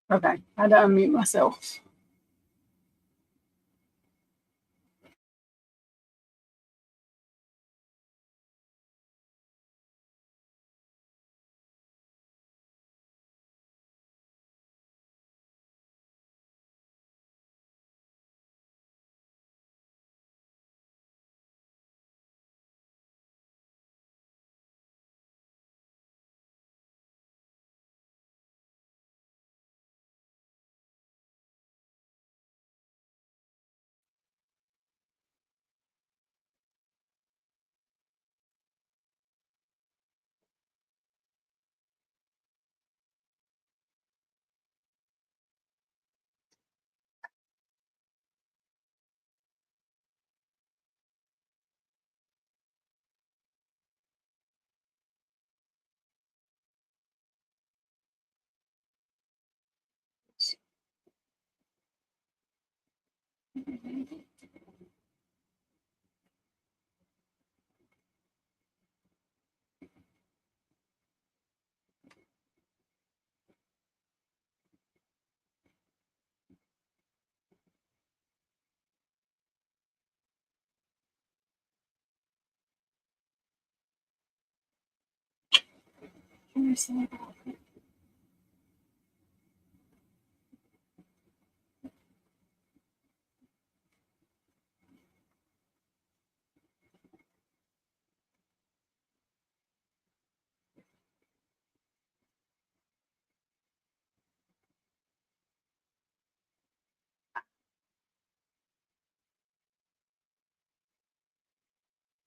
Okay, I had to unmute myself.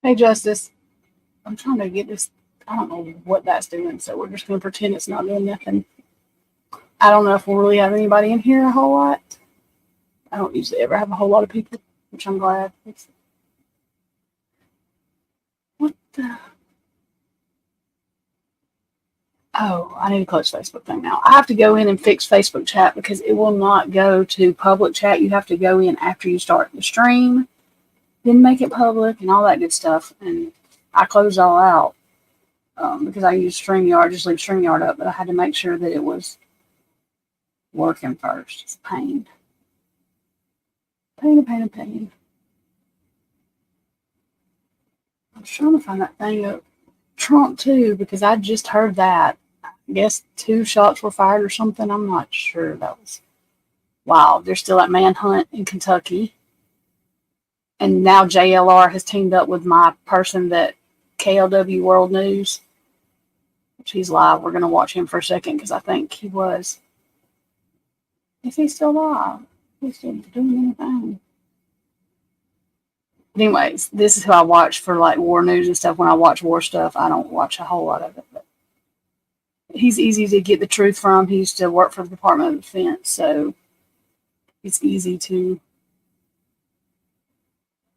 Hey, Justice. I'm trying to get this. I don't know what that's doing, so we're just going to pretend it's not doing nothing. I don't know if we'll really have anybody in here a whole lot. I don't usually ever have a whole lot of people, which I'm glad. What the? Oh, I need to close Facebook thing now. I have to go in and fix Facebook chat because it will not go to public chat. You have to go in after you start the stream, then make it public and all that good stuff. And I closed all out because I use StreamYard, just leave StreamYard up, but I had to make sure that it was working first. It's a pain. Pain. I was trying to find that thing of Trump too because I just heard that. I guess 2 shots were fired or something. I'm not sure. That was wild. There's still that manhunt in Kentucky. And now JLR has teamed up with my person that KLW World News, which he's live. We're going to watch him for a second because I think he was. Is he still live? He's still doing anything. Anyways, this is who I watch for like war news and stuff. When I watch war stuff, I don't watch a whole lot of it. But he's easy to get the truth from. He used to work for the Department of Defense, so it's easy to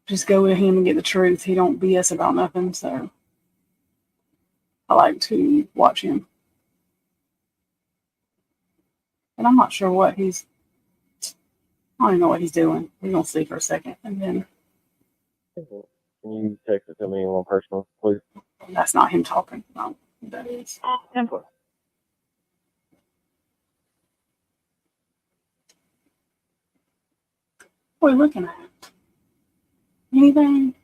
just go with him and get the truth. He don't BS about nothing, so I like to watch him. And I'm not sure what he's. I don't even know what he's doing. We're gonna see for a second, and then. Can you text it to me on personal, please? That's not him talking. No, that is. What What are you looking at? Anything?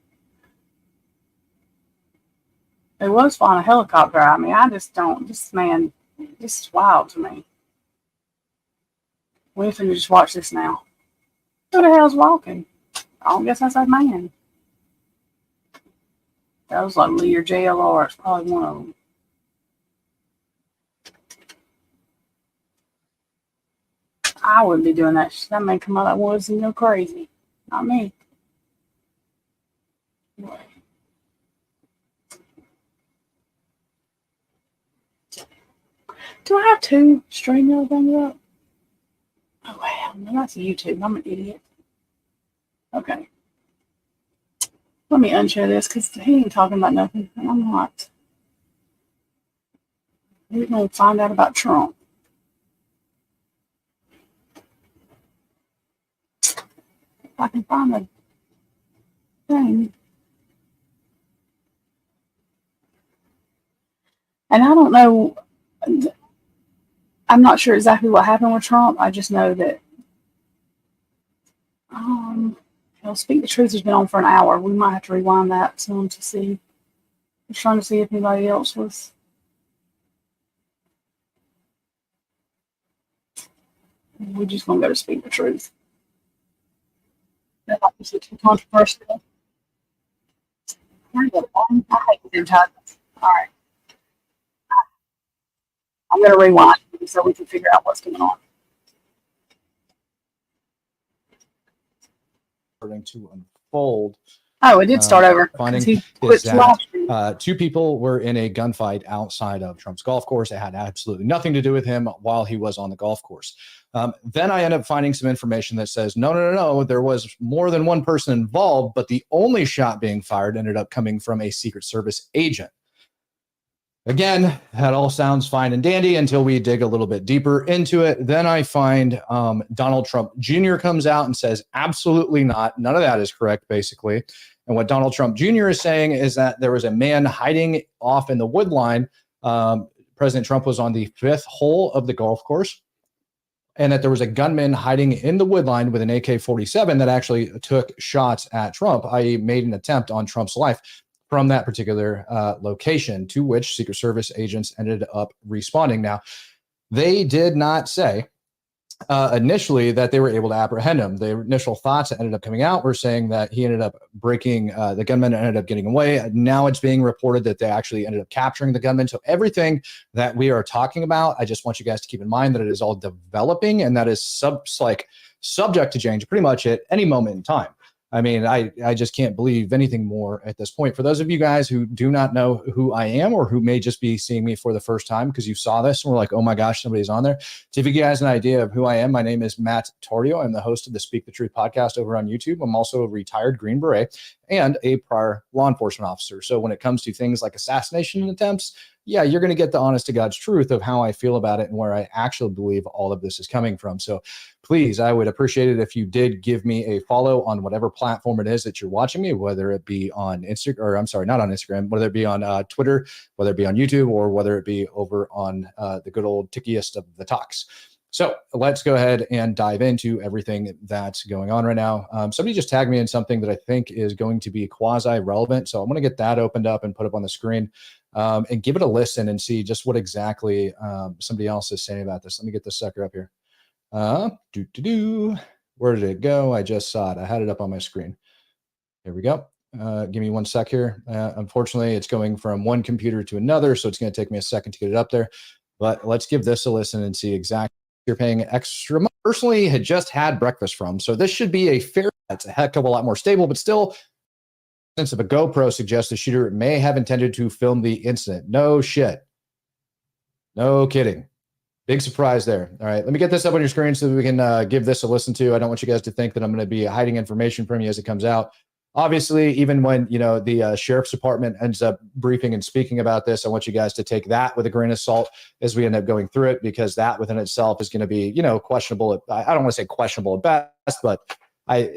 It was flying a helicopter. I mean, I just don't. This man, this is wild to me. We have to just watch this now. Who the hell's walking? I don't guess that's that man. That was like Lee or JLR. It's probably one of them. I wouldn't be doing that. That man come out of that woods and go crazy. Not me. Do I have 2 StreamYard things up? Oh, wow. No, that's YouTube. I'm an idiot. Okay. Let me unshare this because he ain't talking about nothing. And I'm not. We're going to find out about Trump. If I can find the thing. And I don't know. I'm not sure exactly what happened with Trump. I just know that, Speak the Truth has been on for an hour. We might have to rewind that some to see. I was trying to see if anybody else was. We're just going to go to Speak the Truth. That is too controversial. I hate the advertisements. All right. I'm going to rewind so we can figure out what's going on. Starting to unfold. Oh, it did start over. Finding He is quit that two people were in a gunfight outside of Trump's golf course. It had absolutely nothing to do with him while he was on the golf course. Then I end up finding some information that says, no, there was more than one person involved, but the only shot being fired ended up coming from a Secret Service agent. Again, that all sounds fine and dandy until we dig a little bit deeper into it. Then I find Donald Trump Jr. comes out and says, absolutely not. None of that is correct, basically. And what Donald Trump Jr. is saying is that there was a man hiding off in the wood line. President Trump was on the 5th hole of the golf course, and that there was a gunman hiding in the wood line with an AK-47 that actually took shots at Trump, i.e. made an attempt on Trump's life from that particular location, to which Secret Service agents ended up responding. Now, they did not say initially that they were able to apprehend him. The initial thoughts that ended up coming out were saying that he ended up breaking, the gunman ended up getting away. Now it's being reported that they actually ended up capturing the gunman. So everything that we are talking about, I just want you guys to keep in mind that it is all developing, and that is subject to change pretty much at any moment in time. I mean, I just can't believe anything more at this point. For those of you guys who do not know who I am, or who may just be seeing me for the first time because you saw this and we're like, oh my gosh, somebody's on there. To give you guys an idea of who I am, my name is Matt Torrio. I'm the host of the Speak the Truth podcast over on YouTube. I'm also a retired Green Beret and a prior law enforcement officer. So when it comes to things like assassination attempts, yeah, you're going to get the honest to God's truth of how I feel about it and where I actually believe all of this is coming from. So please, I would appreciate it if you did give me a follow on whatever platform it is that you're watching me, whether it be on Instagram, or I'm sorry, not on Instagram, whether it be on Twitter, whether it be on YouTube, or whether it be over on the good old tickiest of the talks. So let's go ahead and dive into everything that's going on right now. Somebody just tagged me in something that I think is going to be quasi-relevant. So I'm going to get that opened up and put up on the screen and give it a listen and see just what exactly somebody else is saying about this. Let me get this sucker up here. Where did it go? I just saw it. I had it up on my screen. Here we go. Give me one sec here. Unfortunately, it's going from one computer to another, so it's going to take me a second to get it up there. But let's give this a listen and see exactly what you're paying extra money. Personally, had just had breakfast from, so this should be a fair. It's a heck of a lot more stable, but still. Since if a GoPro suggests the shooter may have intended to film the incident. No shit. No kidding. Big surprise there. All right, let me get this up on your screen so that we can give this a listen to. I don't want you guys to think that I'm going to be hiding information from you as it comes out. Obviously, even when the sheriff's department ends up briefing and speaking about this, I want you guys to take that with a grain of salt as we end up going through it, because that within itself is going to be, questionable. I don't want to say questionable at best, but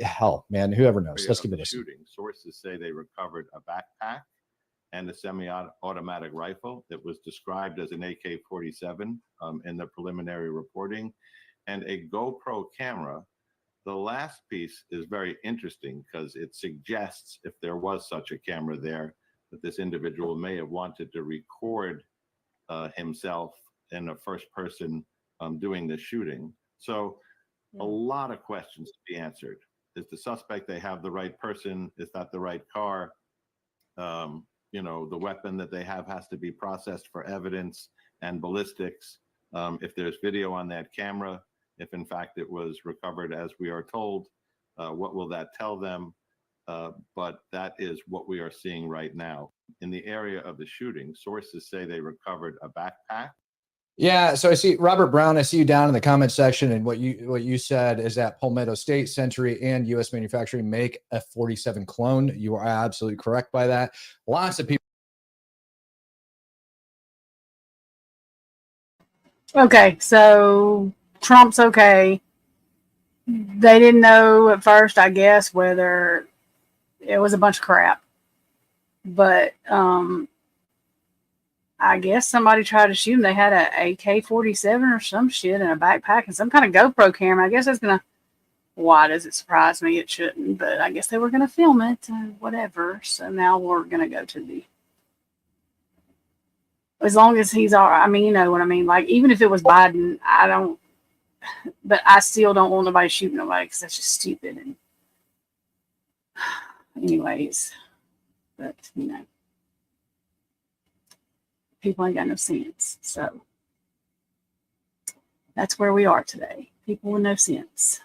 hell, man, whoever knows. Let's give it a shooting. Sources say they recovered a backpack and a semi-automatic rifle that was described as an AK-47 in the preliminary reporting, and a GoPro camera. The last piece is very interesting because it suggests, if there was such a camera there, that this individual may have wanted to record himself in a first person doing the shooting. So a lot of questions to be answered. Is the suspect, they have the right person? Is that the right car? The weapon that they have has to be processed for evidence and ballistics. If there's video on that camera, if in fact it was recovered as we are told, what will that tell them? But that is what we are seeing right now. In the area of the shooting, sources say they recovered a backpack. Yeah, so I see Robert Brown. I see you down in the comment section, and what you said is that Palmetto State, Century, and U.S. Manufacturing make a 47 clone. You are absolutely correct by that. Lots of people. Okay, so Trump's okay. They didn't know at first, I guess, whether it was a bunch of crap. But I I guess somebody tried to shoot him. They had a AK-47 or some shit in a backpack and some kind of GoPro camera. I guess that's gonna. Why does it surprise me? It shouldn't, but I guess they were gonna film it, whatever. So now we're gonna go to the. As long as he's all right. I mean, you know what I mean. Like even if it was Biden, I don't. But I still don't want nobody shooting nobody because that's just stupid. And anyways, but you know. People ain't got no sense. So that's where we are today. People with no sense.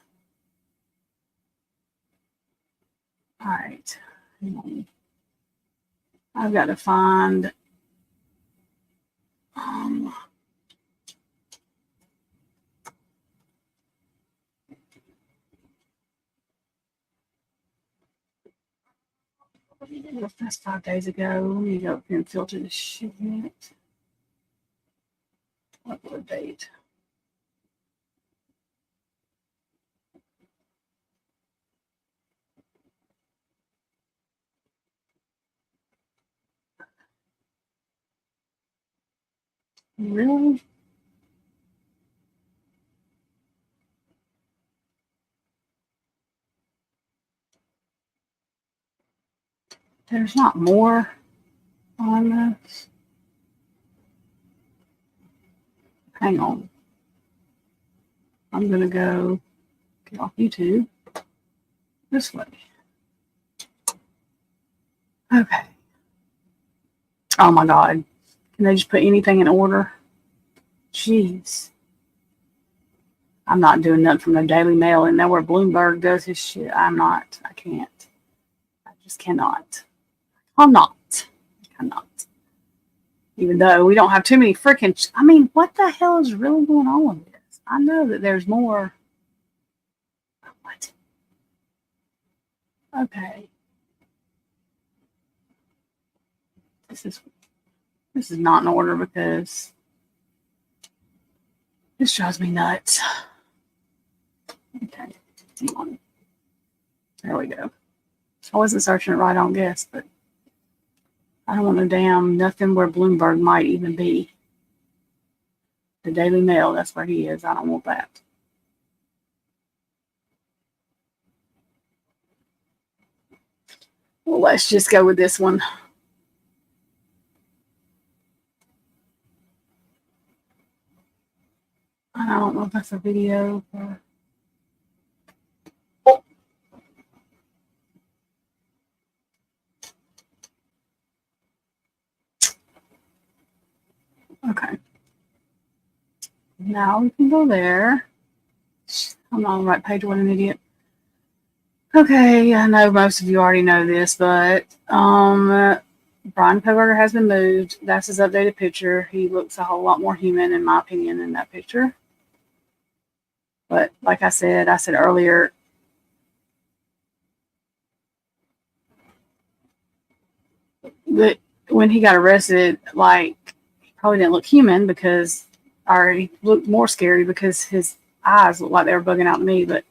All right. I've got to find that's 5 days ago. Let me go up here and filter this shit. Upload date. Really? There's not more on this. Hang on. I'm going to go get off YouTube this way. Okay. Oh my God. Can they just put anything in order? Jeez. I'm not doing nothing from the Daily Mail and now where Bloomberg does his shit. I'm not. I can't. I just cannot. I'm not. I cannot. Even though we don't have too many freaking. I mean, what the hell is really going on with this? I know that there's more. What? Okay. This is not in order because this drives me nuts. Okay. Hang on. There we go. I wasn't searching it right, I don't guess, but I don't want no damn nothing where Bloomberg might even be. The Daily Mail, that's where he is. I don't want that. Well, let's just go with this one. I don't know if that's a video or... Okay. Now we can go there. I'm not on the right page. What an idiot. Okay, I know most of you already know this, but Bryan Koberger has been moved. That's his updated picture. He looks a whole lot more human, in my opinion, in that picture. But like I said earlier, that when he got arrested, like, he probably didn't look human because, or he looked more scary because his eyes looked like they were bugging out to me, but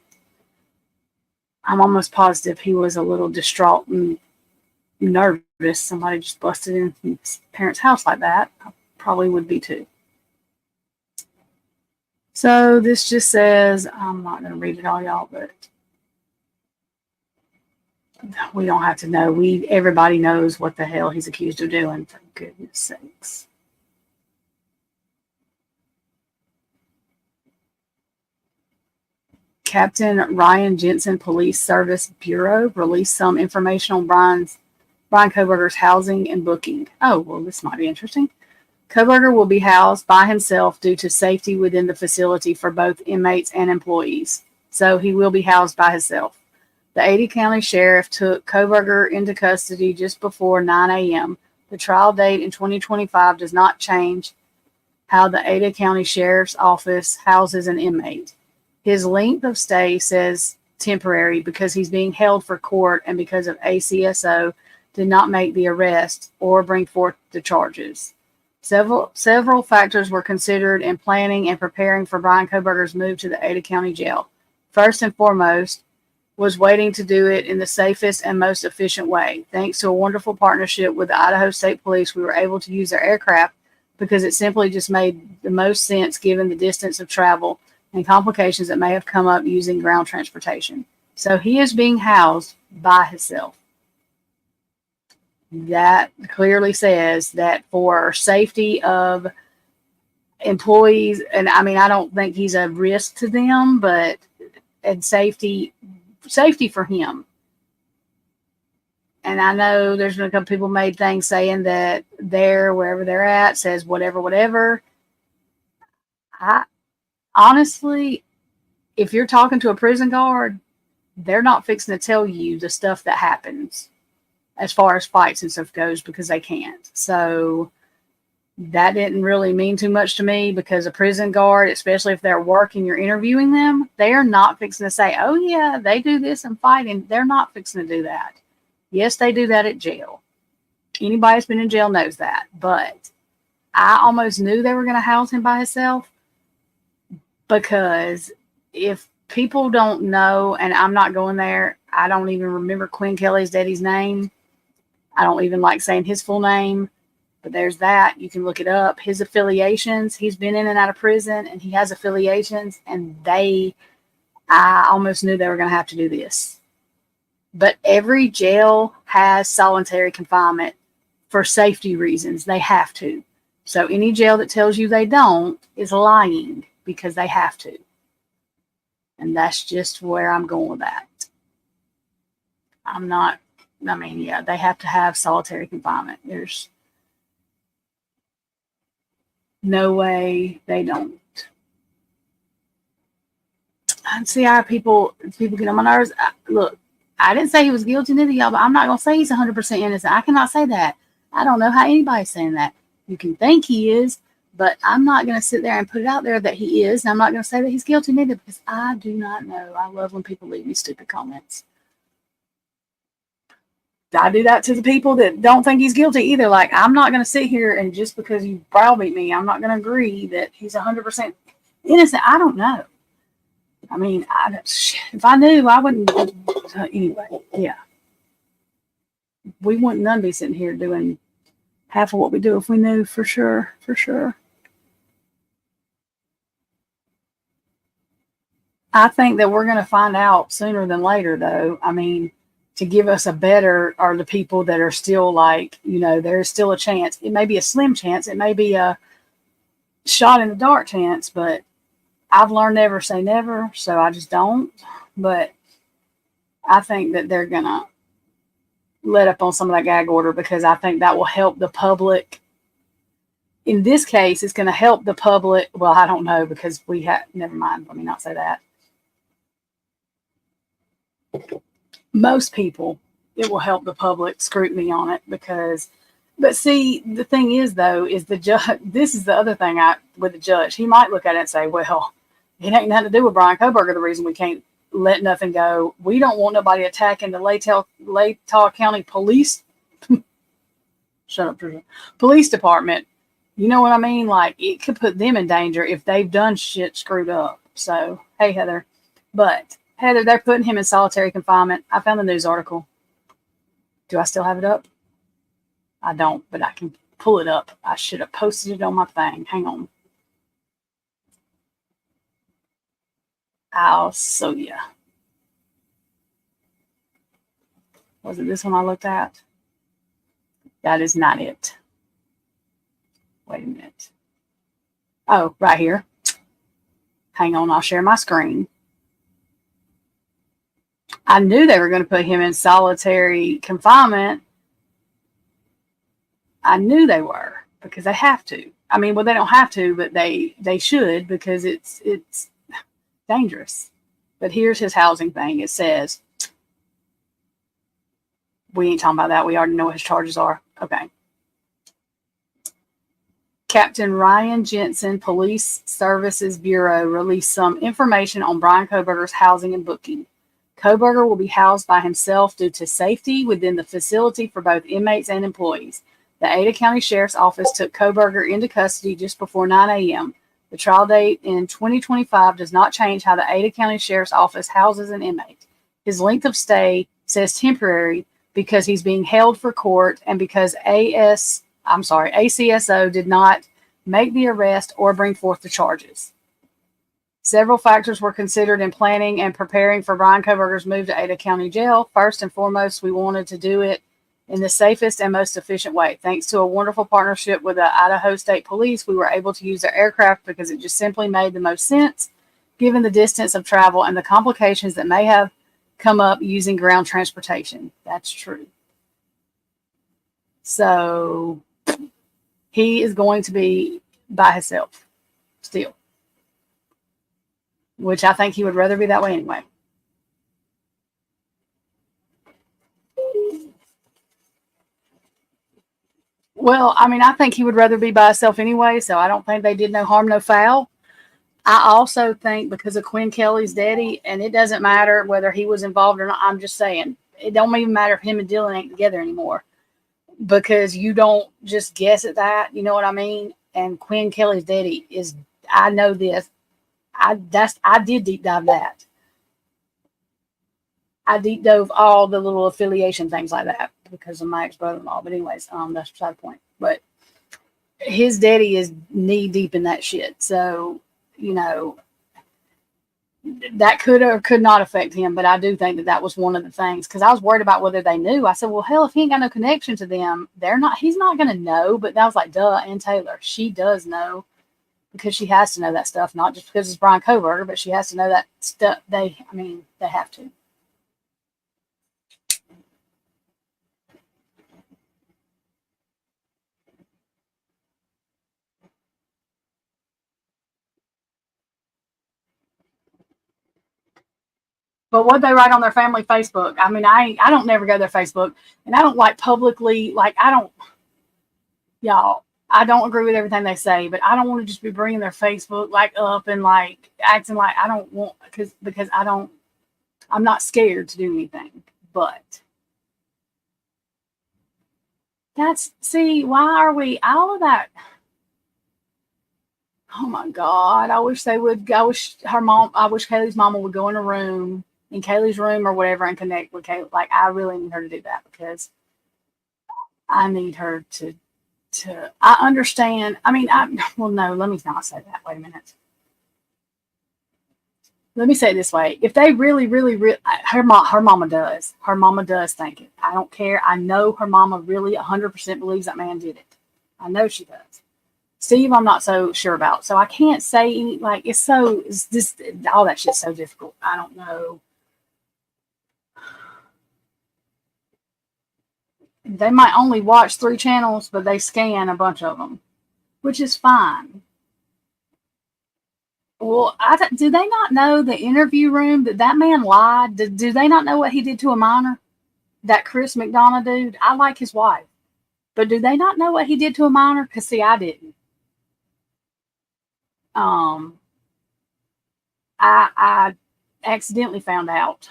I'm almost positive he was a little distraught and nervous. Somebody just busted in his parents' house like that. I probably would be too. So this just says, I'm not going to read it all, y'all, but we don't have to know. Everybody knows what the hell he's accused of doing, for goodness sakes. Captain Ryan Jensen Police Service Bureau released some information on Bryan Koberger's housing and booking. Oh, well, this might be interesting. Koberger will be housed by himself due to safety within the facility for both inmates and employees. So he will be housed by himself. The Ada County Sheriff took Koberger into custody just before 9 a.m. The trial date in 2025 does not change how the Ada County Sheriff's Office houses an inmate. His length of stay says temporary because he's being held for court and because of ACSO did not make the arrest or bring forth the charges. Several factors were considered in planning and preparing for Bryan Koberger's move to the Ada County Jail. First and foremost was waiting to do it in the safest and most efficient way. Thanks to a wonderful partnership with the Idaho State Police, we were able to use their aircraft because it simply just made the most sense given the distance of travel and complications that may have come up using ground transportation. So he is being housed by himself. That clearly says that for safety of employees, and I mean, I don't think he's a risk to them, but and safety for him. And I know there's been a couple people made things saying that wherever they're at, says whatever. I honestly, if you're talking to a prison guard, they're not fixing to tell you the stuff that happens as far as fights and stuff goes, because they can't. So that didn't really mean too much to me, because a prison guard, especially if they're working, you're interviewing them, they are not fixing to say, oh yeah, they do this and fighting. They're not fixing to do that. Yes, they do that at jail. Anybody that's been in jail knows that. But I almost knew they were going to house him by himself, because if people don't know, and I'm not going there, I don't even remember Quinn Kelly's daddy's name. I don't even like saying his full name, but there's that. You can look it up. His affiliations, he's been in and out of prison, and he has affiliations, and I almost knew they were going to have to do this. But every jail has solitary confinement for safety reasons. They have to. So any jail that tells you they don't is lying, because they have to. And that's just where I'm going with that. They have to have solitary confinement. There's no way they don't. I see how people get on my nerves. Look, I didn't say he was guilty, neither y'all, but I'm not going to say he's 100% innocent. I cannot say that. I don't know how anybody's saying that. You can think he is, but I'm not going to sit there and put it out there that he is. And I'm not going to say that he's guilty, neither, because I do not know. I love when people leave me stupid comments. I do that to the people that don't think he's guilty either. Like, I'm not going to sit here and just because you browbeat me, I'm not going to agree that he's 100% innocent. I don't know. I mean, if I knew, I wouldn't. Anyway, yeah. We wouldn't none be sitting here doing half of what we do if we knew for sure. For sure. I think that we're going to find out sooner than later, though. I mean, to give us a better, are the people that are still like, there's still a chance. It may be a slim chance. It may be a shot in the dark chance, but I've learned never say never, so I just don't. But I think that they're going to let up on some of that gag order, because I think that will help the public. In this case, it's going to help the public. Well, I don't know, because never mind. Let me not say that. Most people, it will help the public scrutiny on it, but see, the thing is, though, is the judge, this is the other thing with the judge, he might look at it and say, well, it ain't nothing to do with Bryan Kohberger, the reason we can't let nothing go. We don't want nobody attacking the Latah County Police. Shut up, police department. You know what I mean? Like, it could put them in danger if they've done shit screwed up. So, hey, Heather. But Heather, they're putting him in solitary confinement. I found the news article. Do I still have it up? I don't, but I can pull it up. I should have posted it on my thing. Hang on. I'll show you. Was it this one I looked at? That is not it. Wait a minute. Oh, right here. Hang on, I'll share my screen. I knew they were going to put him in solitary confinement. I knew they were, because they have to. I mean, well, they don't have to, but they should, because it's dangerous. But here's his housing thing. It says, we ain't talking about that. We already know what his charges are. Okay. Captain Ryan Jensen, Police Services Bureau, released some information on Bryan Kohberger's housing and booking. Kohberger will be housed by himself due to safety within the facility for both inmates and employees. The Ada County Sheriff's Office took Kohberger into custody just before 9 a.m. The trial date in 2025 does not change how the Ada County Sheriff's Office houses an inmate. His length of stay says temporary because he's being held for court and because ACSO did not make the arrest, or bring forth the charges. Several factors were considered in planning and preparing for Bryan Kohberger's move to Ada County Jail. First and foremost, we wanted to do it in the safest and most efficient way. Thanks to a wonderful partnership with the Idaho State Police, we were able to use their aircraft because it just simply made the most sense, given the distance of travel and the complications that may have come up using ground transportation. That's true. So he is going to be by himself still, which I think he would rather be that way anyway. Well, I mean, I think he would rather be by himself anyway, so I don't think they did no harm, no foul. I also think because of Quinn Kelly's daddy, and it doesn't matter whether he was involved or not, I'm just saying, it don't even matter if him and Dylan ain't together anymore, because you don't just guess at that, you know what I mean? And Quinn Kelly's daddy is, I know this, I did deep dive that. I deep dove all the little affiliation things like that because of my ex-brother-in-law. But anyways, that's beside the point. But his daddy is knee deep in that shit. So, you know, that could or could not affect him. But I do think that that was one of the things, because I was worried about whether they knew. I said, well, hell, if he ain't got no connection to them, he's not going to know. But that was like, duh, and Taylor, she does know, because she has to know that stuff, not just because it's Bryan Kohberger, but she has to know that stuff. They have to. But what they write on their family Facebook, I mean, I don't never go to their Facebook, and I don't like publicly, like, y'all, I don't agree with everything they say, but I don't want to just be bringing their Facebook like up and like acting like I don't want, because I'm not scared to do anything. But why are we all of that? Oh my God, I wish they would. I wish Kaylee's mama would go in Kaylee's room or whatever, and connect with Kaylee. Like, I really need her to do that, because I need her to I understand. I mean, well, no, let me not say that. Wait a minute. Let me say it this way. If they really, her mama does. Her mama does think it. I don't care. I know her mama really 100% believes that man did it. I know she does. Steve, I'm not so sure about. So I can't say any, like, it's this, all that shit's so difficult. I don't know. They might only watch 3 channels, but they scan a bunch of them, which is fine. Well, do they not know the interview room that man lied? Do they not know what he did to a minor? That Chris McDonough dude? I like his wife. But do they not know what he did to a minor? Because, see, I didn't. I accidentally found out.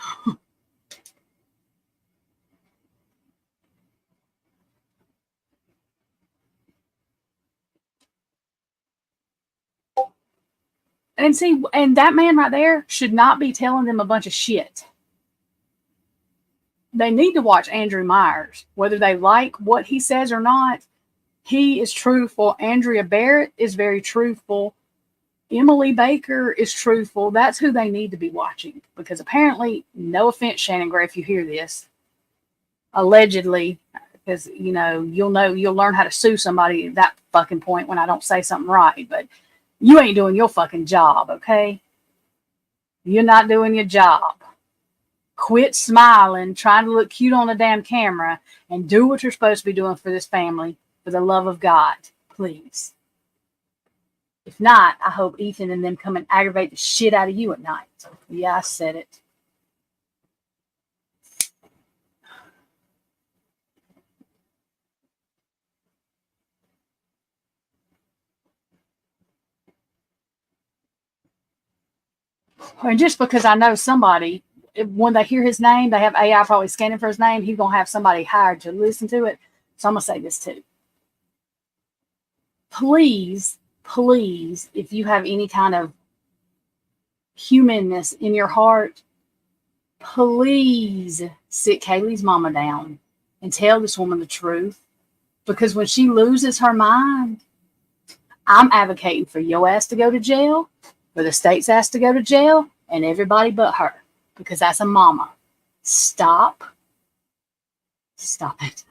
And see, and that man right there should not be telling them a bunch of shit. They need to watch Andrew Myers. Whether they like what he says or not, he is truthful. Andrea Barrett is very truthful. Emily Baker is truthful. That's who they need to be watching. Because apparently, no offense, Shannon Gray, if you hear this, allegedly, because, you'll learn how to sue somebody at that fucking point when I don't say something right. But you ain't doing your fucking job, okay? You're not doing your job. Quit smiling, trying to look cute on the damn camera, and do what you're supposed to be doing for this family, for the love of God, please. If not, I hope Ethan and them come and aggravate the shit out of you at night. So, yeah, I said it. And just because I know somebody, when they hear his name, they have AI probably scanning for his name, he's going to have somebody hired to listen to it. So I'm going to say this too. Please, if you have any kind of humanness in your heart, please sit Kaylee's mama down and tell this woman the truth. Because when she loses her mind, I'm advocating for your ass to go to jail, for the state's ass to go to jail, and everybody but her, because that's a mama. Stop. Stop it.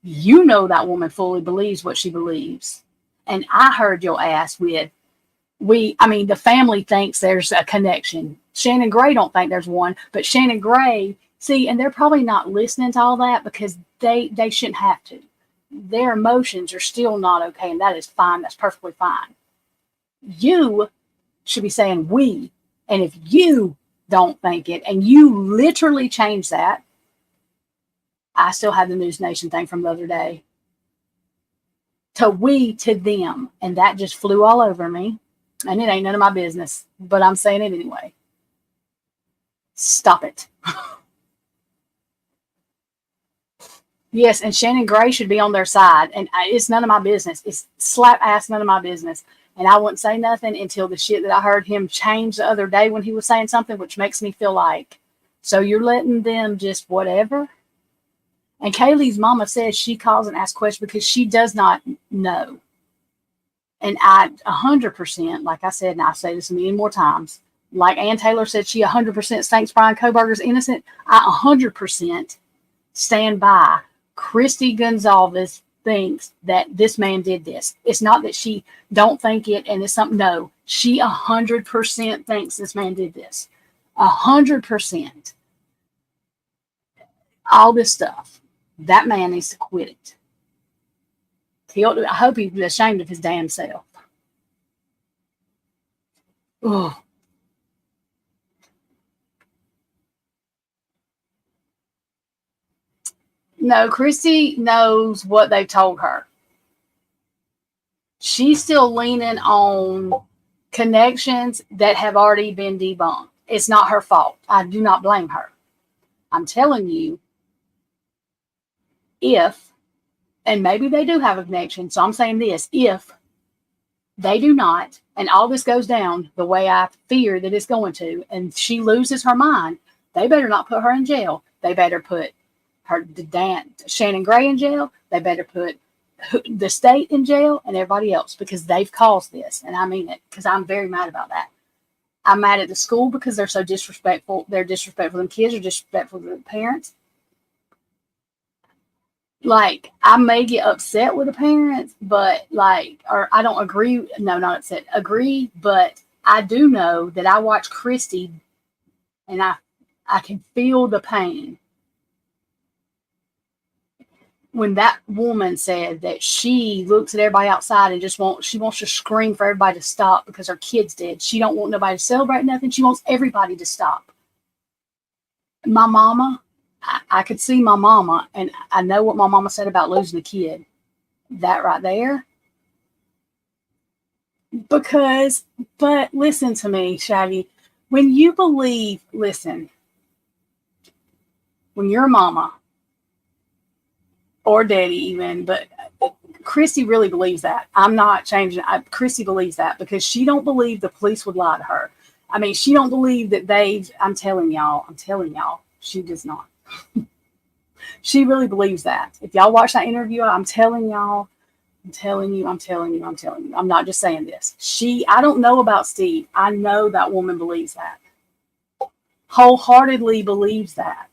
You know that woman fully believes what she believes. And I heard your ass with, the family thinks there's a connection. Shannon Gray don't think there's one, but Shannon Gray, see, and they're probably not listening to all that because they shouldn't have to. Their emotions are still not okay, and that is fine. That's perfectly fine. You should be saying we, and if you don't think it, and you literally change that, I still have the News Nation thing from the other day. To we, to them, and that just flew all over me, and it ain't none of my business, but I'm saying it anyway. Stop it. Yes, and Shannon Gray should be on their side, and it's none of my business. It's slap ass none of my business. And I wouldn't say nothing until the shit that I heard him change the other day when he was saying something, which makes me feel like, so you're letting them just whatever? And Kaylee's mama says she calls and asks questions because she does not know. And I 100%, like I said, and I'll say this a million more times, like Ann Taylor said, she 100% thinks Bryan Kohberger's innocent. I 100% stand by. Christy Gonzalez thinks that this man did this. It's not that she don't think it and it's something. No, she 100% thinks this man did this. 100%. All this stuff. That man needs to quit it. I hope he's ashamed of his damn self. Ugh. No, Christy knows what they've told her. She's still leaning on connections that have already been debunked. It's not her fault. I do not blame her. I'm telling you, if, and maybe they do have a connection, so I'm saying this, if they do not, and all this goes down the way I fear that it's going to, and she loses her mind, they better not put her in jail. They better put Shannon Gray in jail. They better put the state in jail and everybody else because they've caused this. And I mean it because I'm very mad about that. I'm mad at the school because they're so disrespectful. They're disrespectful. And kids are disrespectful to the parents. Like, I may get upset with the parents, but or I don't agree. No, not upset. Agree, but I do know that I watch Christy and I can feel the pain. When that woman said that she looks at everybody outside and she wants to scream for everybody to stop because her kid's dead. She don't want nobody to celebrate nothing. She wants everybody to stop. My mama, I could see my mama, and I know what my mama said about losing a kid. That right there. But listen to me, Shaggy. When you believe, listen, when your mama or daddy even, but Christy really believes that. I'm not changing. Christy believes that because she don't believe the police would lie to her. I mean, she don't believe that I'm telling y'all, she does not. She really believes that. If y'all watch that interview, I'm telling you. I'm not just saying this. I don't know about Steve. I know that woman believes that. Wholeheartedly believes that.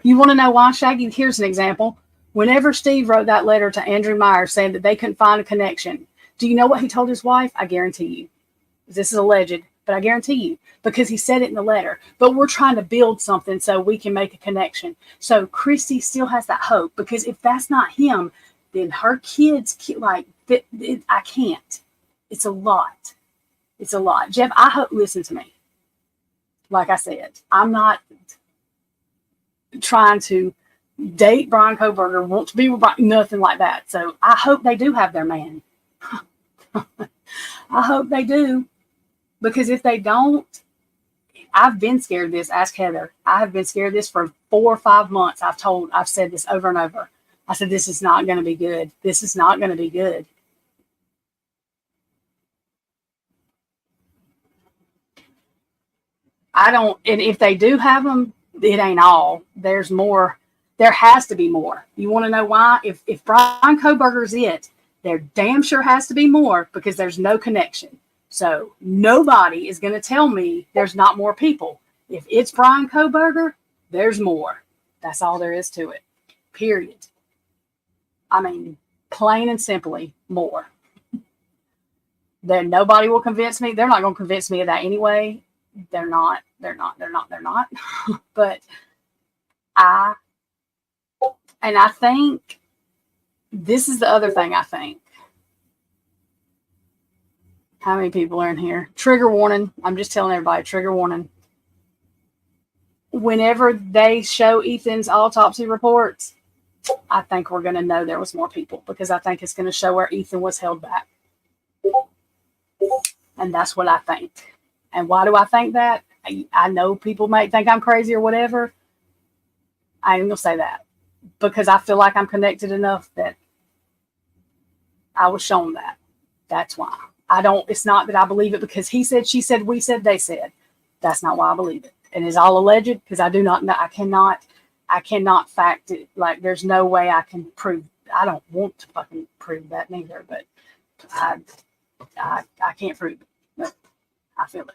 You want to know why, Shaggy? Here's an example. Whenever Steve wrote that letter to Andrew Meyer saying that they couldn't find a connection, do you know what he told his wife? I guarantee you. This is alleged, but I guarantee you. Because he said it in the letter. But we're trying to build something so we can make a connection. So Christy still has that hope. Because if that's not him, then her kids, I can't. It's a lot. It's a lot. Jeff, I hope, listen to me. Like I said, I'm not trying to date Bryan Kohberger, want to be with Bryan, nothing like that. So I hope they do have their man. I hope they do. Because if they don't, I've been scared of this. Ask Heather. I have been scared of this for 4 or 5 months. I've said this over and over. I said, this is not going to be good. This is not going to be good. I don't, and if they do have them, it ain't all. There's more. There has to be more. You want to know why? If Bryan Kohberger's it, there damn sure has to be more because there's no connection. So nobody is going to tell me there's not more people. If it's Bryan Kohberger, there's more. That's all there is to it. Period. I mean, plain and simply, more. Then nobody will convince me. They're not going to convince me of that anyway. They're not. But I think this is the other thing I think. How many people are in here? Trigger warning. I'm just telling everybody, trigger warning. Whenever they show Ethan's autopsy reports, I think we're going to know there was more people because I think it's going to show where Ethan was held back. And that's what I think. And why do I think that? I know people might think I'm crazy or whatever. I ain't going to say that because I feel like I'm connected enough that I was shown that. That's why. It's not that I believe it because he said, she said, we said, they said. That's not why I believe it. And it's all alleged because I do not know. I cannot fact it. Like, there's no way I can prove. I don't want to fucking prove that neither, but I can't prove it. But I feel it.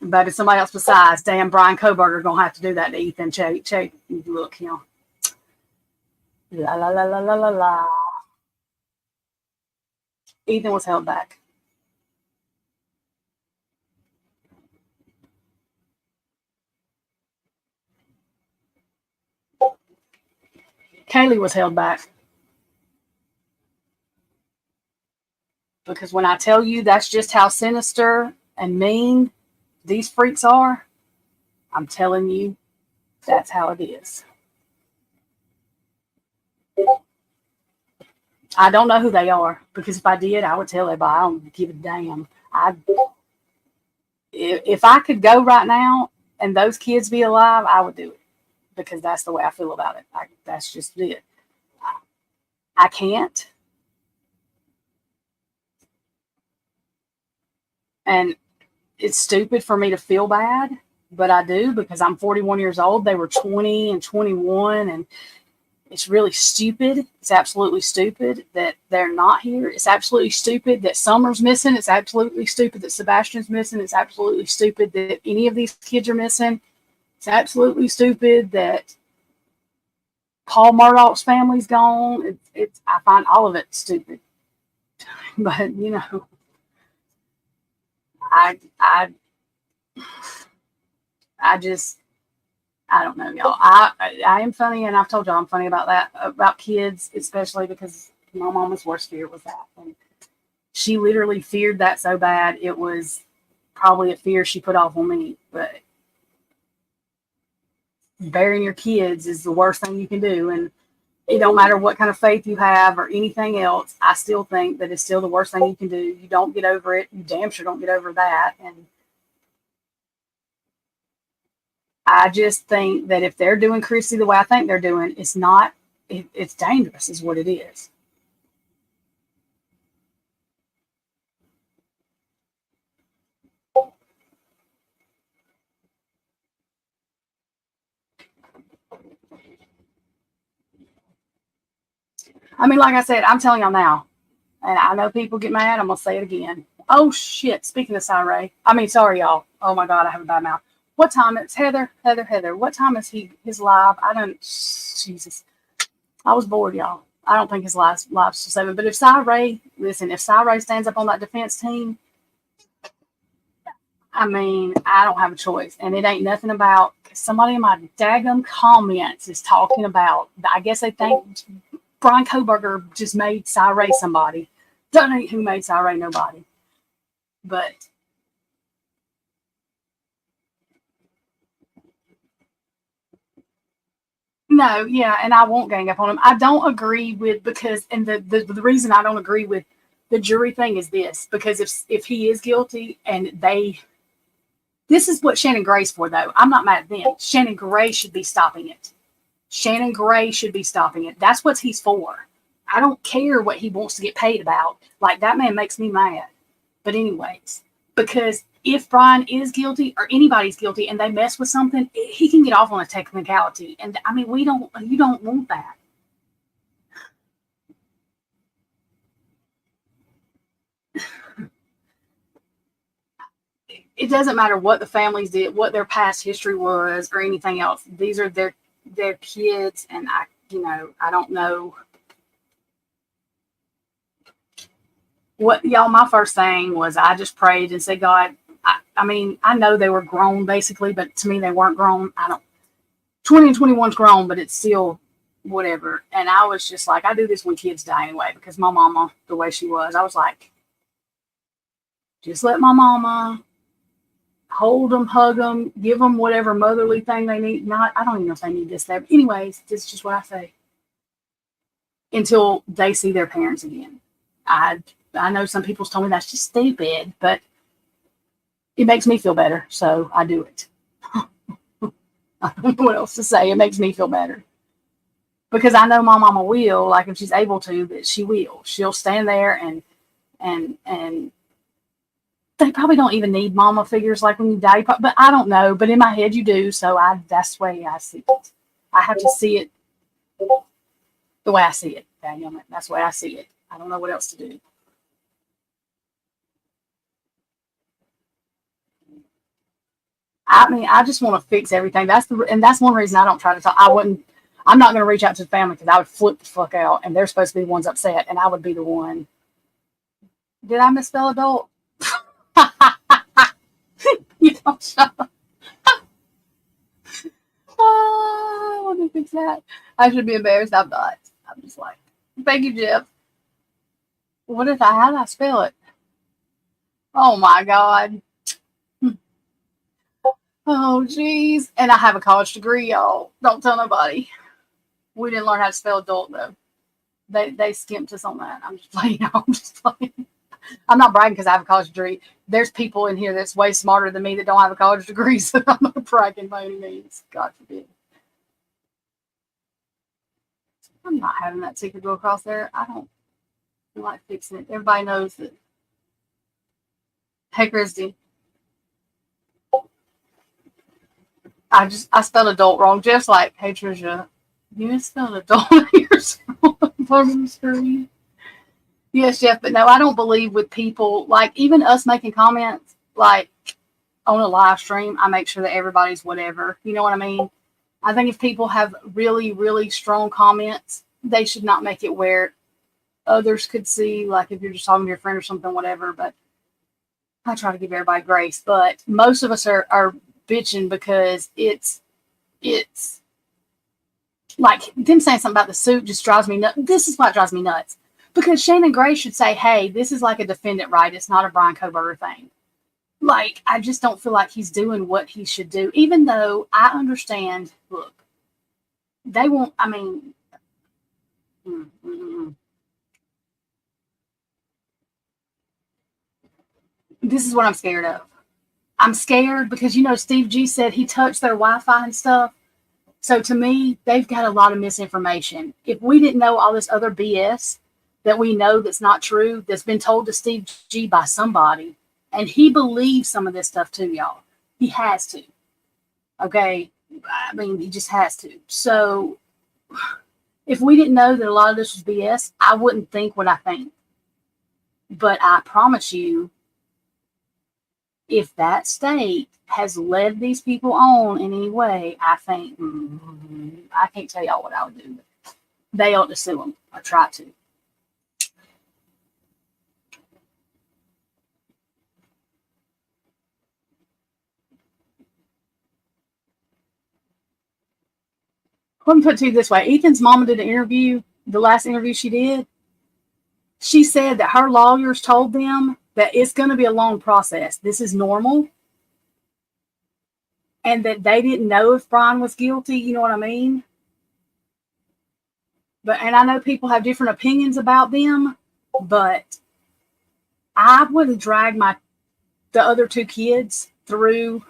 But if somebody else besides damn Bryan Kohberger gonna have to do that to Ethan, check, look, you know. La la la la la la la. Ethan was held back. Kaylee was held back. Because when I tell you that's just how sinister and mean these freaks are, I'm telling you that's how it is. I don't know who they are because if I did, I would tell everybody. I don't give a damn. If I could go right now and those kids be alive, I would do it because that's the way I feel about it. That's just it. I can't. And it's stupid for me to feel bad, but I do because I'm 41 years old. They were 20 and 21, and it's really stupid. It's absolutely stupid that they're not here. It's absolutely stupid that Summer's missing. It's absolutely stupid that Sebastian's missing. It's absolutely stupid that any of these kids are missing. It's absolutely stupid that Paul Murdoch's family's gone. I find all of it stupid. But, you know, I don't know, y'all. I am funny, and I've told y'all I'm funny about that, about kids, especially because my mama's worst fear was that. And she literally feared that so bad, it was probably a fear she put off on me. But burying your kids is the worst thing you can do. And it don't matter what kind of faith you have or anything else, I still think that it's still the worst thing you can do. You don't get over it. You damn sure don't get over that. And I just think that if they're doing Chrissy the way I think they're doing, it's dangerous is what it is. I mean, like I said, I'm telling y'all now, and I know people get mad. I'm going to say it again. Oh, shit. Speaking of Cyree, sorry, y'all. Oh, my God, I have a bad mouth. What time? It's Heather. What time is his live? Jesus. I was bored, y'all. I don't think his live's till 7. But if Cyree stands up on that defense team, I don't have a choice. And it ain't nothing about somebody in my daggum comments is talking about, I guess they think Bryan Kohberger just made Cyree somebody. Don't know who made Cyree nobody. But no, yeah, and I won't gang up on him. I don't agree with the reason I don't agree with the jury thing is this, because if he is guilty and this is what Shannon Gray's for, though. I'm not mad at them. Shannon Gray should be stopping it. That's what he's for. I don't care what he wants to get paid about. Like, that man makes me mad But anyways, because if Bryan is guilty or anybody's guilty and they mess with something, he can get off on a technicality. And I mean, you don't want that. It doesn't matter what the families did, what their past history was, or anything else. These are their kids, and I don't know what y'all. My first thing was I just prayed and said, God, I mean, I know they were grown basically, but to me they weren't grown. 20 and 21's grown, but it's still whatever. And I was just like, I do this when kids die anyway, because my mama, the way she was, I was like, just let my mama hold them, hug them, give them whatever motherly thing they need. I don't even know if they need this there. But anyways, this is just what I say. Until they see their parents again. I know some people's told me that's just stupid, but it makes me feel better, so I do it. I don't know what else to say. It makes me feel better. Because I know my mama will, like if she's able to, that she will. She'll stand there and they probably don't even need mama figures like when you die, but I don't know. But in my head, you do. So that's the way I see it. I have to see it the way I see it. That's the way I see it. I don't know what else to do. I mean, I just want to fix everything. That's one reason I don't try to talk. I'm not going to reach out to the family because I would flip the fuck out, and they're supposed to be the ones upset, and I would be the one. Did I misspell adult? You don't shut up. I want to fix that. I should be embarrassed. I'm not. I'm just like, thank you, Jeff. How did I spell it? Oh my God. Oh geez. And I have a college degree, y'all. Don't tell nobody. We didn't learn how to spell adult though. They skimped us on that. I'm just playing. I'm just playing. I'm not bragging because I have a college degree. There's people in here that's way smarter than me that don't have a college degree, so I'm not bragging by any means. God forbid. I'm not having that secret go across there. I don't feel like fixing it. Everybody knows that. Hey, Christy. I spelled adult wrong. Jeff's like, hey, Trisha, you misspelled adult here on the screen. Yes, Jeff, but no, I don't believe with people, like even us making comments, like on a live stream, I make sure that everybody's whatever. You know what I mean? I think if people have really, really strong comments, they should not make it where others could see, like if you're just talking to your friend or something, whatever. But I try to give everybody grace. But most of us are bitching because it's like them saying something about the suit just drives me nuts. This is what drives me nuts. Because Shannon Gray should say, hey, this is like a defendant right. It's not a Bryan Kohberger thing. Like, I just don't feel like he's doing what he should do. Even though I understand, look, they won't, I mean, this is what I'm scared of. I'm scared because, Steve G said he touched their Wi-Fi and stuff. So to me, they've got a lot of misinformation. If we didn't know all this other BS that we know that's not true, that's been told to Steve G by somebody, and he believes some of this stuff too, y'all. He has to. Okay? I mean, he just has to. So if we didn't know that a lot of this was BS, I wouldn't think what I think. But I promise you, if that state has led these people on in any way, I think, I can't tell y'all what I would do. But they ought to sue them or try to. Let me put it to you this way. Ethan's mama did an interview, the last interview she did. She said that her lawyers told them that it's going to be a long process. This is normal. And that they didn't know if Bryan was guilty. You know what I mean? And I know people have different opinions about them, but I wouldn't drag the other two kids through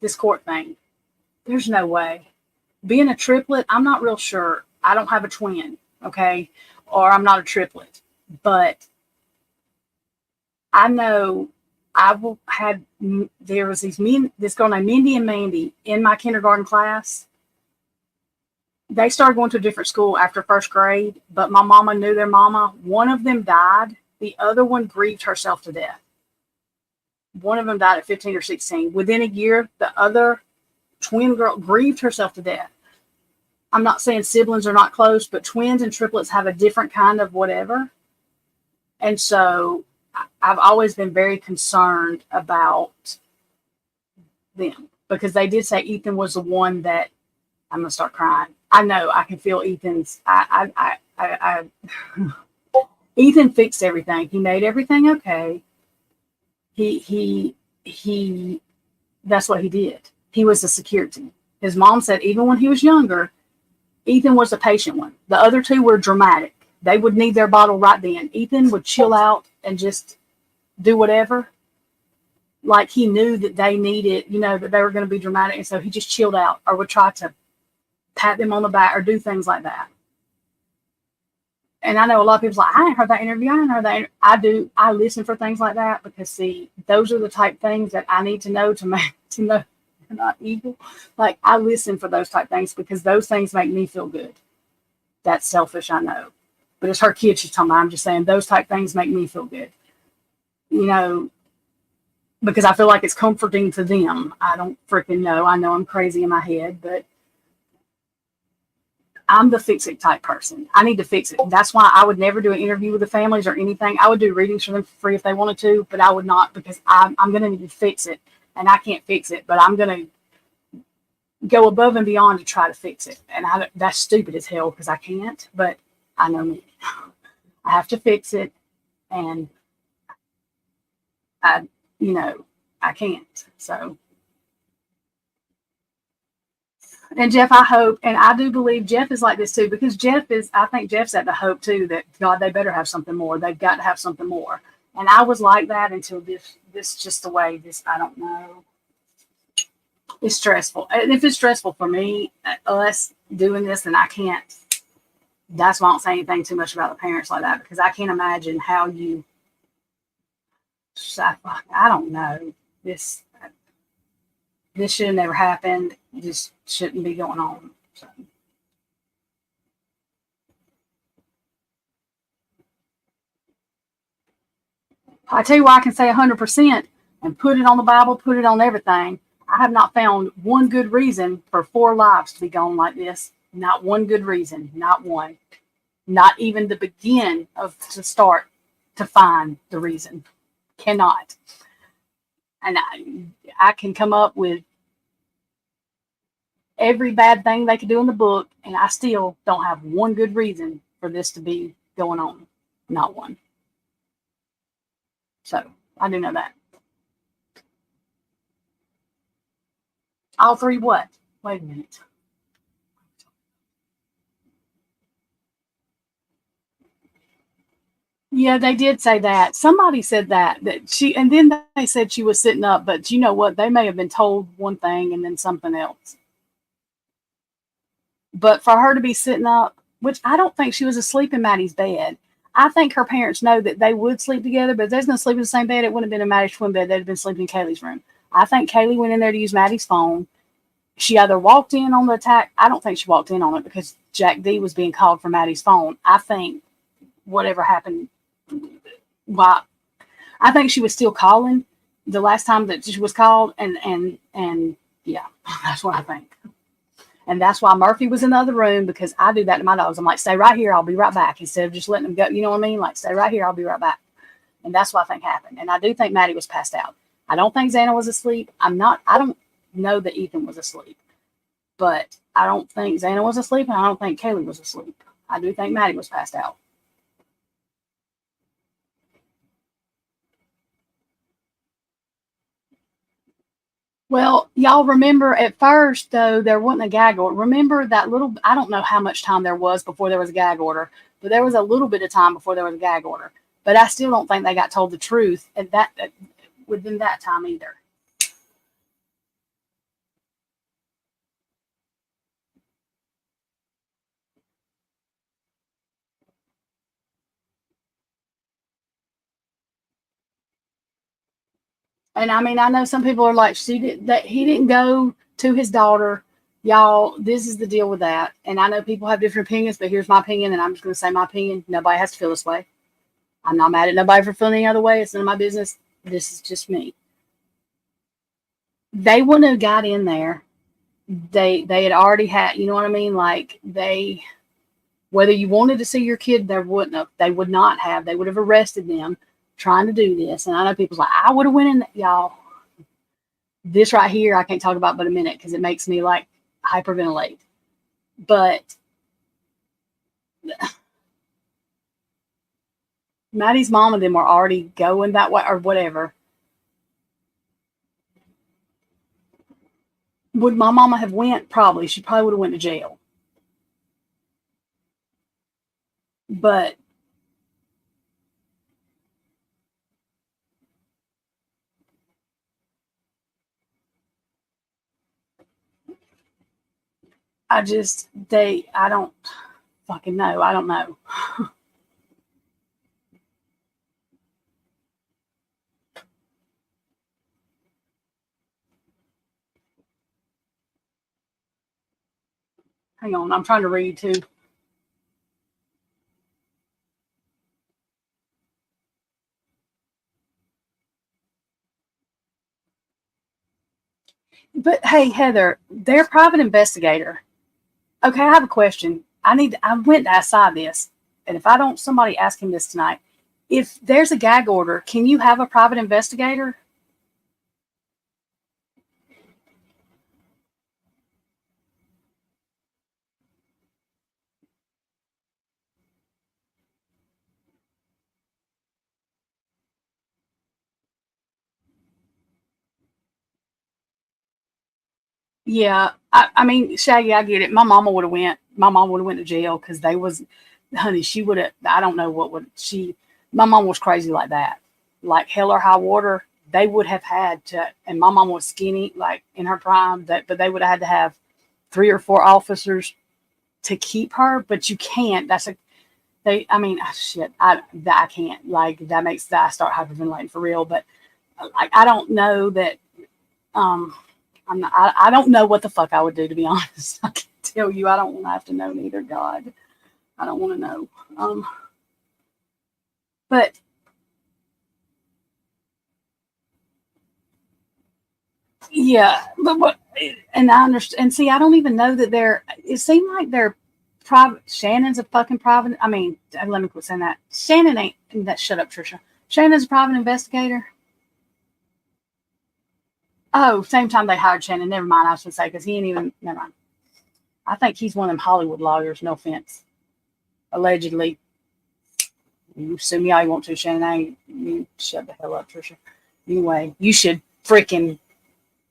this court thing. There's no way. Being a triplet, I'm not real sure. I don't have a twin, okay? Or I'm not a triplet. But I know there was this girl named Mindy and Mandy in my kindergarten class. They started going to a different school after first grade, but my mama knew their mama. One of them died. The other one grieved herself to death. One of them died at 15 or 16. Within a year, the other twin girl grieved herself to death. I'm not saying siblings are not close, but twins and triplets have a different kind of whatever. And so I've always been very concerned about them because they did say Ethan was the one that I'm gonna start crying. I know I can feel Ethan's. Ethan fixed everything. He made everything okay. He. That's what he did. He was the security. His mom said even when he was younger, Ethan was the patient one. The other two were dramatic. They would need their bottle right then. Ethan would chill out and just do whatever. Like he knew that they needed, that they were going to be dramatic. And so he just chilled out or would try to pat them on the back or do things like that. And I know a lot of people's like, I ain't heard that interview. I ain't heard that. I do. I listen for things like that because, see, those are the type things that I need to know to know they're not evil. Like, I listen for those type things because those things make me feel good. That's selfish, I know. But it's her kid she's talking about. I'm just saying those type things make me feel good. Because I feel like it's comforting to them. I don't freaking know. I know I'm crazy in my head, but I'm the fix-it type person. I need to fix it. That's why I would never do an interview with the families or anything. I would do readings for them for free if they wanted to, but I would not because I'm going to need to fix it, and I can't fix it, but I'm going to go above and beyond to try to fix it. And that's stupid as hell because I can't, but I know me. I have to fix it, and I can't. So. And Jeff, I hope, and I do believe Jeff is like this too, because I think Jeff's at the hope too that God, they better have something more. They've got to have something more. And I was like that until this just the way this, I don't know. It's stressful. And if it's stressful for me, us doing this, then I can't. That's why I don't say anything too much about the parents like that, because I can't imagine how you, I don't know. This should have never happened. This shouldn't be going on. So. I tell you why I can say 100% and put it on the Bible, put it on everything. I have not found one good reason for 4 lives to be gone like this. Not one good reason. Not one. Not even the begin to start to find the reason. Cannot. And I can come up with every bad thing they could do in the book, and I still don't have one good reason for this to be going on. Not one. So, I do know that. All 3 what? Wait a minute. Yeah, they did say that. Somebody said that and then they said she was sitting up, but you know what? They may have been told one thing and then something else. But for her to be sitting up, which I don't think she was asleep in Maddie's bed. I think her parents know that they would sleep together, but if they're going to sleep in the same bed, it wouldn't have been in Maddie's twin bed. They'd have been sleeping in Kaylee's room. I think Kaylee went in there to use Maddie's phone. She either walked in on the attack. I don't think she walked in on it because Jack D was being called for Maddie's phone. I think whatever happened, I think she was still calling the last time that she was called, and yeah, that's what I think. And that's why Murphy was in the other room, because I do that to my dogs. I'm like, stay right here, I'll be right back, instead of just letting them go. You know what I mean? Like, stay right here, I'll be right back. And that's what I think happened. And I do think Maddie was passed out. I don't think Xana was asleep. I don't know that Ethan was asleep, but I don't think Xana was asleep, and I don't think Kaylee was asleep. I do think Maddie was passed out. Well, y'all remember at first, though, there wasn't a gag order. Remember that little, I don't know how much time there was before there was a gag order, but there was a little bit of time before there was a gag order. But I still don't think they got told the truth at that within that time either. And I mean, I know some people are like, he didn't go to his daughter. Y'all, this is the deal with that. And I know people have different opinions, but here's my opinion, and I'm just going to say my opinion. Nobody has to feel this way. I'm not mad at nobody for feeling any other way. It's none of my business. This is just me. They wouldn't have got in there. They had already had, you know what I mean? Like whether you wanted to see your kid, they wouldn't have. They would not have. They would have arrested them trying to do this. And I know people's like, I would have went in, y'all. This right here, I can't talk about but a minute because it makes me like hyperventilate. But Maddie's mom and them were already going that way or whatever. Would my mama have went? Probably. She probably would have went to jail. But I don't fucking know. I don't know. Hang on, I'm trying to read too. But hey, Heather, they're a private investigator. Okay, I have a question. I went outside this, and if I don't, somebody ask him this tonight. If there's a gag order, can you have a private investigator? Yeah, I mean, Shaggy, I get it. My mama would have went. My mom would have went to jail because they was, honey. She would have. I don't know what would she. My mom was crazy like that, like hell or high water. They would have had to. And my mom was skinny, like in her prime. But they would have had to have 3 or 4 officers to keep her. But you can't. That's a. They. I mean, shit. I can't. Like that makes that I start hyperventilating for real. But like I don't know that. Um, I don't know what the fuck I would do, to be honest. I can tell you, I don't want to have to know neither. God, I don't want to know. But yeah, but what? And I understand. And see, I don't even know that they're. It seemed like they're private. Shannon's a fucking private. I mean, let me quit saying that. Shannon ain't that. Shut up, Trisha. Shannon's a private investigator. Oh, same time they hired Shannon. Never mind. I should say because he ain't even. Never mind. I think he's one of them Hollywood lawyers. No offense. Allegedly. You sue me all you want to, Shannon. You shut the hell up, Trisha. Anyway, you should freaking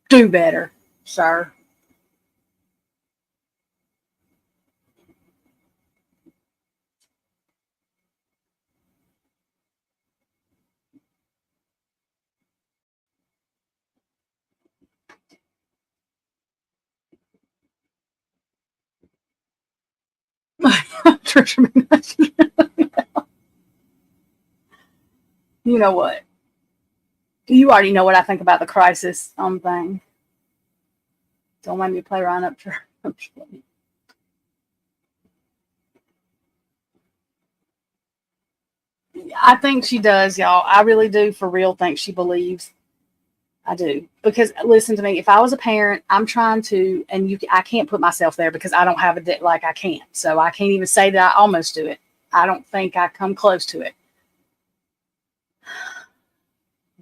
do better, sir. Trisha, you know what? You already know what I think about the crisis thing. Don't make me play Ryan up to I think she does, y'all. I really do for real think she believes. I do. Because listen to me, if I was a parent, I'm trying to, and I can't put myself there because I don't have like I can't. So I can't even say that I almost do it. I don't think I come close to it.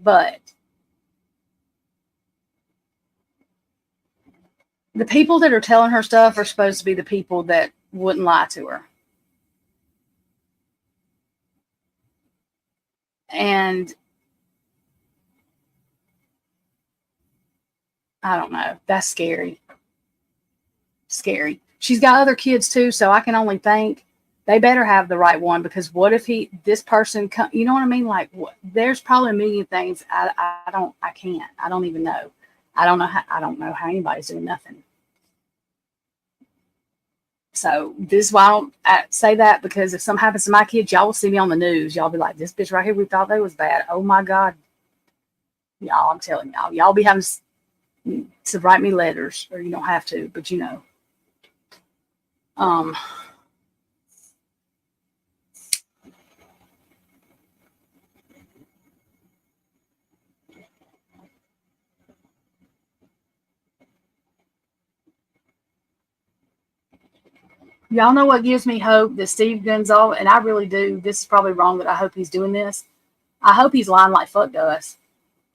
But the people that are telling her stuff are supposed to be the people that wouldn't lie to her. And I don't know. That's scary. Scary. She's got other kids too, so I can only think they better have the right one because what if this person, you know what I mean? Like, there's probably a million things I don't even know. I don't know how anybody's doing nothing. So this is why I don't say that because if something happens to my kids, y'all will see me on the news. Y'all be like, this bitch right here, we thought they was bad. Oh my God. Y'all, I'm telling y'all be having to write me letters, or you don't have to, but you know. Y'all know what gives me hope that Steve Gonzalez, and I really do. This is probably wrong, but I hope he's doing this. I hope he's lying like fuck to us,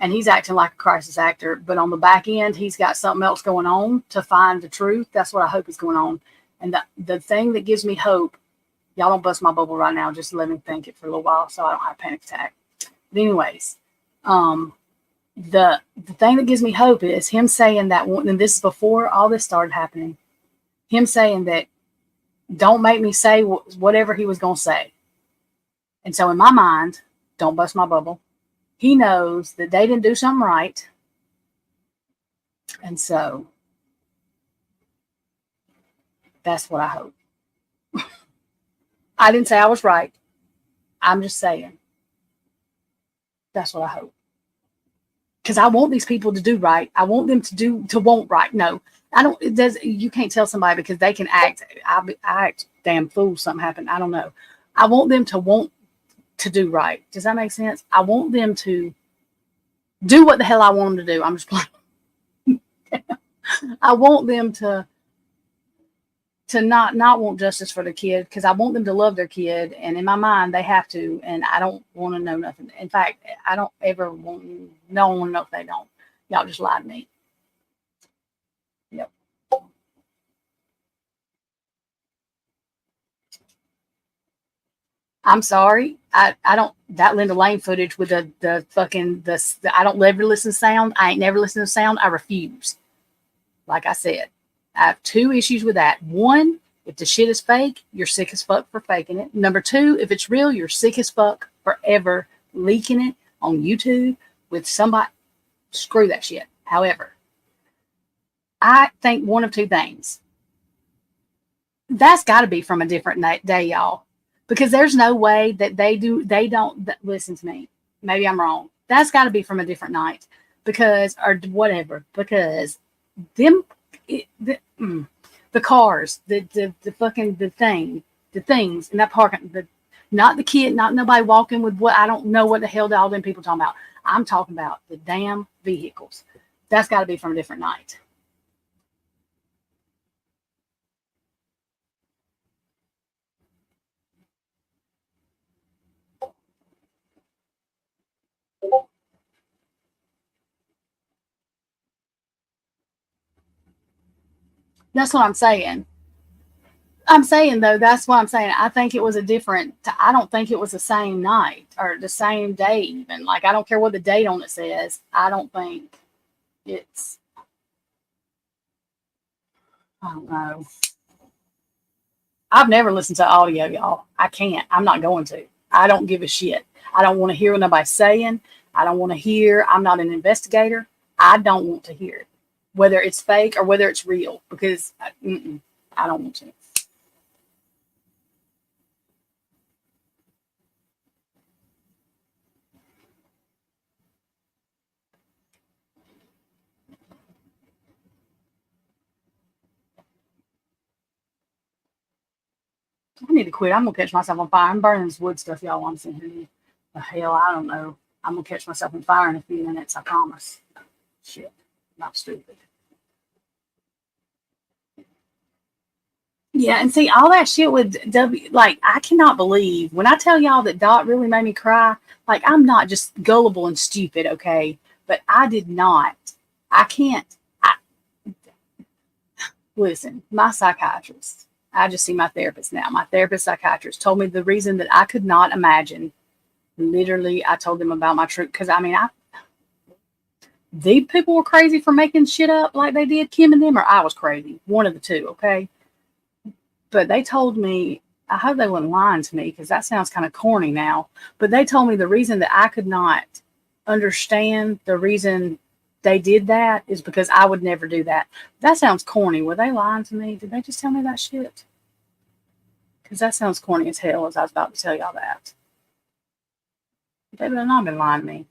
and he's acting like a crisis actor. But on the back end, he's got something else going on to find the truth. That's what I hope is going on. And the thing that gives me hope, y'all don't bust my bubble right now. Just let me think it for a little while, so I don't have a panic attack. But anyways, the thing that gives me hope is him saying that, and this is before all this started happening. Him saying that, don't make me say whatever he was going to say. And so in my mind, don't bust my bubble, he knows that they didn't do something right. And so that's what I hope. I didn't say I was right. I'm just saying that's what I hope. Because I want these people to do right. I want them to want right. No, I don't. It does. You can't tell somebody because they can act. I act damn fool. Something happened. I don't know. I want them to want to do right. Does that make sense? I want them to do what the hell I want them to do. I'm just playing. I want them to not want justice for the kid, because I want them to love their kid, and in my mind they have to, and I don't want to know nothing. In fact, I don't ever want no one to know if they don't. Y'all just lied to me. Yep. I'm sorry. I don't, that Linda Lane footage with the fucking I don't ever listen to sound. I ain't never listened to sound. I refuse. Like I said, I have two issues with that. One, if the shit is fake, you're sick as fuck for faking it. Number two, if it's real, you're sick as fuck for ever leaking it on YouTube with somebody. Screw that shit. However, I think one of two things. That's got to be from a different day, y'all. Because there's no way that they don't listen to me. Maybe I'm wrong. That's got to be from a different night. Because, or whatever. Because the cars, the fucking, the things in that parking, not the kid, not nobody walking with what, I don't know what the hell all them people talking about. I'm talking about the damn vehicles. That's got to be from a different night. That's what I'm saying. I'm saying, though, that's what I'm saying. I think it was a different, I don't think it was the same night or the same day even. Like, I don't care what the date on it says. I don't think it's, I don't know. I've never listened to audio, y'all. I can't. I'm not going to. I don't give a shit. I don't want to hear what nobody's saying. I don't want to hear. I'm not an investigator. I don't want to hear it, whether it's fake or whether it's real, because I don't want to. I need to quit. I'm gonna catch myself on fire. I'm burning this wood stuff, y'all. I'm sitting here. The hell, I don't know. I'm gonna catch myself on fire in a few minutes. I promise. Shit, not stupid. Yeah, and see all that shit with W. Like, I cannot believe when I tell y'all that Dot really made me cry. Like, I'm not just gullible and stupid, okay? But I did not. I can't. Listen. My psychiatrist. I just see my therapist now. My therapist psychiatrist told me the reason that I could not imagine. Literally, I told them about my truth, because I mean, these people were crazy for making shit up like they did, Kim and them, or I was crazy. One of the two, okay? But they told me, I hope they weren't lying to me, because that sounds kind of corny now. But they told me the reason that I could not understand the reason they did that is because I would never do that. That sounds corny. Were they lying to me? Did they just tell me that shit? Because that sounds corny as hell, as I was about to tell y'all that. They better not have been lying to me.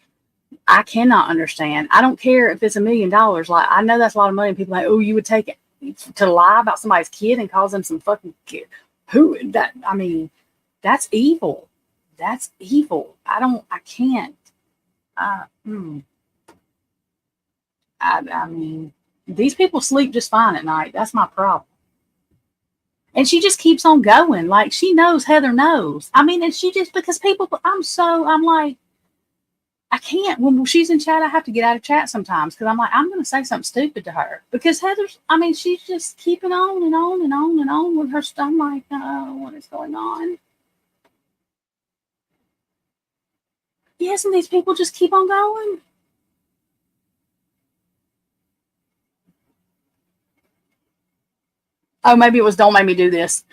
I cannot understand. I don't care if it's $1 million. Like, I know that's a lot of money. And people are like, oh, you would take it to lie about somebody's kid and cause them some fucking kid. Who that? I mean, that's evil. That's evil. I can't. I mean, these people sleep just fine at night. That's my problem. And she just keeps on going. Like, she knows Heather knows. I mean, and she just, because people, I'm like, I can't. When she's in chat, I have to get out of chat sometimes because I'm like, I'm going to say something stupid to her. Because Heather's, I mean, she's just keeping on and on and on and on with her stuff. I'm like, oh, what is going on? Yes, and these people just keep on going. Oh, maybe it was don't make me do this.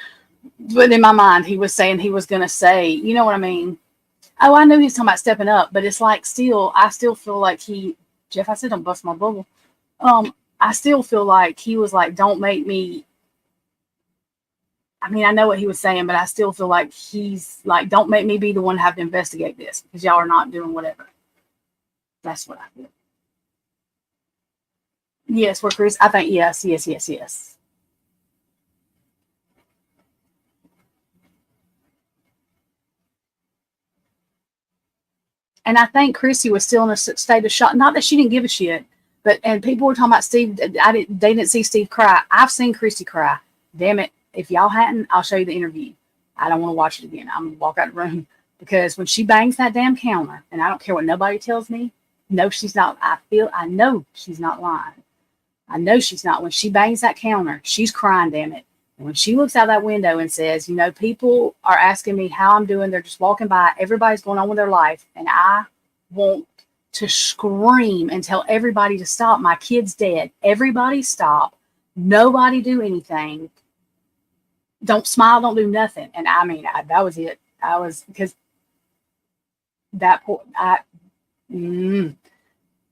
But in my mind, he was saying he was going to say, you know what I mean? Oh, I knew he was talking about stepping up, but it's like still, I still feel like Jeff, I said don't bust my bubble. I still feel like he was like, don't make me. I mean, I know what he was saying, but I still feel like he's like, don't make me be the one to have to investigate this because y'all are not doing whatever. That's what I feel. Yes, we're Chris. I think yes. And I think Chrissy was still in a state of shock. Not that she didn't give a shit, but and people were talking about Steve. They didn't see Steve cry. I've seen Chrissy cry. Damn it! If y'all hadn't, I'll show you the interview. I don't want to watch it again. I'm gonna walk out of the room because when she bangs that damn counter, and I don't care what nobody tells me. No, she's not. I know she's not lying. I know she's not. When she bangs that counter, she's crying. Damn it! And when she looks out that window and says, you know, people are asking me how I'm doing. They're just walking by. Everybody's going on with their life. And I want to scream and tell everybody to stop. My kid's dead. Everybody stop. Nobody do anything. Don't smile. Don't do nothing. And I mean, that was it. I was, because that poor,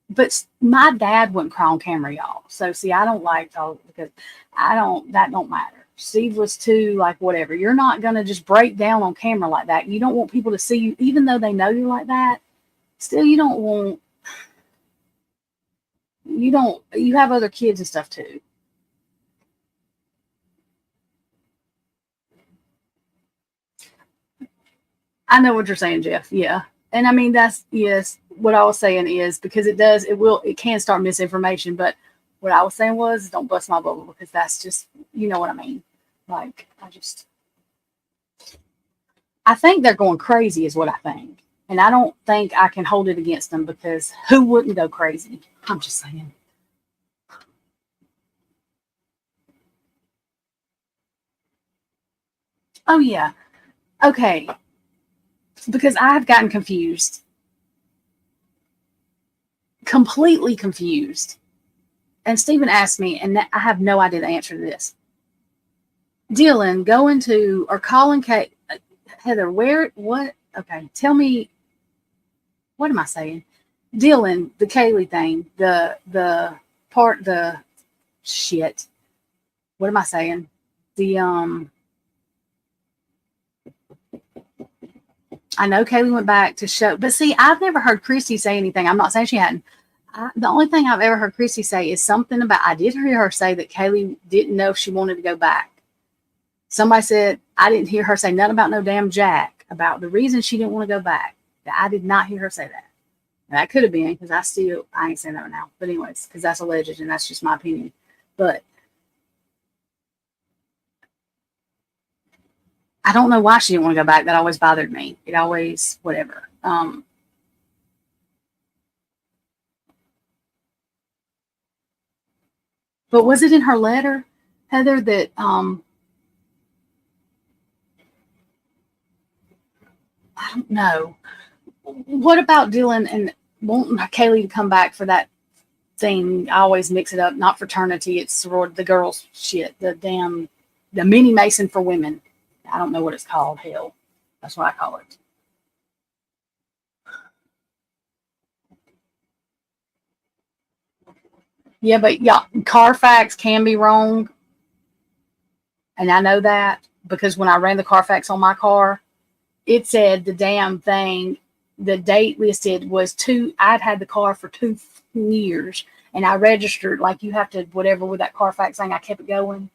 but my dad wouldn't cry on camera, y'all. So see, I don't like all, because that don't matter. Steve was too, like, whatever. You're not going to just break down on camera like that. You don't want people to see you, even though they know you're like that. Still, you have other kids and stuff too. I know what you're saying, Jeff. Yeah. And I mean, yes, what I was saying is because it can start misinformation. But what I was saying was don't bust my bubble because that's just, you know what I mean? Like, I think they're going crazy is what I think. And I don't think I can hold it against them because who wouldn't go crazy? I'm just saying. Oh, yeah. Okay. Because I have gotten confused. Completely confused. And Stephen asked me, and I have no idea the answer to this. Dylan, going to, or calling Kate, Heather, what? Okay, tell me, what am I saying? Dylan, the Kaylee thing, the shit. What am I saying? I know Kaylee went back to show, but see, I've never heard Christy say anything. I'm not saying she hadn't. The only thing I've ever heard Christy say is something about, I did hear her say that Kaylee didn't know if she wanted to go back. Somebody said, I didn't hear her say nothing about no damn Jack, about the reason she didn't want to go back. I did not hear her say that. And that could have been, because I ain't saying that right now. But anyways, because that's alleged and that's just my opinion. But I don't know why she didn't want to go back. That always bothered me. It always, whatever. But was it in her letter, Heather, that I don't know. What about Dylan and wanting Kaylee to come back for that thing? I always mix it up. Not fraternity. It's the girls shit. The mini Mason for women. I don't know what it's called. Hell, that's what I call it. Yeah, but yeah, Carfax can be wrong. And I know that because when I ran the Carfax on my car, it said the damn thing the date listed was I'd had the car for 2 years, and I registered, like you have to, whatever with that Carfax thing, I kept it going.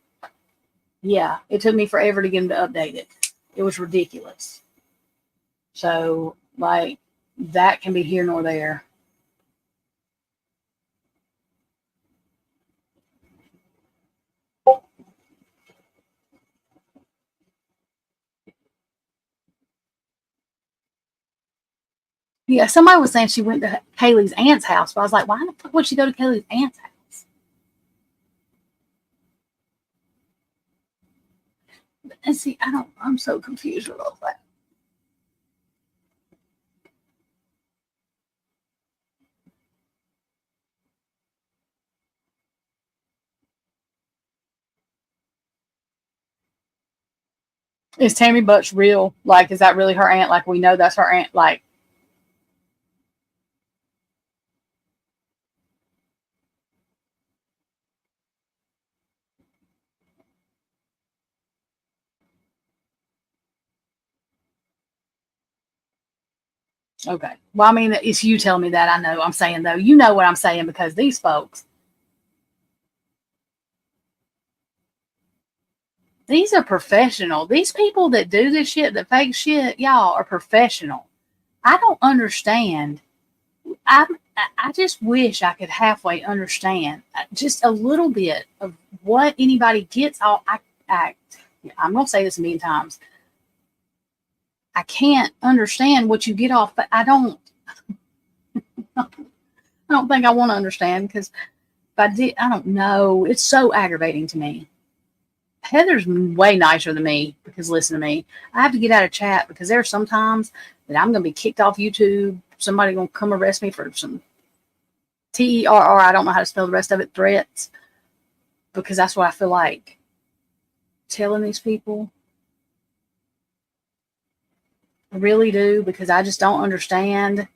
Yeah, it took me forever to get them to update it. It was ridiculous. So, like, that can be here nor there. Yeah, somebody was saying she went to Kaylee's aunt's house, but I was like, why the fuck would she go to Kaylee's aunt's house? And see, I'm so confused with all that. Is Tammy Butch real? Like, is that really her aunt? Like, we know that's her aunt. Like, okay. Well, I mean, it's you telling me that. I know. I'm saying, though, you know what I'm saying, because these folks, these are professional. These people that do this shit, that fake shit, y'all are professional. I don't understand. I just wish I could halfway understand just a little bit of what anybody gets. I'm going to say this a million times. I can't understand what you get off, but I don't think I want to understand, because if I did, I don't know. It's so aggravating to me. Heather's way nicer than me, because listen to me. I have to get out of chat because there are some times that I'm going to be kicked off YouTube. Somebody going to come arrest me for some TERR. I don't know how to spell the rest of it. Threats. Because that's what I feel like telling these people. I really do, because I just don't understand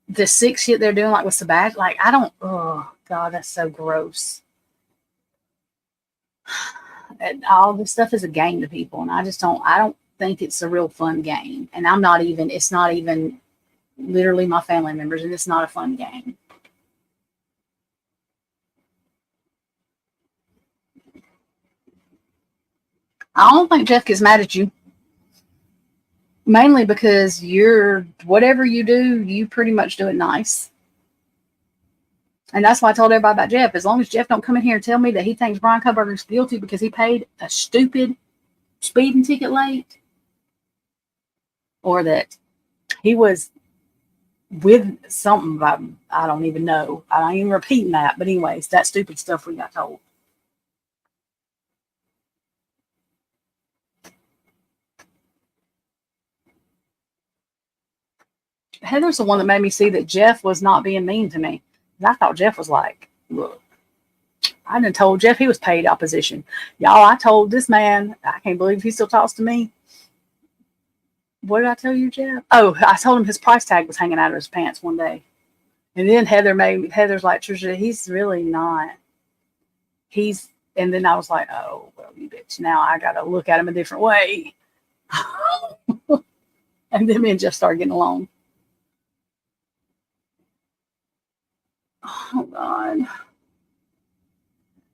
the sick shit they're doing, like with Sebastian. Like, I don't, oh, God, that's so gross. And all this stuff is a game to people, and I don't think it's a real fun game. And it's not even literally my family members, and it's not a fun game. I don't think Jeff gets mad at you. Mainly because whatever you do, you pretty much do it nice. And that's why I told everybody about Jeff. As long as Jeff don't come in here and tell me that he thinks Bryan Kohberger is guilty because he paid a stupid speeding ticket late, or that he was with something, I don't even know. I ain't even repeating that. But anyways, that stupid stuff we got told. Heather's the one that made me see that Jeff was not being mean to me. I thought Jeff was like, look, I done told Jeff he was paid opposition. Y'all, I told this man, I can't believe he still talks to me. What did I tell you, Jeff? Oh, I told him his price tag was hanging out of his pants one day. And then Heather's like, Trisha, he's really not. And then I was like, oh, well, you bitch. Now I got to look at him a different way. And then me and Jeff started getting along. Oh, God.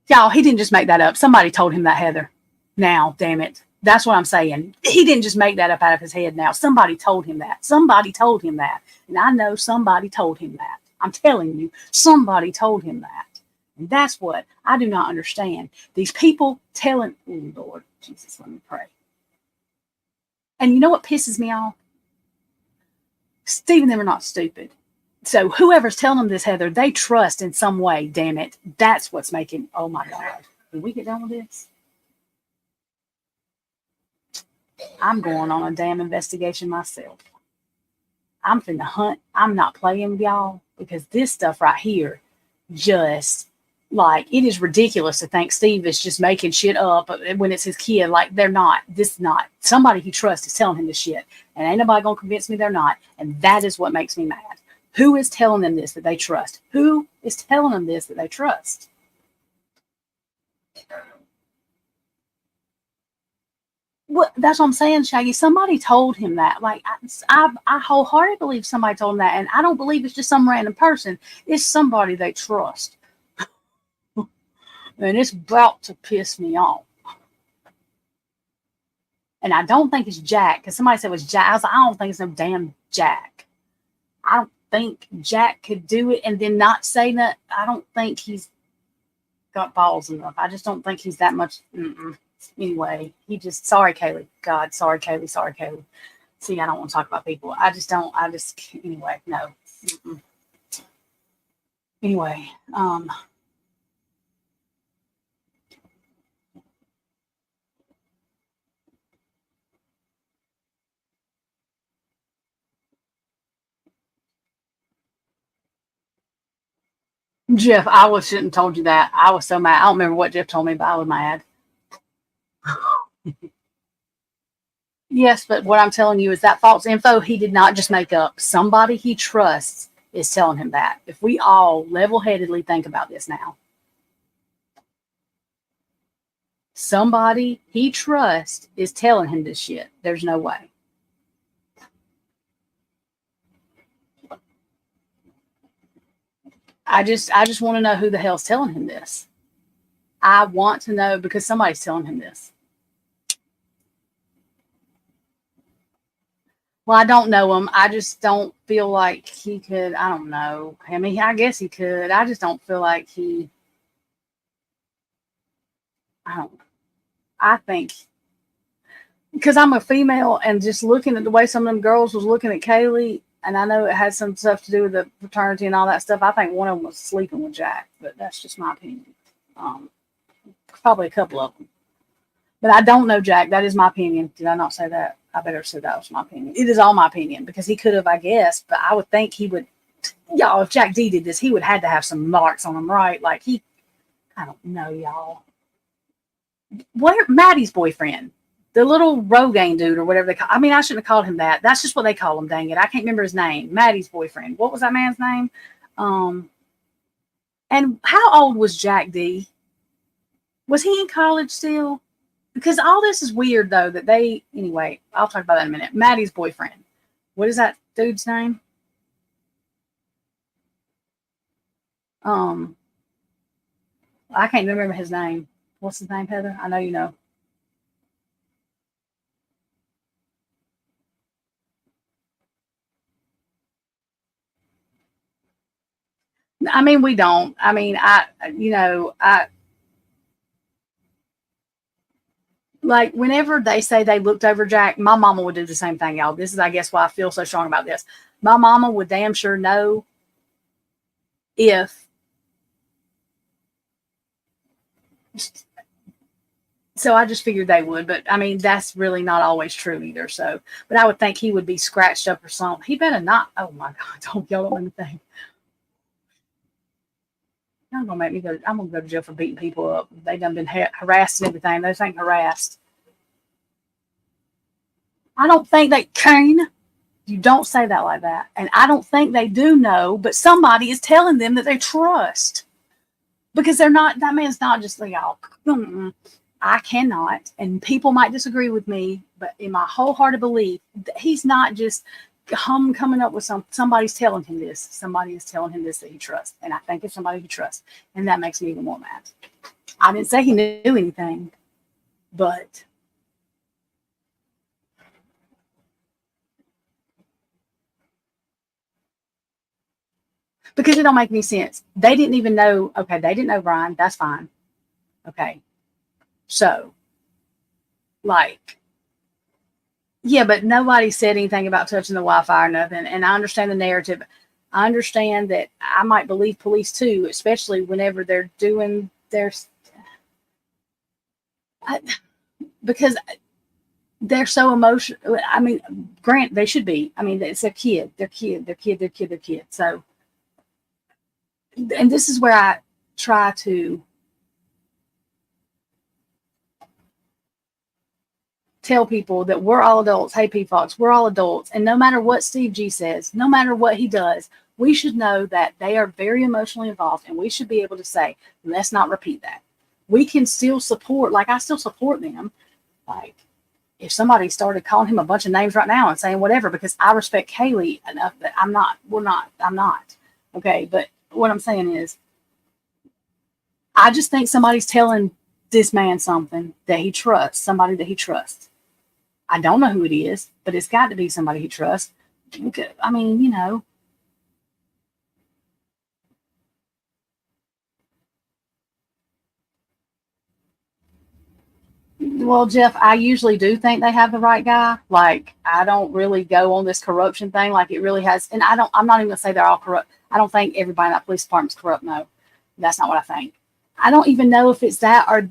Y'all, he didn't just make that up. Somebody told him that, Heather. Now, damn it. That's what I'm saying. He didn't just make that up out of his head now. Somebody told him that. Somebody told him that. And I know somebody told him that. I'm telling you, somebody told him that. And that's what I do not understand. These people telling, oh, Lord Jesus, let me pray. And you know what pisses me off? Steve and them are not stupid. So whoever's telling them this, Heather, they trust in some way, damn it. That's what's making, oh my God. Can we get done with this? I'm going on a damn investigation myself. I'm finna hunt. I'm not playing with y'all, because this stuff right here, just like, it is ridiculous to think Steve is just making shit up when it's his kid. Like, they're not. This is not. Somebody he trusts is telling him this shit. And ain't nobody gonna convince me they're not. And that is what makes me mad. Who is telling them this that they trust? Who is telling them this that they trust? What? That's what I'm saying, Shaggy. Somebody told him that. Like, I wholeheartedly believe somebody told him that, and I don't believe it's just some random person. It's somebody they trust, and it's about to piss me off. And I don't think it's Jack, because somebody said it was Jack. I was like, I don't think it's no damn Jack. I don't think Jack could do it and then not say that. I don't think he's got balls enough. I just don't think he's that much. Anyway, he just, sorry, Kaylee. God, sorry, Kaylee. Sorry, Kaylee. See, I don't want to talk about people. Anyway, no. Anyway, Jeff, I shouldn't have told you that. I was so mad. I don't remember what Jeff told me, but I was mad. Yes, but what I'm telling you is that false info he did not just make up. Somebody he trusts is telling him that. If we all level-headedly think about this now, somebody he trusts is telling him this shit. There's no way. I just want to know who the hell's telling him this. I want to know because somebody's telling him this. Well, I don't know him. I just don't feel like he could. I don't know. I mean, I guess he could. I just don't feel like he. I think because I'm a female and just looking at the way some of them girls was looking at Kaylee, and I know it had some stuff to do with the fraternity and all that stuff. I think one of them was sleeping with Jack, but that's just my opinion. Probably a couple of them. But I don't know Jack. That is my opinion. Did I not say that? I better say that was my opinion. It is all my opinion because he could have, I guess, but I would think he would. Y'all, if Jack D did this, he would have had to have some marks on him, right? Like I don't know, y'all. Where Maddie's boyfriend, the little Rogaine dude or whatever they call. I mean, I shouldn't have called him that. That's just what they call him. Dang it, I can't remember his name. Maddie's boyfriend. What was that man's name? And how old was Jack D? Was he in college still? Because all this is weird, though, that anyway, I'll talk about that in a minute. Maddie's boyfriend. What is that dude's name? I can't remember his name. What's his name, Heather? I know you know. I mean, we don't. I mean, like whenever they say they looked over Jack, my mama would do the same thing, y'all. This is, I guess, why I feel so strong about this. My mama would damn sure know if. So I just figured they would, but I mean, that's really not always true either. So, but I would think he would be scratched up or something. He better not. Oh my God, y'all don't let me think. I'm gonna make me go. I'm gonna go to jail for beating people up. They done been harassed and everything. Those ain't harassed. I don't think they can. You don't say that like that. And I don't think they do know, but somebody is telling them that they trust. Because they're not, that man's not just like, y'all, I cannot. And people might disagree with me, but in my wholehearted belief, he's not just coming up with somebody's telling him this. Somebody is telling him this that he trusts. And I think it's somebody he trusts. And that makes me even more mad. I didn't say he knew anything, but because it don't make any sense. They didn't even know. Okay, they didn't know Bryan. That's fine. Okay. So, like, yeah, but nobody said anything about touching the Wi-Fi or nothing. And I understand the narrative. I understand that I might believe police too, especially whenever they're doing their. Because they're so emotional. I mean, grant they should be. I mean, it's a kid. They're kid. So. And this is where I try to tell people that we're all adults. Hey, P-Fox, we're all adults. And no matter what Steve G says, no matter what he does, we should know that they are very emotionally involved. And we should be able to say, let's not repeat that. We can still support, like I still support them. Like, if somebody started calling him a bunch of names right now and saying whatever, because I respect Kaylee enough that I'm not. Okay. But what I'm saying is, I just think somebody's telling this man something that he trusts, somebody that he trusts. I don't know who it is, but it's got to be somebody he trusts. I mean, you know. Well, Jeff, I usually do think they have the right guy. Like, I don't really go on this corruption thing like it really has. And I'm not even going to say they're all corrupt. I don't think everybody in that police department's corrupt. No, that's not what I think. I don't even know if it's that or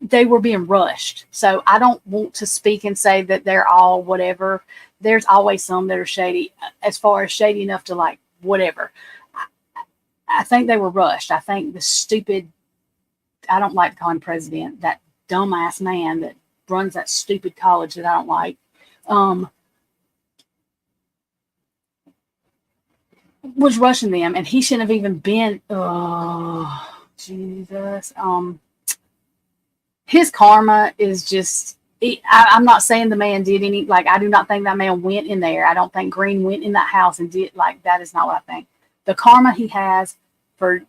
they were being rushed. So I don't want to speak and say that they're all whatever. There's always some that are shady, as far as shady enough to like whatever. I think they were rushed. I think the stupid, I don't like to call him president, that dumbass man that runs that stupid college that I don't like, was rushing them, and he shouldn't have even been. Oh, Jesus. His karma is just. I'm not saying the man did any. Like, I do not think that man went in there. I don't think Green went in that house and did like that. Is not what I think. The karma he has for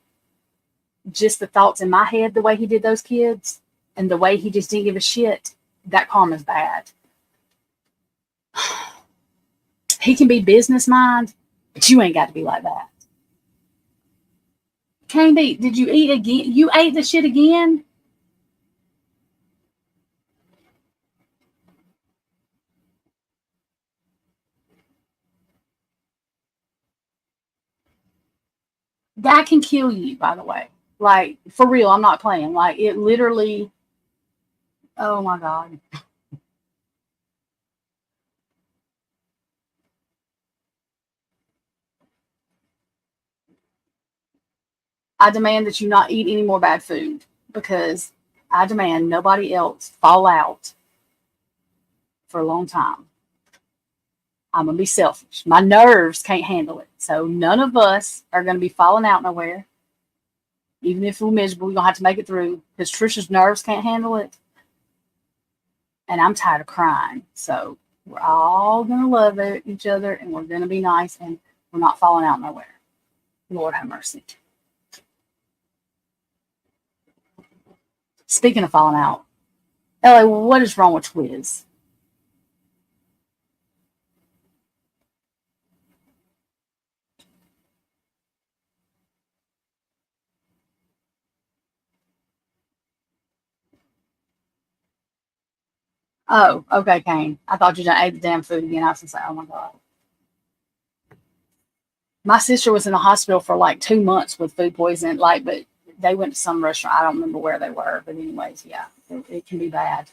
just the thoughts in my head, the way he did those kids, and the way he just didn't give a shit, that karma's bad. He can be business mind, but you ain't got to be like that. Candy, did you eat again? You ate the shit again? That can kill you, by the way. Like, for real, I'm not playing. Like, it literally, oh my God. I demand that you not eat any more bad food, because I demand nobody else fall out for a long time. I'm going to be selfish. My nerves can't handle it. So none of us are going to be falling out nowhere. Even if we're miserable, we're going to have to make it through, because Trisha's nerves can't handle it. And I'm tired of crying. So we're all going to love each other, and we're going to be nice, and we're not falling out nowhere. Lord have mercy. Speaking of falling out, Ellie, what is wrong with Twiz? Oh, okay, Kane. I thought you just ate the damn food again. I was going to say, oh my God. My sister was in the hospital for like 2 months with food poisoning, but they went to some restaurant. I don't remember where they were, but anyways, yeah, it can be bad.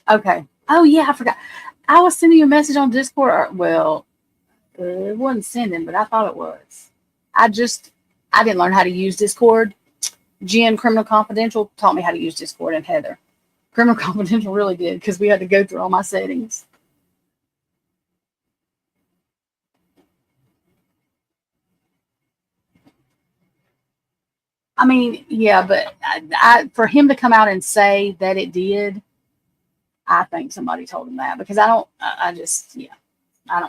Okay. Oh yeah, I forgot. I was sending you a message on Discord. Well, it wasn't sending, but I thought it was. I didn't learn how to use Discord. Jen, Criminal Confidential, taught me how to use Discord, and Heather. Criminal Confidential really did, because we had to go through all my settings. I mean, yeah, but for him to come out and say that it did, I think somebody told him that, because I don't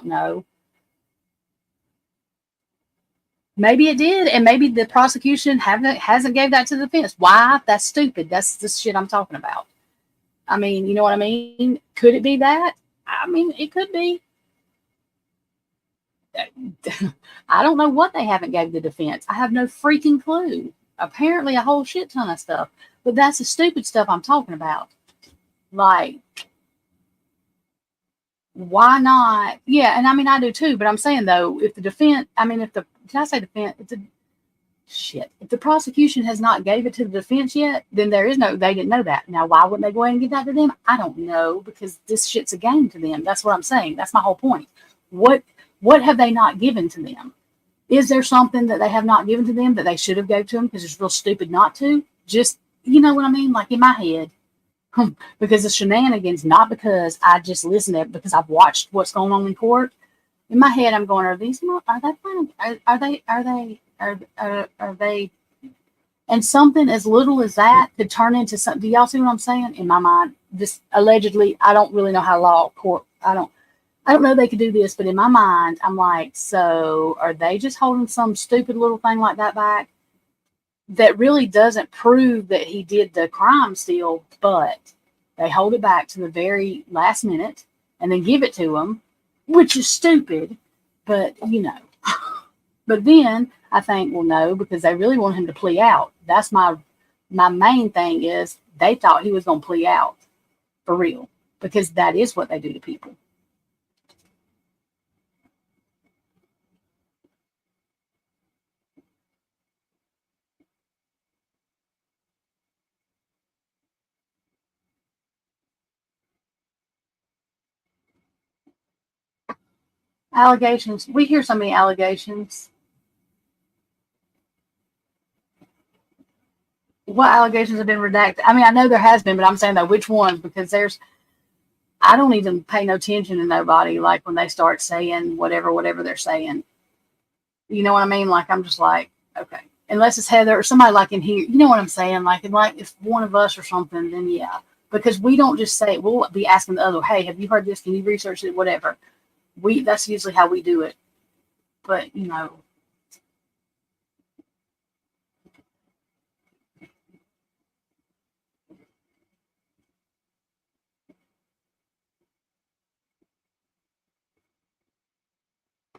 know. Maybe it did, and maybe the prosecution hasn't gave that to the defense. Why? That's stupid. That's the shit I'm talking about. I mean, you know what I mean? Could it be that? I mean, it could be. I don't know what they haven't gave the defense. I have no freaking clue. Apparently a whole shit ton of stuff. But that's the stupid stuff I'm talking about. Like, why not? Yeah, and I mean, I do too, but I'm saying, though, if the defense, I mean, did I say defense? If the prosecution has not gave it to the defense yet, then they didn't know that. Now, why wouldn't they go ahead and give that to them? I don't know, because this shit's a game to them. That's what I'm saying. That's my whole point. What have they not given to them? Is there something that they have not given to them that they should have gave to them, because it's real stupid not to? Just, you know what I mean? Like, in my head. Because the shenanigans, not because I just listen to it, because I've watched what's going on in court. In my head, I'm going, are they planning? Are they And something as little as that could turn into something. Do y'all see what I'm saying? In my mind, this allegedly, I don't really know how law court, I don't know they could do this, but in my mind, I'm like, so are they just holding some stupid little thing like that back that really doesn't prove that he did the crime still, but they hold it back to the very last minute and then give it to him, which is stupid, but you know. But then I think, well, no, because they really want him to plea out. That's my main thing is they thought he was going to plea out for real, because that is what they do to people. Allegations. We hear so many allegations. What allegations have been redacted? I mean, I know there has been, but I'm saying though, which ones? Because I don't even pay no attention to nobody. Like when they start saying whatever they're saying, you know what I mean? Like, I'm just like, okay, unless it's Heather or somebody like in here, you know what I'm saying? Like, if one of us or something, then yeah, because we don't just say it. We'll be asking the other, hey, have you heard this? Can you research it? Whatever. That's usually how we do it. But you know,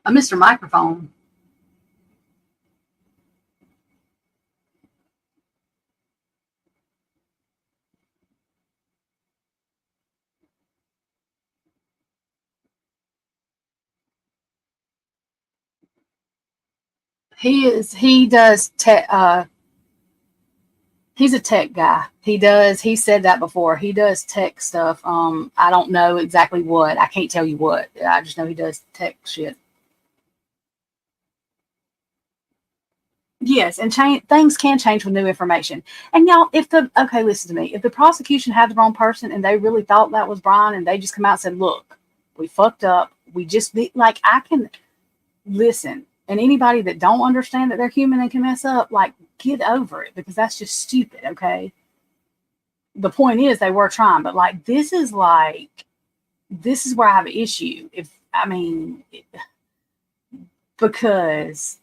a Mr. Microphone. He does tech. He's a tech guy. He said that before. He does tech stuff. I don't know exactly what. I can't tell you what. I just know he does tech shit. Yes, and things can change with new information. And y'all, okay, listen to me. If the prosecution had the wrong person and they really thought that was Bryan and they just come out and said, look, we fucked up. We just like, I can listen. And anybody that don't understand that they're human and can mess up, like, get over it, because that's just stupid, okay? The point is they were trying, but like, this is where I have an issue. Because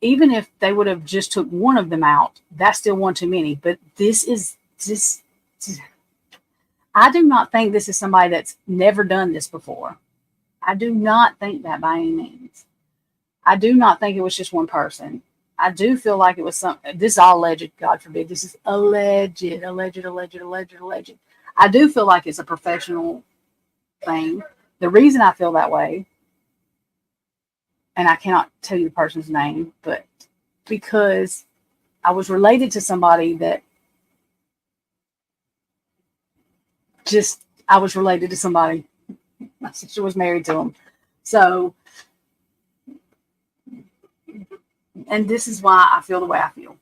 even if they would have just took one of them out, that's still one too many. But this is just, I do not think this is somebody that's never done this before. I do not think that by any means. I do not think it was just one person. I do feel like it was this is all alleged, God forbid. This is alleged. I do feel like it's a professional thing. The reason I feel that way, and I cannot tell you the person's name, but because I was related to somebody that I was related to somebody. My sister was married to him. So, and this is why I feel the way I feel.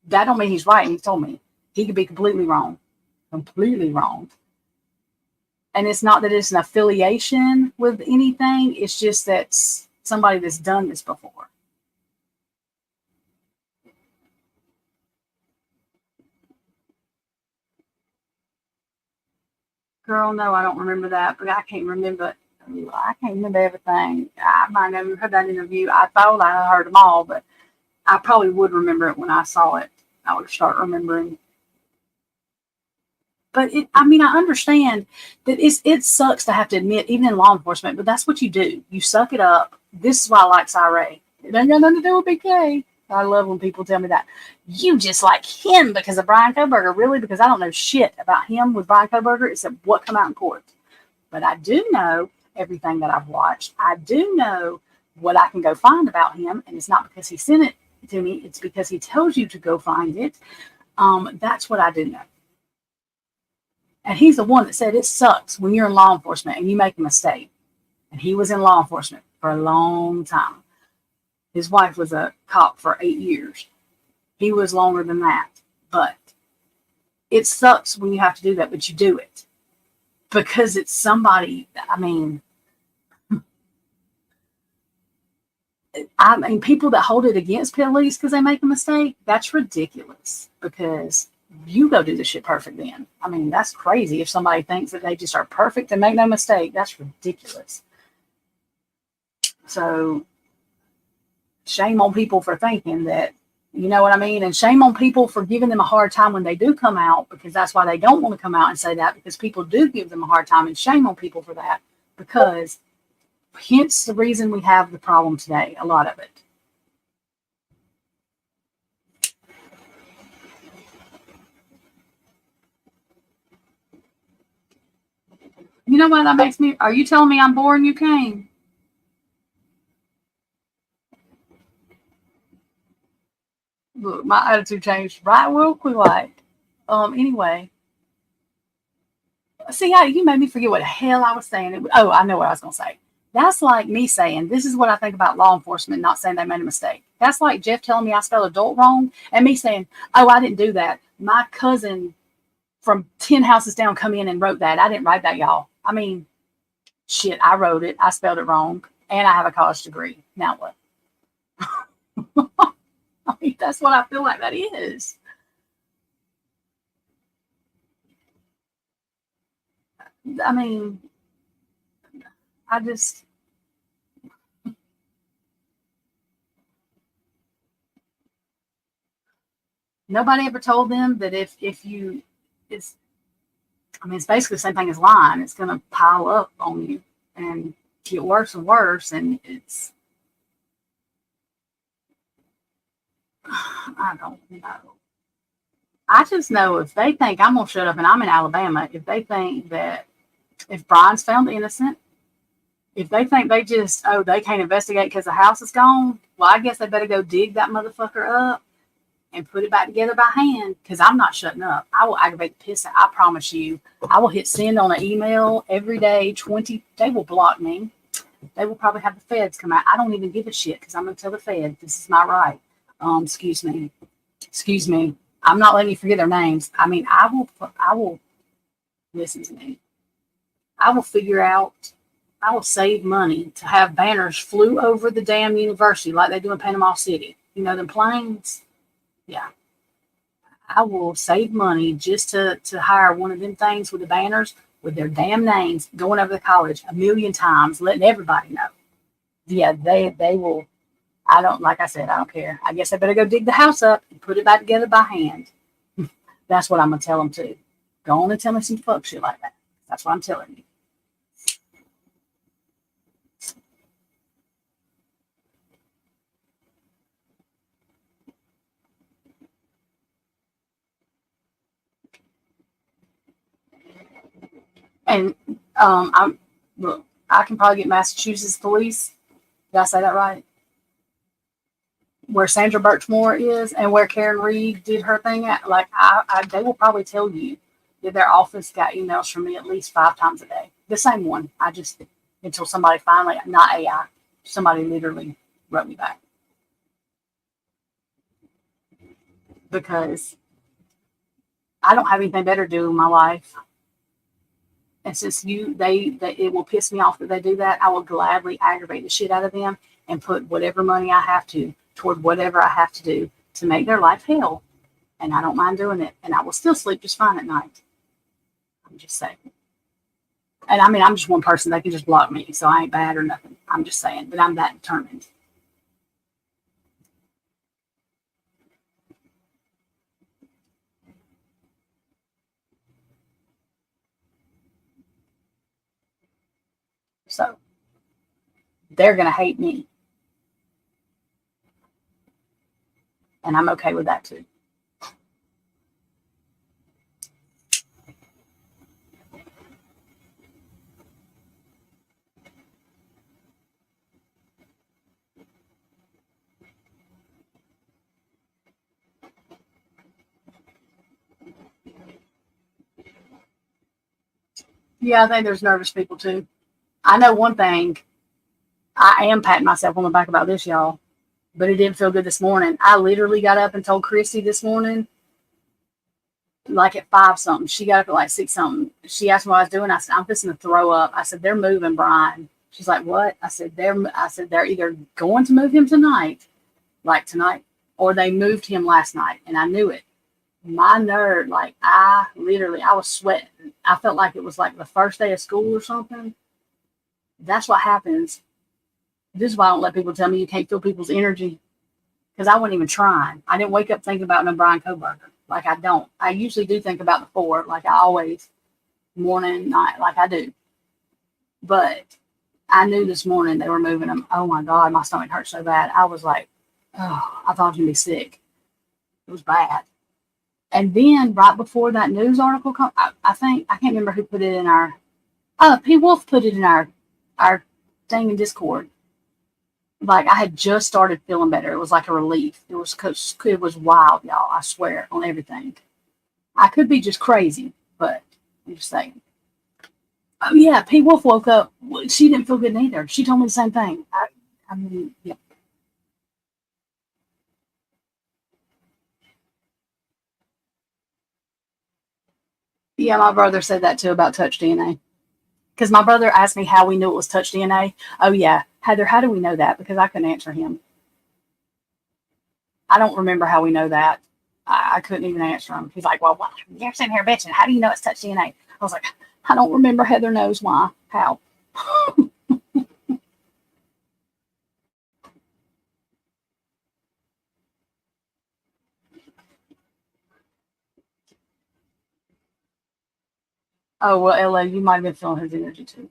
That don't mean he's right. And he told me he could be completely wrong. And it's not that it's an affiliation with anything. It's just that somebody that's done this before. Girl, no, I don't remember that, but I can't remember. I can't remember everything. I might have heard that interview. I thought I heard them all, but I probably would remember it when I saw it. I would start remembering. But I understand that it sucks to have to admit, even in law enforcement, but that's what you do. You suck it up. This is why I like Cyray. It ain't got nothing to do with BK. I love when people tell me that. You just like him because of Bryan Kohberger. Really? Because I don't know shit about him with Bryan Kohberger except what come out in court. But I do know everything that I've watched. I do know what I can go find about him. And it's not because he sent it to me. It's because he tells you to go find it. That's what I do know. And he's the one that said it sucks when you're in law enforcement and you make a mistake. And he was in law enforcement for a long time. His wife was a cop for 8 years. He was longer than that. But it sucks when you have to do that, but you do it. Because it's somebody, I mean, people that hold it against police because they make a mistake, that's ridiculous, because you go do the shit perfect then. I mean, that's crazy. If somebody thinks that they just are perfect and make no mistake, that's ridiculous. So shame on people for thinking that, you know what I mean? And shame on people for giving them a hard time when they do come out, because that's why they don't want to come out and say that, because people do give them a hard time, and shame on people for that, because hence the reason we have the problem today, a lot of it. You know what that makes me? Are you telling me I'm boring? You came. Look, my attitude changed right real quick. Like, anyway. See, you made me forget what the hell I was saying. Oh, I know what I was going to say. That's like me saying, this is what I think about law enforcement, not saying they made a mistake. That's like Jeff telling me I spelled adult wrong, and me saying, oh, I didn't do that. My cousin from 10 houses down come in and wrote that. I didn't write that, y'all. I mean, shit, I wrote it. I spelled it wrong, and I have a college degree. Now what? I mean, that's what I feel like that is. I mean, I just, nobody ever told them that if you, it's, I mean, it's basically the same thing as lying. It's going to pile up on you and get worse and worse. And it's, I don't know. I just know if they think I'm going to shut up and I'm in Alabama, if they think that if Bryan's found innocent, if they think they just, oh, they can't investigate because the house is gone, well, I guess they better go dig that motherfucker up and put it back together by hand, because I'm not shutting up. I will aggravate the piss out. I promise you. I will hit send on an email every day. They will block me. They will probably have the feds come out. I don't even give a shit, because I'm going to tell the feds this is my right. Excuse me. I'm not letting you forget their names. I mean, I will listen to me. I will figure out, I will save money to have banners flew over the damn university like they do in Panama City. You know, them planes? Yeah. I will save money just to hire one of them things with the banners with their damn names going over the college 1,000,000 times, letting everybody know. Yeah, they will. I don't, like I said, I don't care. I guess I better go dig the house up and put it back together by hand. That's what I'm going to tell them to. Go on and tell me some fuck shit like that. That's what I'm telling you. And look, I can probably get Massachusetts police. Did I say that right? Where Sandra Birchmore is and where Karen Reed did her thing at. Like, they will probably tell you that their office got emails from me at least 5 times a day. The same one. I just, until somebody finally, not AI, somebody literally wrote me back. Because I don't have anything better to do in my life. And since it will piss me off that they do that, I will gladly aggravate the shit out of them and put whatever money I have to toward whatever I have to do to make their life hell. And I don't mind doing it. And I will still sleep just fine at night. I'm just saying. And I mean, I'm just one person. They can just block me. So I ain't bad or nothing. I'm just saying. But I'm that determined. So they're going to hate me. And I'm okay with that too. Yeah, I think there's nervous people too. I know one thing. I am patting myself on the back about this, y'all. But it didn't feel good this morning. I literally got up and told Christy this morning, like at 5 something. She got up at like 6 something. She asked me what I was doing. I said, I'm fixing to throw up. I said, they're moving Bryan. She's like, what? I said they're either going to move him tonight, like tonight, or they moved him last night, and I knew it. My nerve, like I was sweating. I felt like it was like the first day of school or something. That's what happens. This is why I don't let people tell me you can't feel people's energy, because I wasn't even trying. I didn't wake up thinking about no Bryan K burger. Like I don't. I usually do think about the four, like I always, morning, night, like I do. But I knew this morning they were moving him. Oh my God, my stomach hurt so bad. I was like, oh, I thought I was gonna be sick. It was bad. And then right before that news article come, I think I can't remember who put it in our. P. Wolf put it in our thing in Discord. Like I had just started feeling better. It was like a relief. It was wild, y'all. I swear on everything. I could be just crazy, but I'm just saying. Oh yeah, P. Wolf woke up. She didn't feel good either. She told me the same thing. I mean, yeah. Yeah, my brother said that too about touch DNA. Because my brother asked me how we knew it was touch DNA. Oh yeah, Heather, how do we know that? Because I couldn't answer him. I don't remember how we know that. I couldn't even answer him. He's like, well, you're sitting here bitching. How do you know it's touch DNA? I was like, I don't remember. Heather knows why. How? Oh, well, LA, you might have been feeling his energy too.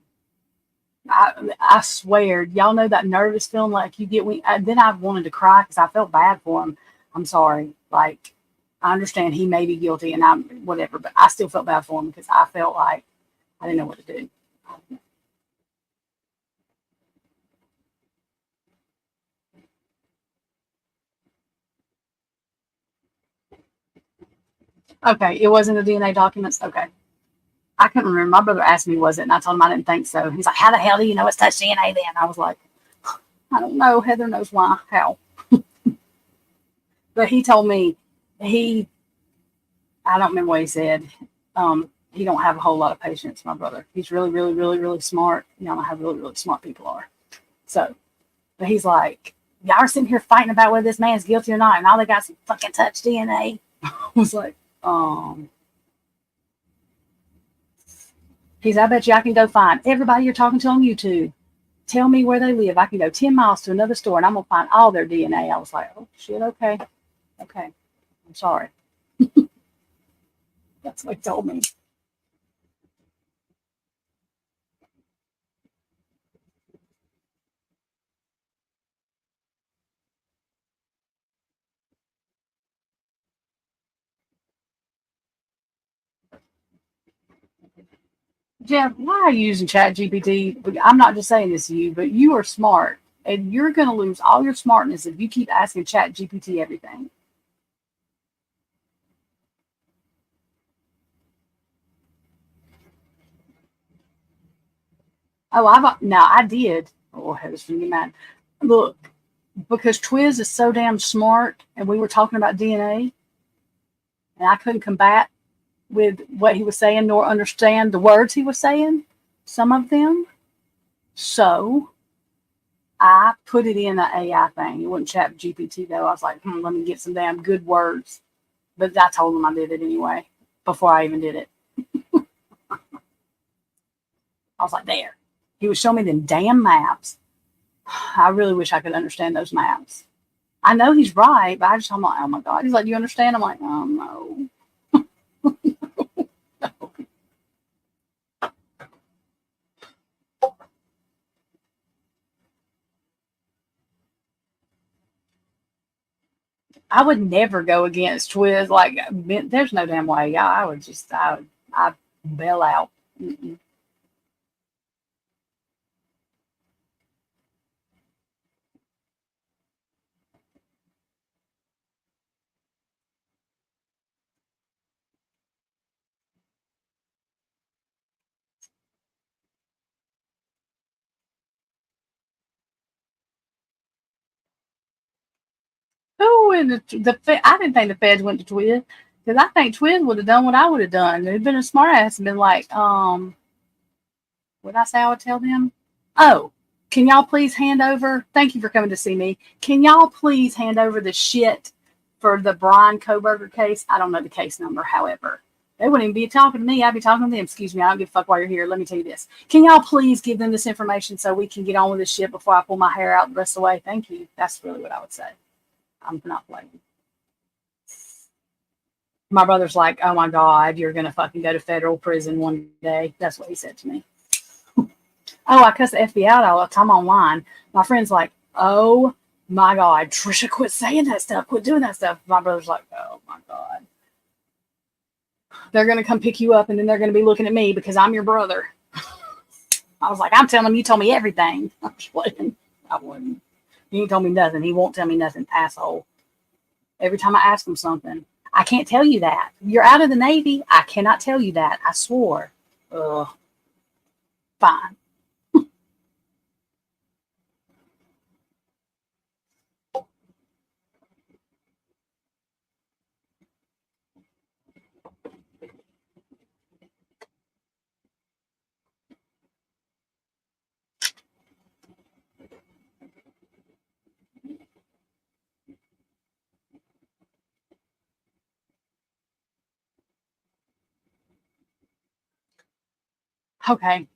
I swear, y'all know that nervous feeling like you get when. Then I wanted to cry because I felt bad for him. I'm sorry. Like, I understand he may be guilty and I'm whatever, but I still felt bad for him because I felt like I didn't know what to do. Okay, it wasn't the DNA documents. Okay. I couldn't remember. My brother asked me, was it? And I told him I didn't think so. He's like, how the hell do you know it's touch DNA then? I was like, I don't know. Heather knows why. How? But he told me he, I don't remember what he said. He don't have a whole lot of patience, my brother. He's really, really, really, really smart. You know how really, really smart people are. So, but he's like, y'all are sitting here fighting about whether this man's guilty or not, and all they got some fucking touch DNA. I was like, I bet you I can go find everybody you're talking to on YouTube. Tell me where they live. I can go 10 miles to another store and I'm going to find all their DNA. I was like, oh, shit, okay. Okay. I'm sorry. That's what he told me. Jeff, why are you using Chat GPT? I'm not just saying this to you, but you are smart. And you're going to lose all your smartness if you keep asking Chat GPT everything. Oh, I did. Oh, I was going to get mad. Look, because Twiz is so damn smart and we were talking about DNA and I couldn't combat with what he was saying nor understand the words he was saying, some of them. So I put it in an AI thing. It wasn't Chat GPT though. I was like, let me get some damn good words. But I told him I did it anyway before I even did it. I was like, there. He was showing me them damn maps. I really wish I could understand those maps. I know he's right, but I'm like, oh my God. He's like, you understand? I'm like, oh no. I would never go against Twiz. Like, there's no damn way. I bail out. Mm-mm. Who in I didn't think the feds went to Twiz because I think Twiz would have done what I would have done. They'd been a smart ass and been like, what did I say I would tell them? Oh, can y'all please hand over? Thank you for coming to see me. Can y'all please hand over the shit for the Bryan Koberger case? I don't know the case number, however. They wouldn't even be talking to me. I'd be talking to them. Excuse me, I don't give a fuck why you're here. Let me tell you this. Can y'all please give them this information so we can get on with this shit before I pull my hair out the rest of the way? Thank you. That's really what I would say. I'm not playing. My brother's like, oh my God, you're going to fucking go to federal prison one day. That's what he said to me. Oh, I cuss the FBI out all the time online. My friend's like, oh my God, Trisha, quit saying that stuff. Quit doing that stuff. My brother's like, oh my God. They're going to come pick you up and then they're going to be looking at me because I'm your brother. I was like, I'm telling him you told me everything. I'm just playing. I wouldn't. He ain't told me nothing. He won't tell me nothing, asshole. Every time I ask him something, I can't tell you that. You're out of the Navy. I cannot tell you that. I swore. Ugh. Fine. Okay.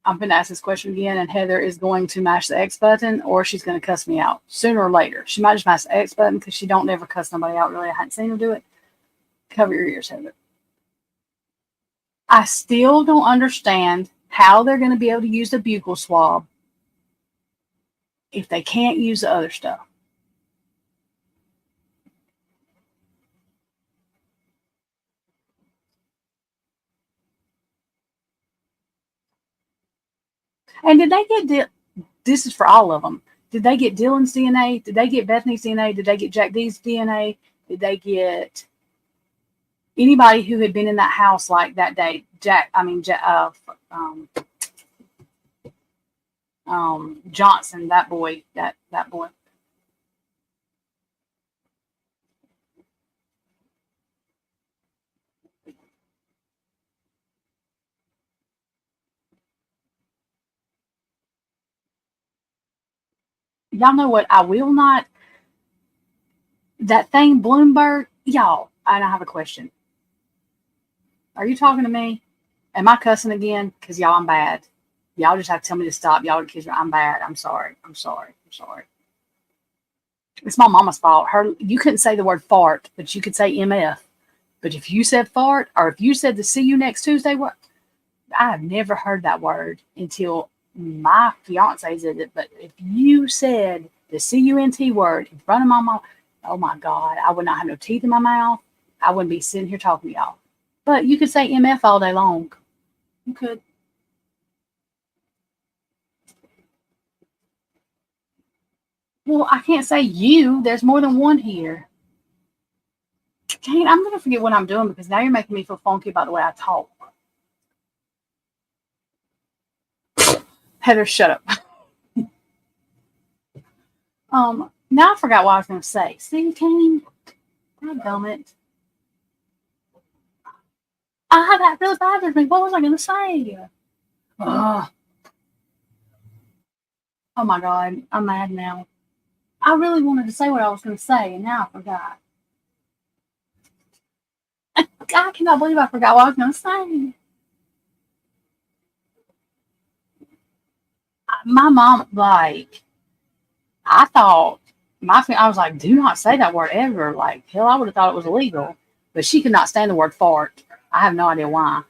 I'm going to ask this question again, and Heather is going to mash the X button, or she's going to cuss me out sooner or later. She might just mash the X button because she don't never cuss nobody out, really. I hadn't seen her do it. Cover your ears, Heather. I still don't understand how they're going to be able to use the buccal swab if they can't use the other stuff. And did they get this is for all of them. Did they get Dylan's DNA? Did they get Bethany's DNA? Did they get Jack D's DNA? Did they get anybody who had been in that house like that day? Johnson, that boy, that boy. Y'all know what? I will not. That thing, Bloomberg, y'all. I have a question. Are you talking to me? Am I cussing again? Because y'all, I'm bad. Y'all just have to tell me to stop. Y'all, kids, I'm bad. I'm sorry. I'm sorry. I'm sorry. It's my mama's fault. You couldn't say the word fart, but you could say MF. But if you said fart, or if you said the see you next Tuesday, what? I have never heard that word until my fiance said it. But if you said the CUNT word in front of my mom, oh my God, I would not have no teeth in my mouth. I wouldn't be sitting here talking to y'all. But you could say MF all day long. You could. Well, I can't say you. There's more than one here. Dang, I'm going to forget what I'm doing because now you're making me feel funky about the way I talk. Heather, shut up. Now I forgot what I was going to say. See, Kane? Dadgummit. That really bothers me. What was I going to say? Oh my God. I'm mad now. I really wanted to say what I was going to say, and now I forgot. I cannot believe I forgot what I was going to say. My mom, like, I thought, I was like, do not say that word ever. Like, hell, I would have thought it was illegal. But she could not stand the word fart. I have no idea why.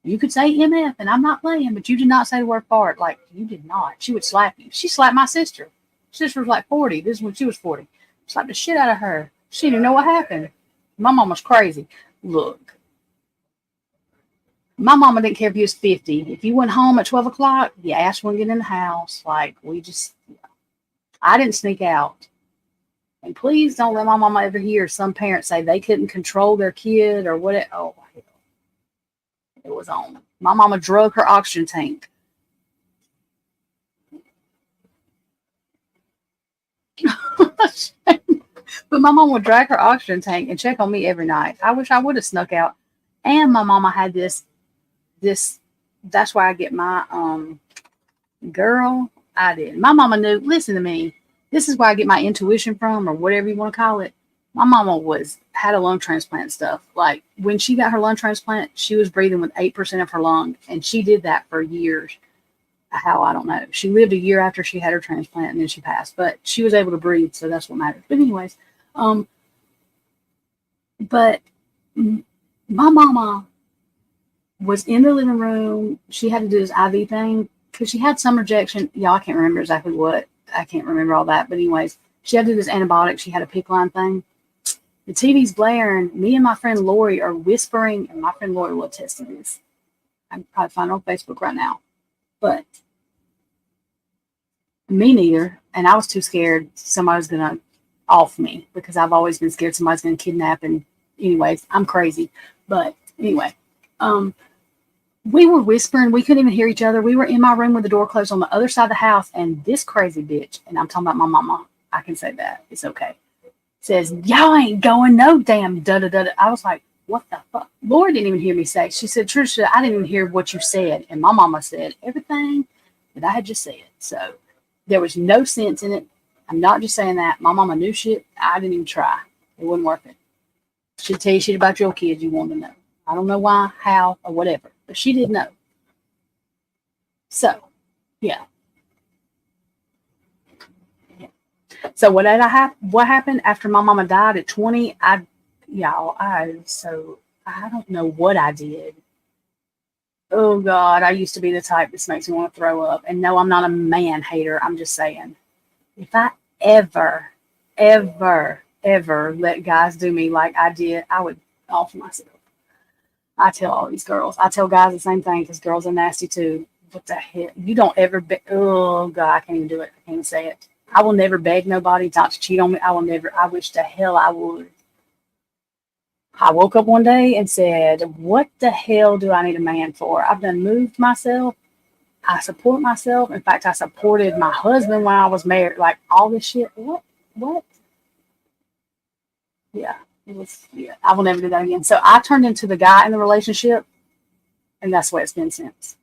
You could say MF, and I'm not playing, but you did not say the word fart. Like, you did not. She would slap you. She slapped my sister. Sister was like 40. This is when she was 40. Slapped the shit out of her. She didn't know what happened. My mom was crazy. Look, my mama didn't care if you was 50. If you went home at 12 o'clock, you asked when to get in the house. Like, I didn't sneak out. And please don't let my mama ever hear some parents say they couldn't control their kid or what. Oh, hell. It was on. My mama drug her oxygen tank. But my mom would drag her oxygen tank and check on me every night. I wish I would have snuck out. And my mama had this that's where I get my girl. I did. My mama knew. Listen to me. This is where I get my intuition from, or whatever you want to call it. My mama had a lung transplant and stuff. Like when she got her lung transplant, she was breathing with 8% of her lung, and she did that for years. How, I don't know. She lived a year after she had her transplant, and then she passed. But she was able to breathe, so that's what matters. But anyways, but my mama was in the living room. She had to do this IV thing because she had some rejection. Y'all, I can't remember exactly what. I can't remember all that. But anyways, she had to do this antibiotic. She had a PICC line thing. The TV's blaring. Me and my friend Lori are whispering, and my friend Lori will attest to this. I can probably find her on Facebook right now. But me neither. And I was too scared somebody was going to off me because I've always been scared somebody's going to kidnap. And anyways, I'm crazy. But anyway, we were whispering. We couldn't even hear each other. We were in my room with the door closed on the other side of the house. And this crazy bitch, and I'm talking about my mama, I can say that. It's okay. Says, y'all ain't going no damn da-da-da-da. I was like, what the fuck? Lori didn't even hear me say. She said, Trisha, I didn't even hear what you said. And my mama said everything that I had just said. So there was no sense in it. I'm not just saying that. My mama knew shit. I didn't even try. It wasn't worth it. She'd tell you shit about your kids you wanted to know. I don't know why, how, or whatever. But she did know. So, yeah. So what happened after my mama died at 20? I don't know what I did. Oh God, I used to be the type that makes me want to throw up. And no, I'm not a man hater. I'm just saying, if I ever let guys do me like I did, I would off myself. I tell all these girls. I tell guys the same thing because girls are nasty too. What the hell? You don't ever oh God, I can't even do it. I can't even say it. I will never beg nobody not to cheat on me. I will never. I wish the hell I would. I woke up one day and said, what the hell do I need a man for? I've done moved myself. I support myself. In fact, I supported my husband when I was married. Like all this shit. What? Yeah. I will never do that again. So I turned into the guy in the relationship, and that's the way it's been since.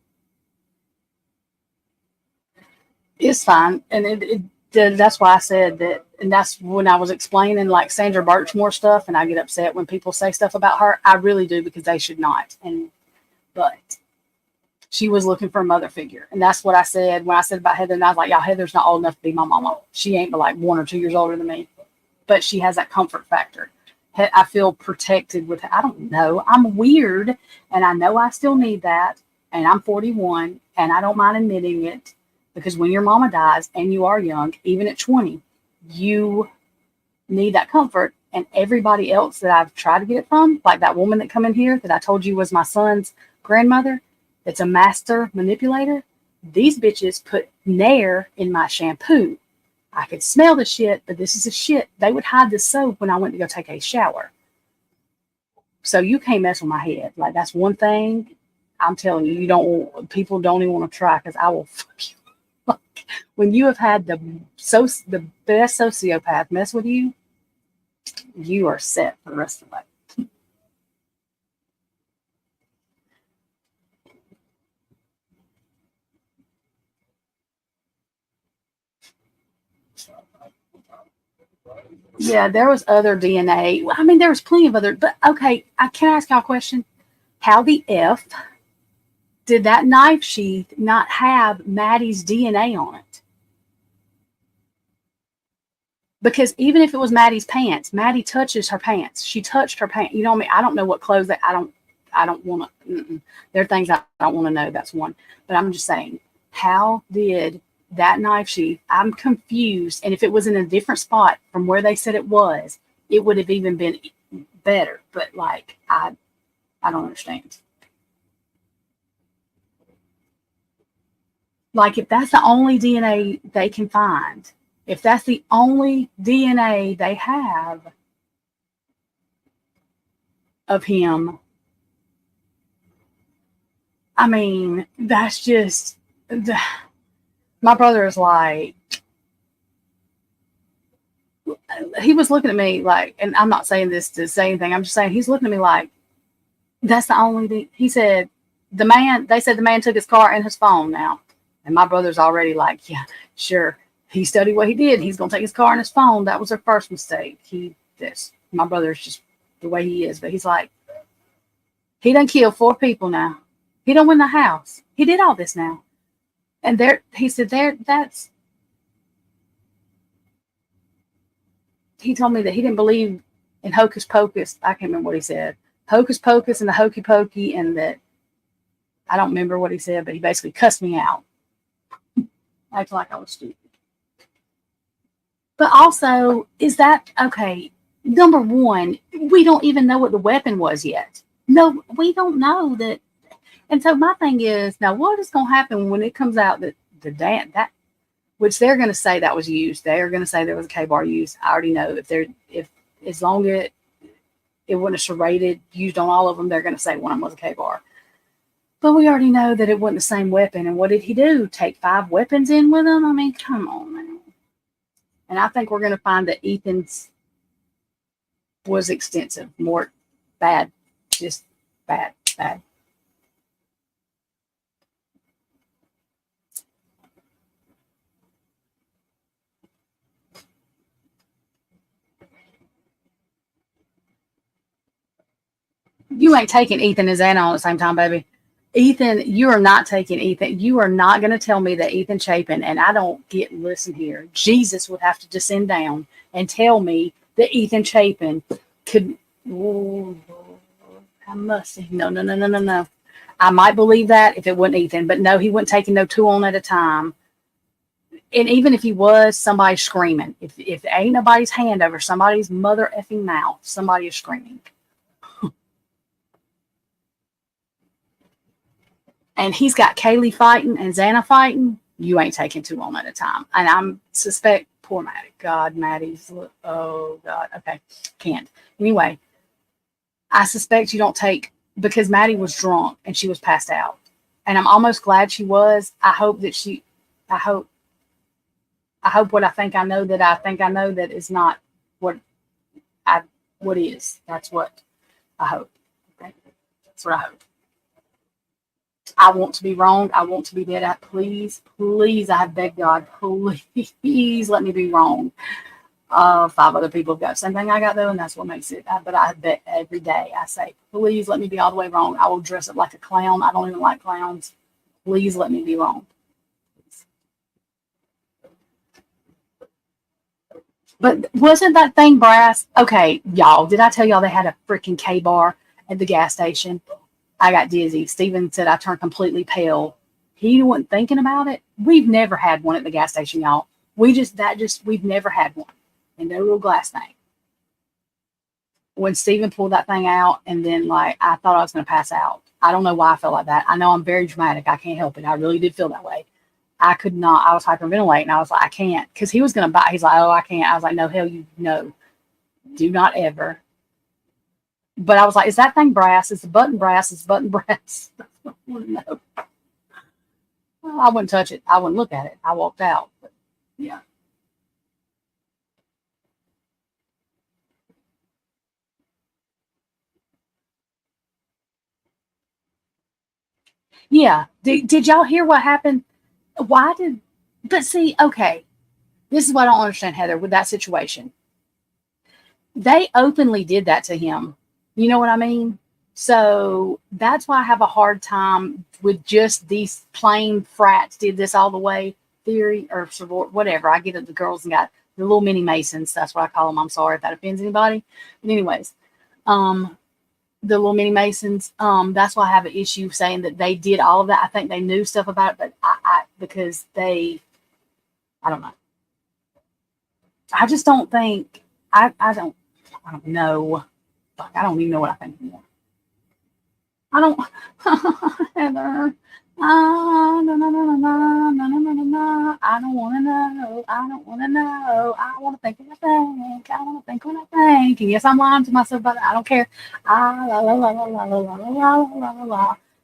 It's fine. And that's why I said that, and that's when I was explaining like Sandra Birchmore stuff, and I get upset when people say stuff about her. I really do, because they should not. But she was looking for a mother figure, and that's what I said when I said about Heather. And I was like, y'all, Heather's not old enough to be my mama. She ain't but like 1 or 2 years older than me, but she has that comfort factor. I feel protected with her. I don't know. I'm weird, and I know I still need that. And I'm 41, and I don't mind admitting it. Because when your mama dies and you are young, even at 20, you need that comfort. And everybody else that I've tried to get it from, like that woman that come in here that I told you was my son's grandmother, that's a master manipulator, these bitches put Nair in my shampoo. I could smell the shit, but this is the shit. They would hide the soap when I went to go take a shower. So you can't mess with my head. Like, that's one thing I'm telling you, people don't even want to try, because I will fuck you. When you have had the best sociopath mess with you, you are set for the rest of life. Yeah, there was other DNA. I mean, there was plenty of other, but okay, can I ask y'all a question? How the F did that knife sheath not have Maddie's DNA on it? Because even if it was Maddie's pants, Maddie touches her pants. She touched her pants. You know what I mean? I don't know what clothes I don't want to. There are things I don't want to know. That's one. But I'm just saying, how did that knife sheath? I'm confused. And if it was in a different spot from where they said it would have even been better. But like, I don't understand. Like, if that's the only DNA they can find, if that's the only DNA they have of him, I mean, that's just, my brother is like, he was looking at me like, and I'm not saying this to say anything, I'm just saying he's looking at me like, that's the only thing. He said, they said the man took his car and his phone now. And my brother's already like, yeah, sure. He studied what he did. He's going to take his car and his phone. That was their first mistake. My brother's just the way he is. But he's like, he done killed 4 people now. He done win the house. He did all this now. And he said, he told me that he didn't believe in hocus pocus. I can't remember what he said. Hocus pocus and the hokey pokey, and that I don't remember what he said, but he basically cussed me out. Acting like I was stupid. But also, is that okay? Number one, we don't even know what the weapon was yet. No, we don't know that. And so my thing is, now what is going to happen when it comes out that that which they're going to say that was used? They are going to say there was a K-bar used. I already know if as long as it wasn't a serrated used on all of them, they're going to say one of them was a K-bar. But we already know that it wasn't the same weapon. And what did he do? Take 5 weapons in with him? I mean, come on, man. And I think we're going to find that Ethan's was extensive, more bad, just bad. You ain't taking Ethan and Xana on at the same time, baby. Ethan, you are not taking Ethan. You are not going to tell me that Ethan Chapin, and I don't listen here. Jesus would have to descend down and tell me that Ethan Chapin could. I must. No. I might believe that if it wasn't Ethan, but no, he wasn't taking no 2 on at a time. And even if he was, somebody's screaming. If ain't nobody's hand over somebody's mother effing mouth, somebody is screaming. And he's got Kaylee fighting and Xana fighting. You ain't taking 2 on at a time. And I'm suspect poor Maddie. God, Maddie's. Oh God. Okay, can't. Anyway, I suspect you don't take, because Maddie was drunk and she was passed out. And I'm almost glad she was. I hope what I think I know that is not what is. That's what I hope. Okay? That's what I hope. I want to be wrong. I want to be dead. Please, I have begged God, please let me be wrong. 5 other people have got the same thing I got though, and that's what makes it. But I bet every day I say, please let me be all the way wrong. I will dress up like a clown. I don't even like clowns. Please let me be wrong. But wasn't that thing brass? Okay, y'all, did I tell y'all they had a freaking K-bar at the gas station? I got dizzy. Steven said I turned completely pale. He wasn't thinking about it. We've never had one at the gas station, y'all. We've never had one. And no little glass thing. When Steven pulled that thing out, and then I thought I was going to pass out. I don't know why I felt like that. I know I'm very dramatic. I can't help it. I really did feel that way. I could not. I was hyperventilating. I was like, I can't. Because he was going to buy. He's like, oh, I can't. I was like, no, hell, no. Do not ever. But I was like, is that thing brass? Is the button brass? Is the button brass? I want to know. Well, I wouldn't touch it. I wouldn't look at it. I walked out. But yeah. Yeah. Did y'all hear what happened? But see, okay. This is what I don't understand, Heather, with that situation. They openly did that to him. You know what I mean? So that's why I have a hard time with just these plain frats did this all the way theory or whatever. I get it. The girls and got the little mini Masons. That's what I call them. I'm sorry if that offends anybody. But anyways, the little mini Masons. That's why I have an issue saying that they did all of that. I think they knew stuff about it, but because I don't know. I just don't think I don't know. Fuck, I don't even know what I think anymore. I don't Heather. No. I don't want to know. I don't want to know. I want to think when I think. I want to think when I think. And yes, I'm lying to myself, but I don't care.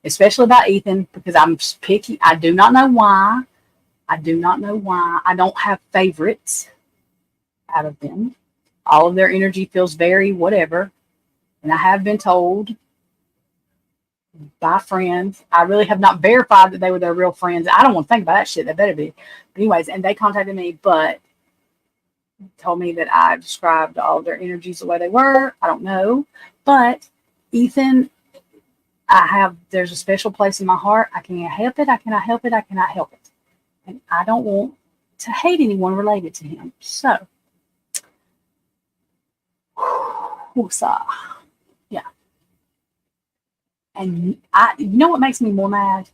Especially about Ethan, because I'm picky. I do not know why. I don't have favorites out of them. All of their energy feels very whatever. And I have been told by friends. I really have not verified that they were their real friends. I don't want to think about that shit. They better be. But anyways, and they contacted me, but told me that I described all their energies the way they were. I don't know. But Ethan, there's a special place in my heart. I can't help it. I cannot help it. I cannot help it. And I don't want to hate anyone related to him. So, woosah. Yeah. And you know what makes me more mad?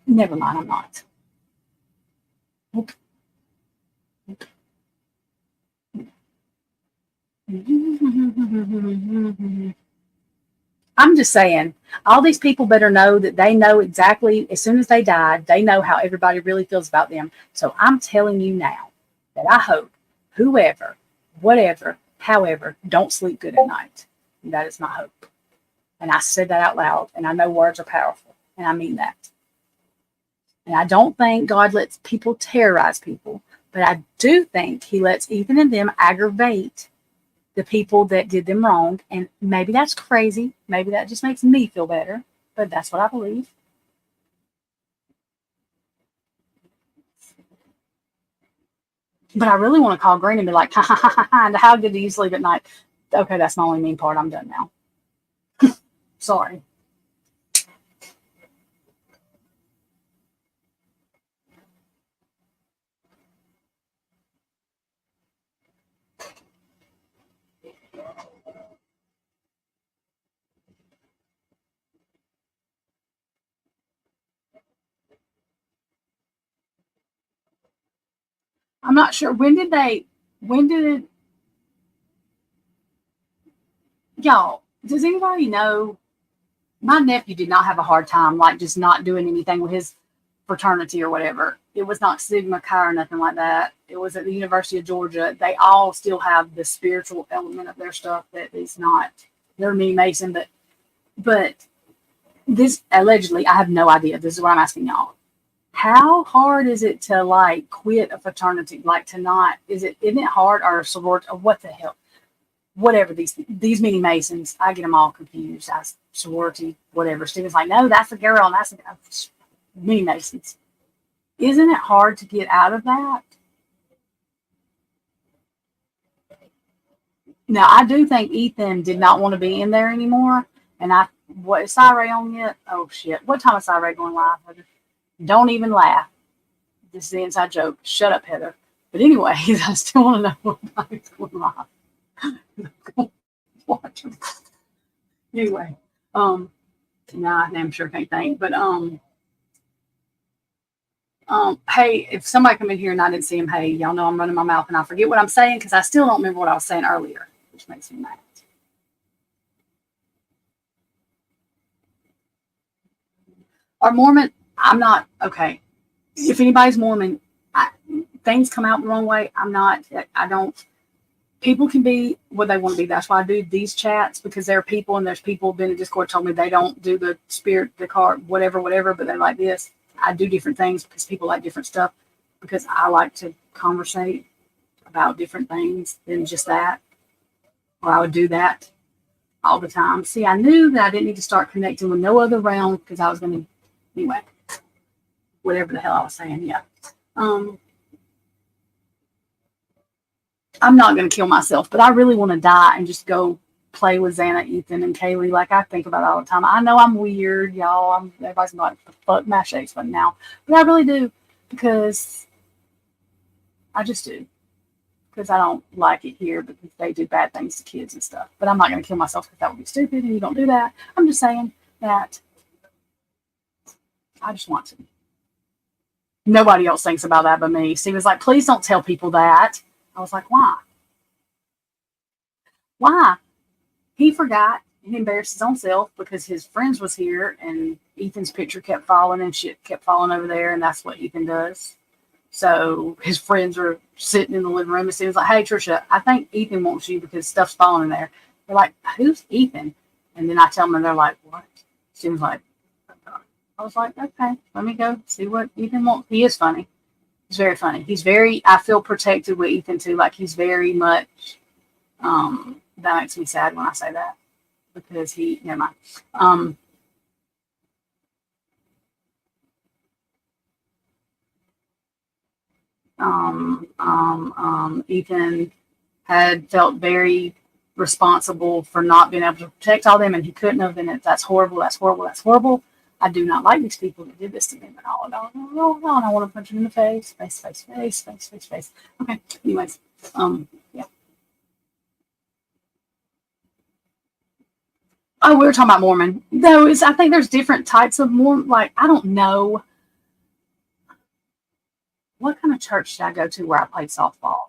Never mind, I'm not. Nope. I'm just saying, all these people better know that they know exactly, as soon as they died, they know how everybody really feels about them. So I'm telling you now that I hope whoever, whatever, however, don't sleep good at night. And that is my hope. And I said that out loud, and I know words are powerful, and I mean that. And I don't think God lets people terrorize people, but I do think he lets Ethan and them aggravate the people that did them wrong. And maybe that's crazy. Maybe that just makes me feel better, but that's what I believe. But I really want to call Green and be like, ha ha ha ha, and how good do you sleep at night? Okay, that's my only mean part. I'm done now. Sorry. I'm not sure. When did it, y'all, does anybody know? My nephew did not have a hard time, like just not doing anything with his fraternity or whatever. It was not Sigma Chi or nothing like that. It was at the University of Georgia. They all still have the spiritual element of their stuff that is not, they're me Mason, but this allegedly, I have no idea. This is what I'm asking y'all. How hard is it to like quit a fraternity? Like to not, isn't it hard, or a sorority, or what the hell? Whatever these mini Masons, I get them all confused. Sorority, whatever. Stephen's like, no, that's a girl, and that's a mini Masons. Isn't it hard to get out of that? Now, I do think Ethan did not want to be in there anymore. And what is Cyray on yet? Oh shit! What time is Cyray going live? Don't even laugh. This is the inside joke. Shut up, Heather. But anyways, I still want to know what time it's going live. Watch them. Anyway, I'm sure can't think. But hey, if somebody come in here and I didn't see him, hey, y'all know I'm running my mouth and I forget what I'm saying because I still don't remember what I was saying earlier, which makes me mad. Are Mormon? I'm not okay. If anybody's Mormon, things come out the wrong way. I'm not. I don't. People can be what they want to be. That's why I do these chats, because there are people, and there's people in the Discord told me they don't do the spirit, the card, whatever, but they like this. I do different things because people like different stuff, because I like to conversate about different things than just that. Or I would do that all the time. See, I knew that I didn't need to start connecting with no other realm because I was going to, anyway, whatever the hell I was saying. Yeah. I'm not going to kill myself, but I really want to die and just go play with Xana, Ethan, and Kaylee like I think about it all the time. I know I'm weird, y'all. Everybody's like, fuck, my shape's funny now. But I really do, because I just do. Because I don't like it here because they do bad things to kids and stuff. But I'm not going to kill myself because that would be stupid, and you don't do that. I'm just saying that I just want to. Nobody else thinks about that but me. Steve was like, please don't tell people that. I was like, why? Why? He forgot and embarrassed his own self because his friends was here and Ethan's picture kept falling and shit kept falling over there, and that's what Ethan does. So his friends were sitting in the living room and Steven's like, hey, Trisha, I think Ethan wants you because stuff's falling in there. They're like, who's Ethan? And then I tell them and they're like, what? Steven's like, I was like, okay, let me go see what Ethan wants. He is funny. He's very funny. I feel protected with Ethan too. Like he's very much, that makes me sad when I say that. because he, never mind. Ethan had felt very responsible for not being able to protect all them, and he couldn't have. And that's horrible. That's horrible. That's horrible. I do not like these people that did this to me. But no, I want to punch him in the face, face. Okay. Anyways, yeah. Oh, we were talking about Mormon. Though I think there's different types of Mormon. Like, I don't know what kind of church did I go to where I played softball.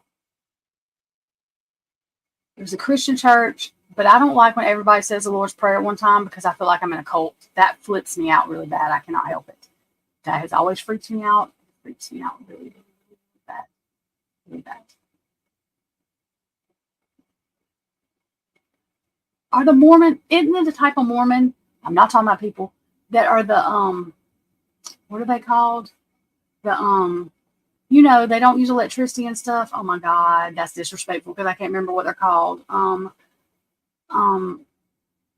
It was a Christian church, but I don't like when everybody says the Lord's Prayer at one time because I feel like I'm in a cult. That flips me out really bad. I cannot help it. That has always freaked me out. It freaks me out really bad. Really bad. Are the Mormon, isn't it the type of Mormon? I'm not talking about people that are the what are they called? The they don't use electricity and stuff. Oh my God, that's disrespectful because I can't remember what they're called.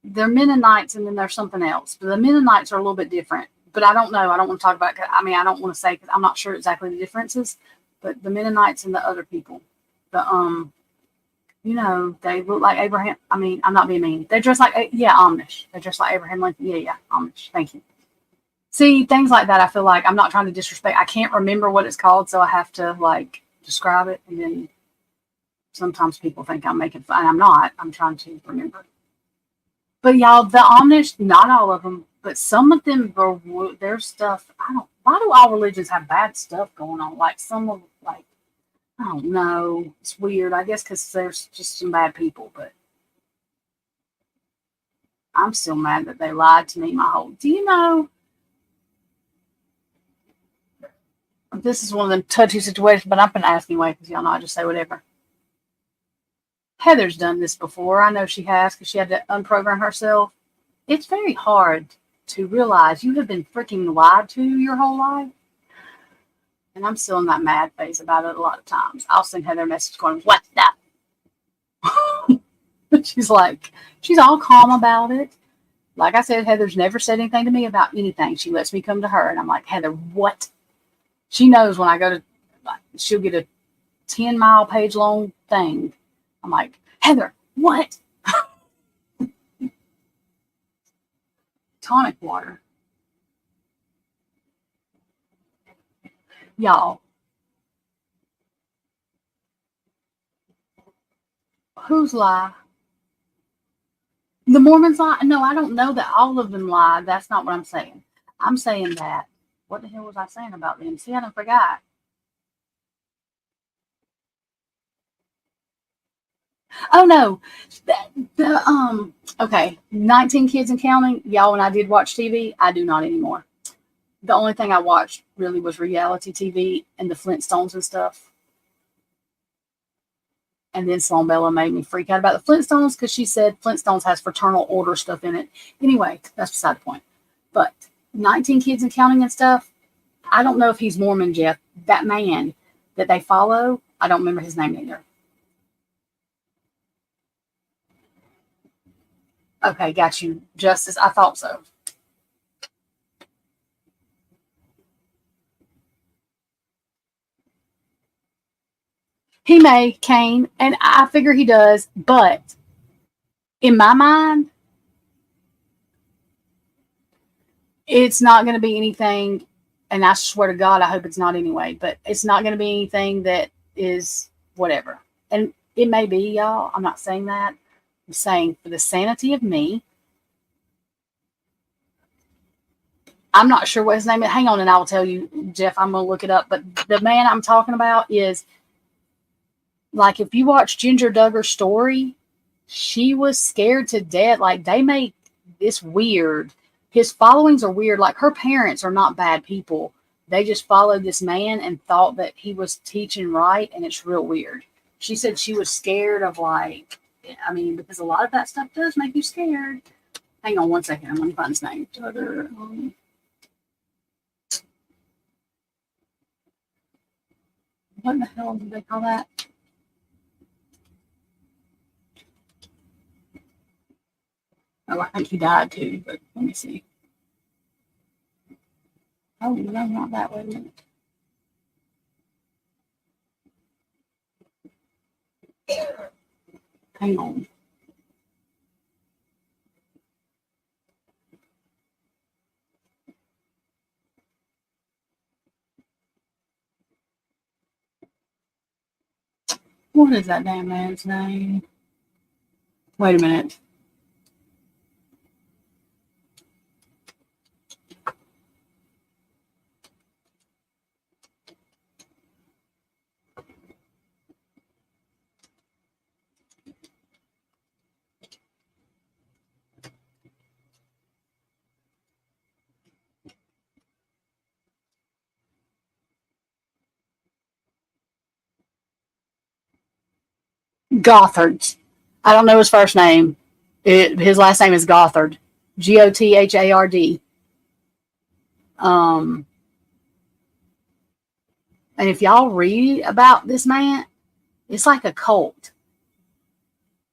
They're Mennonites and then there's something else. But the Mennonites are a little bit different. But I don't know. I don't want to talk about it. I mean, I don't want to say because I'm not sure exactly the differences. But the Mennonites and the other people, the they look like Abraham. I mean, I'm not being mean. They dress like Amish. They dress like Abraham Lincoln. Yeah, Amish. Thank you. See, things like that, I feel like I'm not trying to disrespect. I can't remember what it's called, so I have to describe it. And then sometimes people think I'm making fun. I'm not. I'm trying to remember. But y'all, the Amish, not all of them, but some of them their stuff. Why do all religions have bad stuff going on? Like some of I don't know. It's weird. I guess because there's just some bad people, but I'm still mad that they lied to me do you know? This is one of them touchy situations, but I'm going to ask anyway because y'all know I just say whatever. Heather's done this before. I know she has because she had to unprogram herself. It's very hard to realize you have been freaking lied to your whole life. And I'm still in that mad phase about it a lot of times. I'll send Heather a message going, "What's that?" But she's all calm about it. Like I said, Heather's never said anything to me about anything. She lets me come to her. And I'm like, "Heather, what?" She knows when I go to, she'll get a 10-mile page long thing. I'm like, "Heather, what?" Tonic water. Y'all. Whose lie? The Mormons lie? No, I don't know that all of them lie. That's not what I'm saying. I'm saying that. What the hell was I saying about them? See, I don't forgot. Oh no. Okay. 19 Kids and Counting. Y'all, when I did watch TV, I do not anymore. The only thing I watched really was reality TV and the Flintstones and stuff. And then Sloan Bella made me freak out about the Flintstones because she said Flintstones has fraternal order stuff in it. Anyway, that's beside the point. But 19 Kids and Counting and stuff, I don't know if he's Mormon, Jeff. That man that they follow, I don't remember his name either. Okay, got you, Justice. I thought so. He may, Kane, and I figure he does, but in my mind, it's not going to be anything, and I swear to God, I hope it's not anyway, but it's not going to be anything that is whatever. And it may be, y'all. I'm not saying that. I'm saying for the sanity of me, I'm not sure what his name is. Hang on, and I will tell you, Jeff. I'm going to look it up. But the man I'm talking about is, like, if you watch Ginger Duggar's story, she was scared to death. Like, they make this weird. His followings are weird. Like, her parents are not bad people. They just followed this man and thought that he was teaching right, and it's real weird. She said she was scared of, because a lot of that stuff does make you scared. Hang on one second. I'm going to find his name. What the hell do they call that? Oh, I think he died too, but let me see. Oh, no, not that way. Hang on. What is that damn man's name? Wait a minute. Gothard. I don't know his first name. His last name is Gothard. Gothard. Um, and if y'all read about this man, it's like a cult.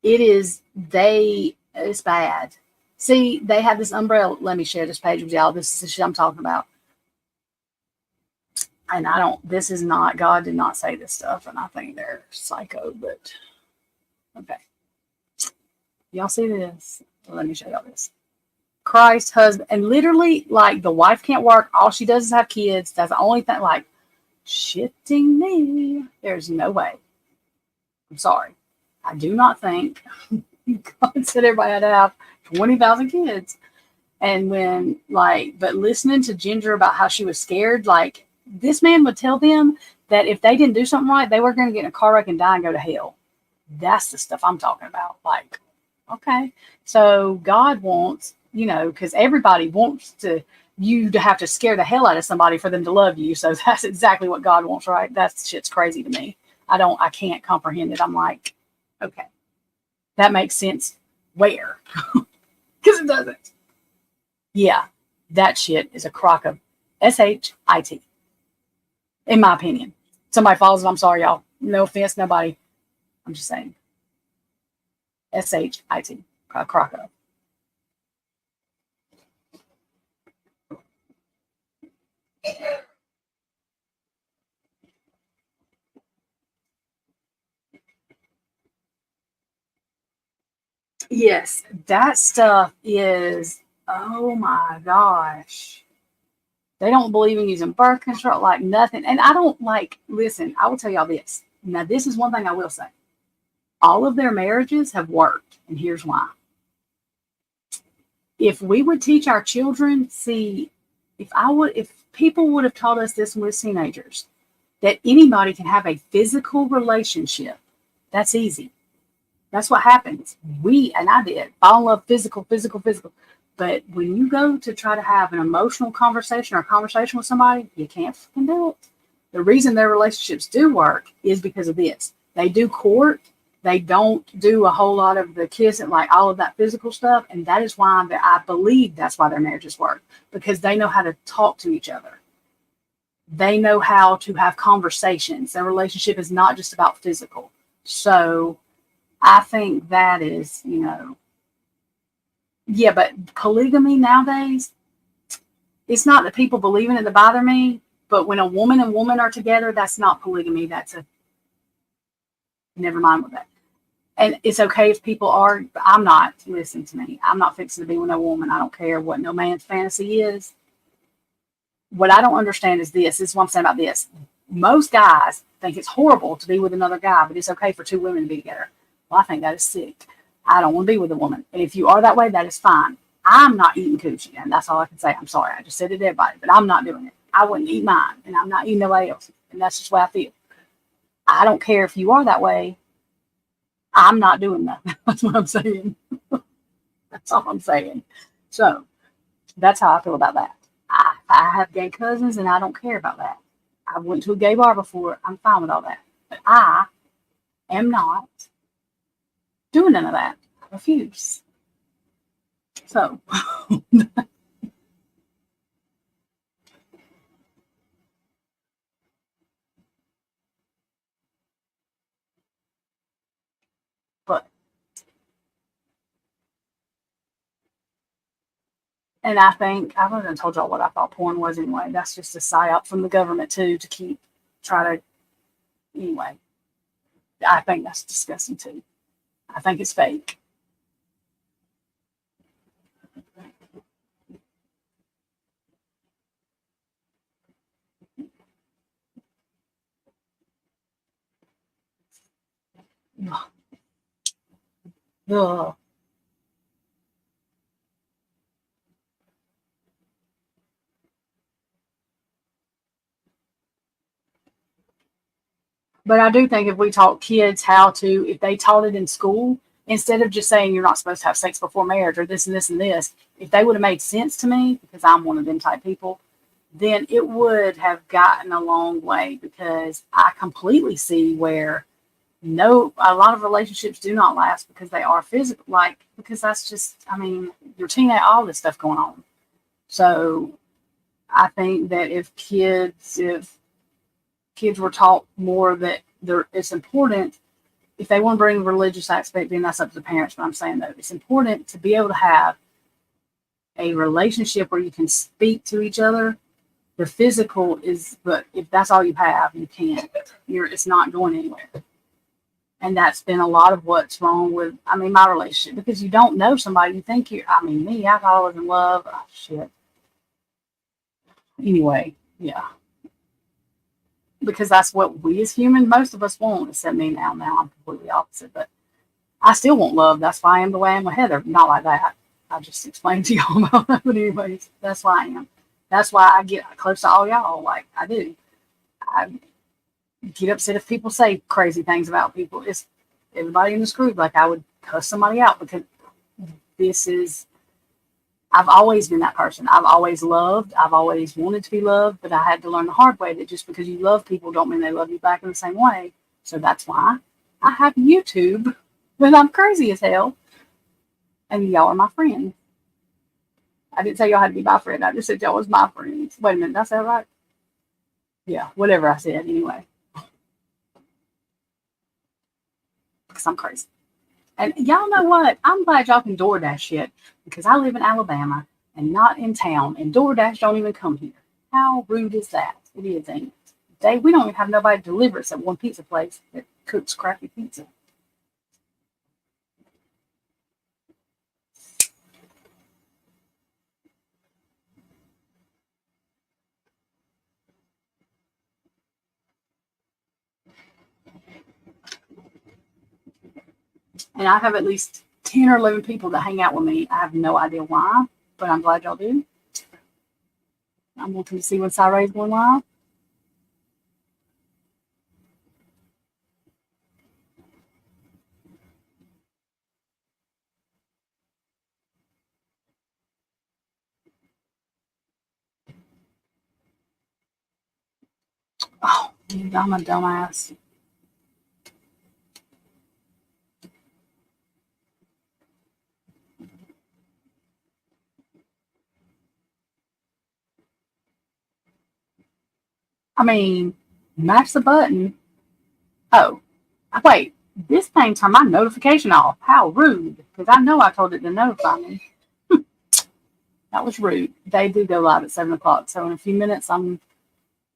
It is, it's bad. See, they have this umbrella. Let me share this page with y'all. This is the shit I'm talking about. And this is not, God did not say this stuff, and I think they're psycho, but okay. Y'all see this? Let me show y'all this. Christ, husband, and literally, like, the wife can't work. All she does is have kids. That's the only thing, like, shifting me. There's no way. I'm sorry. I do not think God said everybody had to have 20,000 kids. And when, like, but listening to Ginger about how she was scared, like, this man would tell them that if they didn't do something right, they were going to get in a car wreck and die and go to hell. That's the stuff I'm talking about. Like, okay. So God wants, because everybody wants you to have to scare the hell out of somebody for them to love you. So that's exactly what God wants, right? That shit's crazy to me. I can't comprehend it. I'm like, okay, that makes sense. Where? Because it doesn't. Yeah, that shit is a crock of shit. In my opinion. Somebody follows it. I'm sorry, y'all. No offense, nobody. I'm just saying. shit. A crock of. Yes, that stuff is, oh my gosh. They don't believe in using birth control, like nothing. And I don't listen, I will tell y'all this. Now, this is one thing I will say. All of their marriages have worked, and here's why. If we would teach our children, if people would have taught us this when we were teenagers, that anybody can have a physical relationship, that's easy. That's what happens. I did, fall in love physical. But when you go to try to have an emotional conversation or a conversation with somebody, you can't fucking do it. The reason their relationships do work is because of this. They do court. They don't do a whole lot of the kissing, like all of that physical stuff. And that is why I believe that's why their marriages work, because they know how to talk to each other. They know how to have conversations. Their relationship is not just about physical. So I think that is, yeah, but polygamy nowadays, it's not that people believe in it that bother me, but when a woman and woman are together, that's not polygamy. Never mind with that. And it's okay if people are, but I'm not, listen to me. I'm not fixing to be with no woman. I don't care what no man's fantasy is. What I don't understand is this. This is what I'm saying about this. Most guys think it's horrible to be with another guy, but it's okay for two women to be together. Well, I think that is sick. I don't want to be with a woman. And if you are that way, that is fine. I'm not eating coochie, and that's all I can say. I'm sorry. I just said it to everybody, but I'm not doing it. I wouldn't eat mine, and I'm not eating nobody else. And that's just the way I feel. I don't care if you are that way. I'm not doing that. That's what I'm saying. That's all I'm saying. So that's how I feel about that. I have gay cousins, and I don't care about that. I went to a gay bar before. I'm fine with all that. But I am not doing none of that. I refuse. So, but And I think I haven't told y'all what I thought porn was anyway. That's just a psyop from the government too to keep try to anyway. I think that's disgusting too. I think it's fake. Ugh. But I do think if we taught kids how to, if they taught it in school, instead of just saying you're not supposed to have sex before marriage or this and this and this, if they would have made sense to me, because I'm one of them type people, then it would have gotten a long way because I completely see where no, a lot of relationships do not last because they are physical, like, because that's just, I mean, your teenage, all this stuff going on. So I think that if kids were taught more that it's important, if they want to bring the religious aspect in, that's up to the parents. But I'm saying though, it's important to be able to have a relationship where you can speak to each other. The physical is, but if that's all you have, you can't. It's not going anywhere. And that's been a lot of what's wrong with, I mean, my relationship, because you don't know somebody. You think I mean, me, I thought I was in love. Oh, shit. Anyway, yeah. Because that's what we as humans, most of us want, except me now. Now I'm completely opposite, but I still want love. That's why I am the way I am with Heather. Not like that. I just explained to y'all about that. But anyways, that's why I am. That's why I get close to all y'all like I do. I get upset if people say crazy things about people. It's everybody in this group. Like I would cuss somebody out because I've always been that person. I've always loved. I've always wanted to be loved, but I had to learn the hard way that just because you love people don't mean they love you back in the same way. So that's why I have YouTube, but I'm crazy as hell. And y'all are my friends. I didn't say y'all had to be my friend. I just said y'all was my friends. Wait a minute, did I say that right? Yeah, whatever I said anyway. Because I'm crazy. And y'all know what? I'm glad y'all can DoorDash shit because I live in Alabama and not in town, and DoorDash don't even come here. How rude is that? It is, ain't it? We don't even have nobody to deliver except one pizza place that cooks crappy pizza. And I have at least 10 or 11 people that hang out with me. I have no idea why, but I'm glad y'all do. I'm wanting to see when Cyray's going live. Oh, dude, I'm a dumbass. I mean, mash the button. Oh, wait. This thing turned my notification off. How rude. Because I know I told it to notify me. That was rude. They do go live at 7 o'clock. So in a few minutes, I'm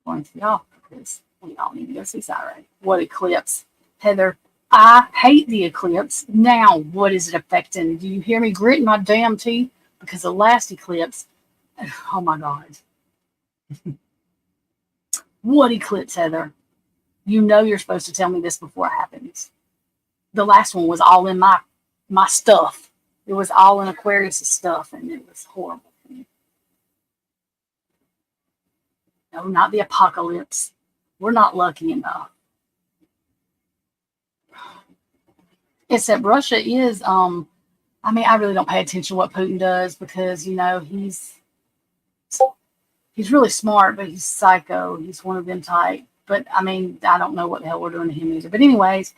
going to be off because we all need to go see Saturday. What eclipse? Heather, I hate the eclipse. Now, what is it affecting? Do you hear me gritting my damn teeth? Because the last eclipse, oh my God. What eclipse, Heather? You know you're supposed to tell me this before it happens. The last one was all in my stuff. It was all in Aquarius' stuff, and it was horrible for me. No, not the apocalypse. We're not lucky enough. Except Russia is, I mean, I really don't pay attention to what Putin does because, you know, he's really smart, but he's psycho. He's one of them type. But, I mean, I don't know what the hell we're doing to him either. But anyways,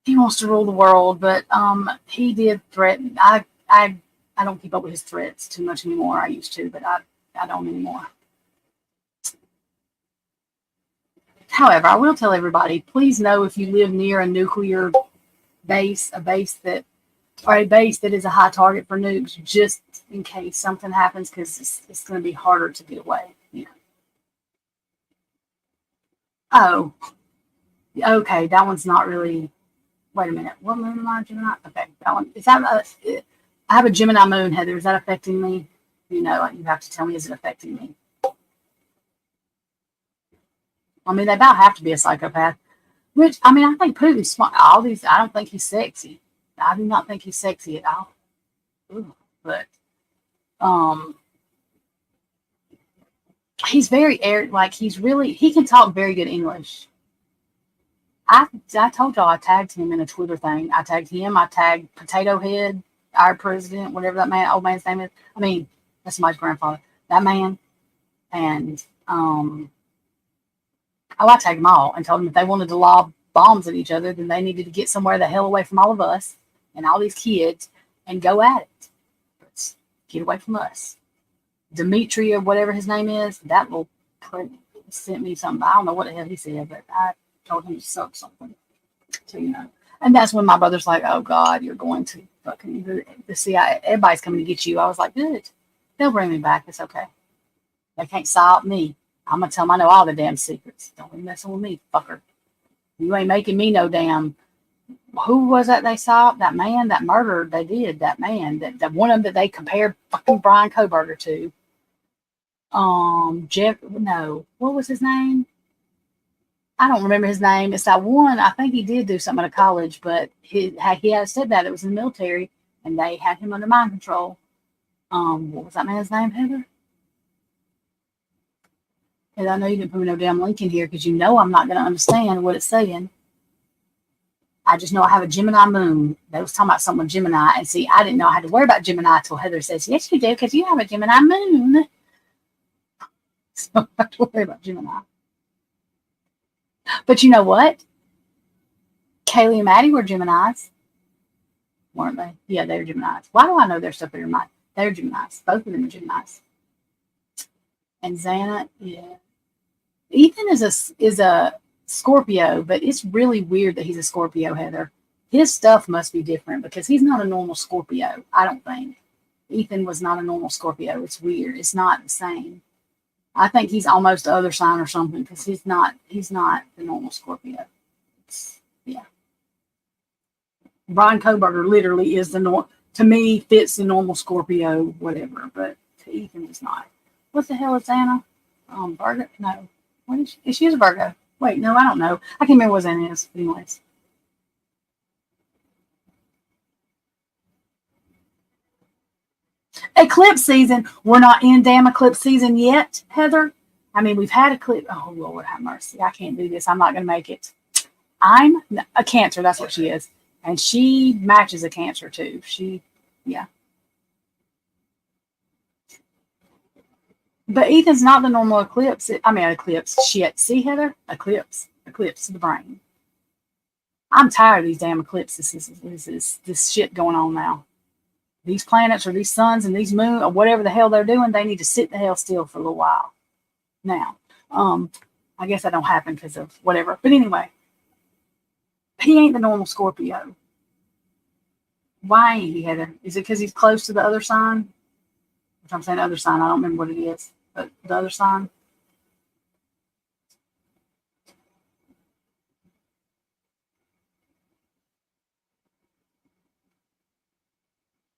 he wants to rule the world, but he did threaten. I don't keep up with his threats too much anymore. I used to, but I don't anymore. However, I will tell everybody, please know if you live near a nuclear base, a base that or a base that is a high target for nukes, just in case something happens, because it's going to be harder to get away. You know. Oh, okay. That one's not really. Wait a minute. What moon am I, Gemini? Okay, that one. Is that? I have a Gemini moon, Heather. Is that affecting me? You know, you have to tell me. Is it affecting me? I mean, they about have to be a psychopath. Which, I mean, I think Putin's smart. All these, I don't think he's sexy. I do not think he's sexy at all. Ooh, but, he's very air. Like he can talk very good English. I told y'all I tagged him in a Twitter thing. I tagged him. I tagged Potato Head, our president, whatever that old man's name is. I mean, that's somebody's grandfather. That man, and I tagged them all and told them if they wanted to lob bombs at each other, then they needed to get somewhere the hell away from all of us and all these kids and go at it. Let's get away from us. Dimitri or whatever his name is, that little prick sent me something. I don't know what the hell he said, but I told him to suck something. So, you know. And that's when my brother's like, oh, God, you're going to fucking the CIA. Everybody's coming to get you. I was like, good. They'll bring me back. It's okay. They can't stop me. I'm going to tell them I know all the damn secrets. Don't be messing with me, fucker. You ain't making me no damn. Who was that they saw? That man, that murder they did. That man, that one of them that they compared fucking Bryan K to. Jeff, no, what was his name? I don't remember his name. It's that one. I think he did do something at a college, but he had said that it was in the military, and they had him under mind control. What was that man's name, Heather? And I know you didn't put no damn link in here because you know I'm not going to understand what it's saying. I just know I have a Gemini moon. They was talking about something with Gemini, and see, I didn't know I had to worry about Gemini until Heather says, yes, you do, because you have a Gemini moon. So I have to worry about Gemini. But you know what? Kaylee and Maddie were Geminis, weren't they? Yeah, they were Geminis. Why do I know their stuff in your mind? They're Geminis. Both of them are Geminis. And Xana, yeah. Ethan is a Scorpio, but it's really weird that he's a Scorpio, Heather. His stuff must be different because he's not a normal Scorpio, I don't think. Ethan was not a normal Scorpio. It's weird. It's not the same. I think he's almost the other sign or something because he's not the normal Scorpio. Yeah. Bryan K literally is to me, fits the normal Scorpio, whatever, but to Ethan is not. What the hell is Anna? Virgo? No. What is she? Is she a Virgo? Wait, no, I don't know. I can't remember what Anna is. But anyways. Eclipse season. We're not in damn eclipse season yet, Heather. I mean, we've had eclipse. Oh, Lord, have mercy. I can't do this. I'm not going to make it. I'm a Cancer. That's what she is. And she matches a Cancer, too. Yeah. But Ethan's not the normal eclipse. Eclipse. Shit. See, Heather? Eclipse. Eclipse of the brain. I'm tired of these damn eclipses. This shit going on now. These planets or these suns and these moons or whatever the hell they're doing, they need to sit the hell still for a little while. Now, I guess that don't happen because of whatever. But anyway, he ain't the normal Scorpio. Why ain't he, Heather? Is it because he's close to the other sign? Which I'm saying other sign. I don't remember what it is. But the other sign.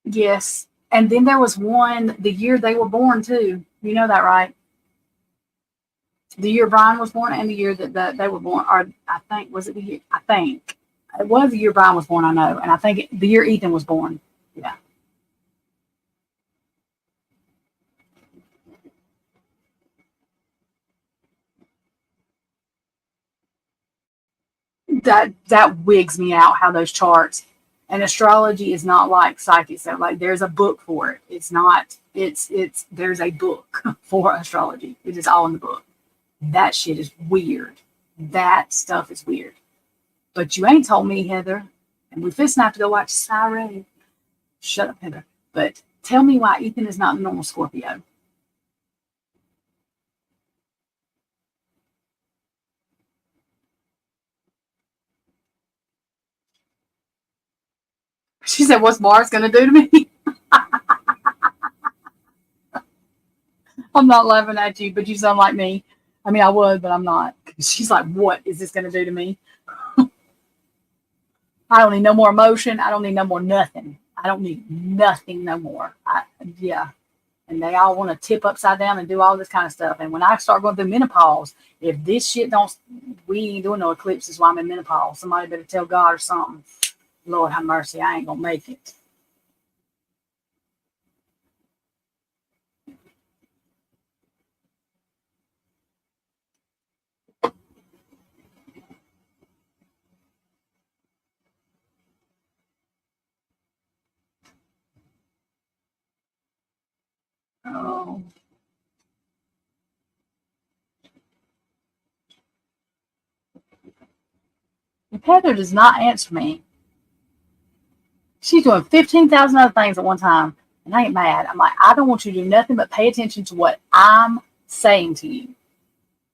Yes. And then there was one the year they were born, too. You know that, right? The year Bryan was born and the year that they were born. Or I think, was it the year? I think. It was the year Bryan was born, I know. And I think the year Ethan was born. Yeah. That wigs me out how those charts and astrology is not like psychic stuff. Like there's a book for it. It's not. It's there's a book for astrology. It is all in the book. That shit is weird. That stuff is weird. But you ain't told me, Heather. And we fixing to have to go watch Siren. Shut up, Heather. But tell me why Ethan is not a normal Scorpio. She said, "What's Mars gonna do to me?" I'm not laughing at you, but you sound like me. I mean, I would, but I'm not. She's like, "What is this gonna do to me?" I don't need no more emotion. I don't need no more nothing. I don't need nothing no more. Yeah. And they all want to tip upside down and do all this kind of stuff. And when I start going through menopause, if this shit don't, we ain't doing no eclipses while I'm in menopause. Somebody better tell God or something. Lord have mercy, I ain't gonna make it. Oh. If Heather does not answer me, she's doing 15,000 other things at one time, and I ain't mad. I'm like, I don't want you to do nothing but pay attention to what I'm saying to you.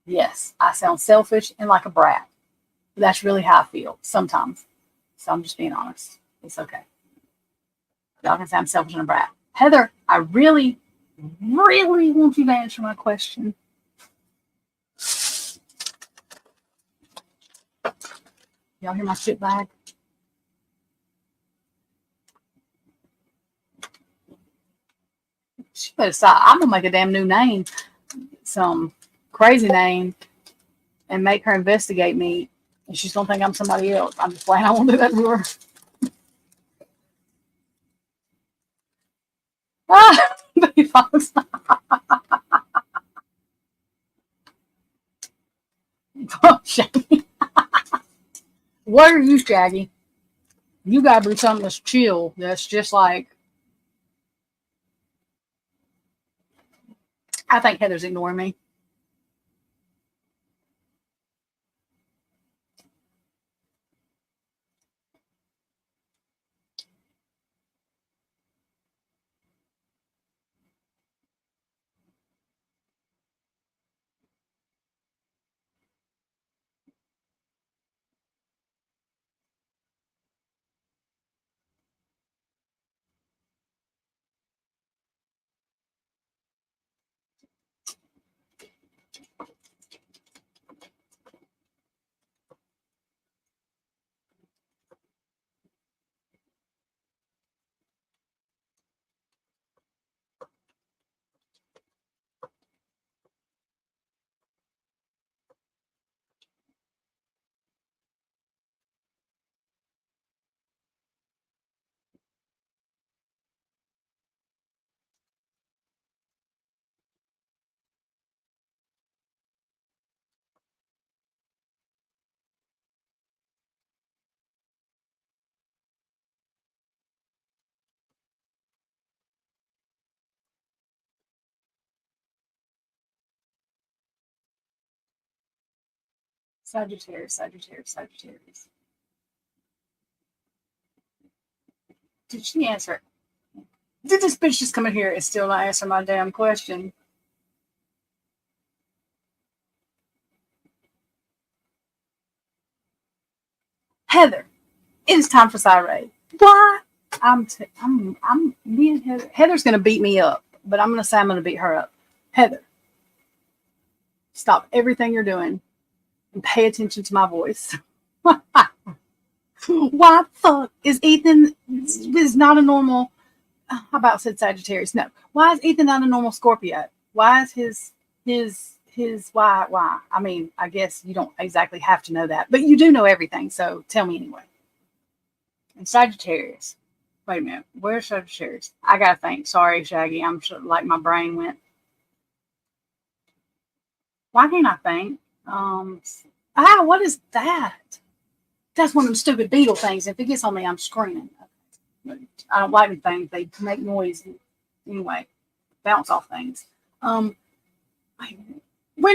Yes, I sound selfish and like a brat. But that's really how I feel sometimes. So I'm just being honest. It's okay. Y'all can say I'm selfish and a brat. Heather, I really, really want you to answer my question. Y'all hear my shit bag? She better stop. I'm gonna make a damn new name, some crazy name, and make her investigate me. And she's gonna think I'm somebody else. I'm just playing. I won't do that to her. Ah, baby fox. Oh, Shaggy. What are you, Shaggy? You gotta be something that's chill. That's just like, I think Heather's ignoring me. Sagittarius, Sagittarius, Sagittarius. Did she answer it? Did this bitch just come in here and still not answer my damn question? Heather, it is time for Cyrate. Why? I'm me and Heather. Heather's gonna beat me up, but I'm gonna say I'm gonna beat her up. Heather, stop everything you're doing and pay attention to my voice. Why the fuck is Ethan is not a normal? How about said Sagittarius? No. Why is Ethan not a normal Scorpio? Why is his why? I mean, I guess you don't exactly have to know that, but you do know everything. So tell me anyway. And Sagittarius. Wait a minute. Where's Sagittarius? I gotta think. Sorry, Shaggy. I'm sure, like my brain went. Why can't I think? What is that? That's one of them stupid beetle things. If it gets on me, I'm screaming. I don't like anything. They make noise. Anyway, bounce off things. When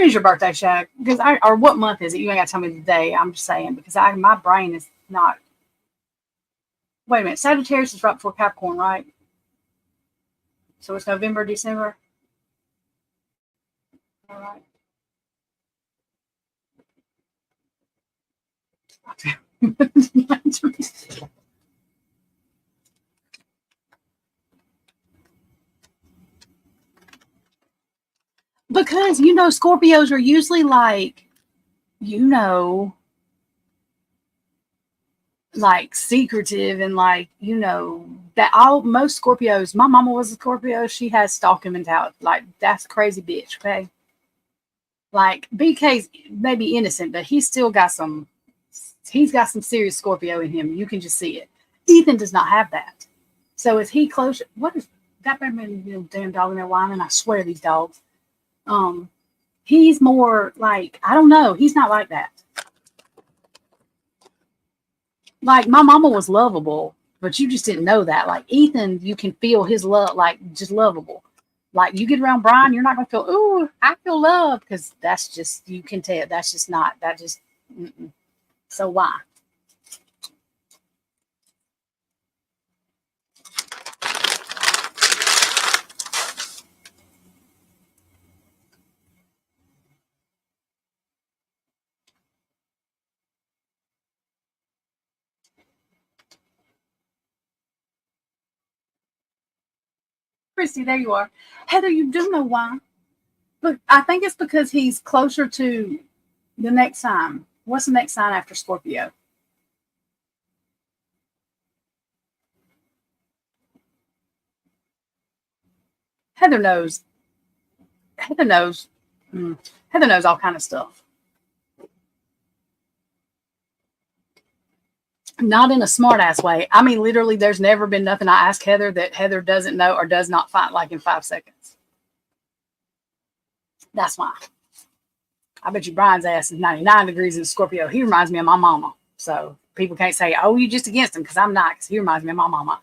is your birthday, Shag? Because or what month is it? You ain't got to tell me the day. I'm just saying because my brain is not. Wait a minute. Sagittarius is right before Capricorn, right? So it's November, December. All right. Because, you know, Scorpios are usually like, you know, like secretive and like, you know, that all most Scorpios, my mama was a Scorpio, she has stalking mentality. Like, that's a crazy bitch, okay? Like, BK's maybe innocent, but he's got some serious Scorpio in him. You can just see it. Ethan does not have that. So is he close? What is that? Damn dog in there whining. I swear these dogs. He's more like, I don't know. He's not like that. Like, my mama was lovable, but you just didn't know that. Like, Ethan, you can feel his love, like, just lovable. Like, you get around Bryan, you're not going to feel, ooh, I feel love, because that's just, you can tell, that's just not, that just, mm-mm. So why? Christy, there you are. Heather, you do know why. But I think it's because he's closer to the next sign. What's the next sign after Scorpio? Heather knows. Heather knows. Heather knows all kind of stuff. Not in a smart ass way. I mean, literally, there's never been nothing I ask Heather that Heather doesn't know or does not find like in 5 seconds. That's why. I bet you Bryan's ass is 99 degrees in Scorpio. He reminds me of my mama. So people can't say, oh, you just against him, because I'm not, because he reminds me of my mama.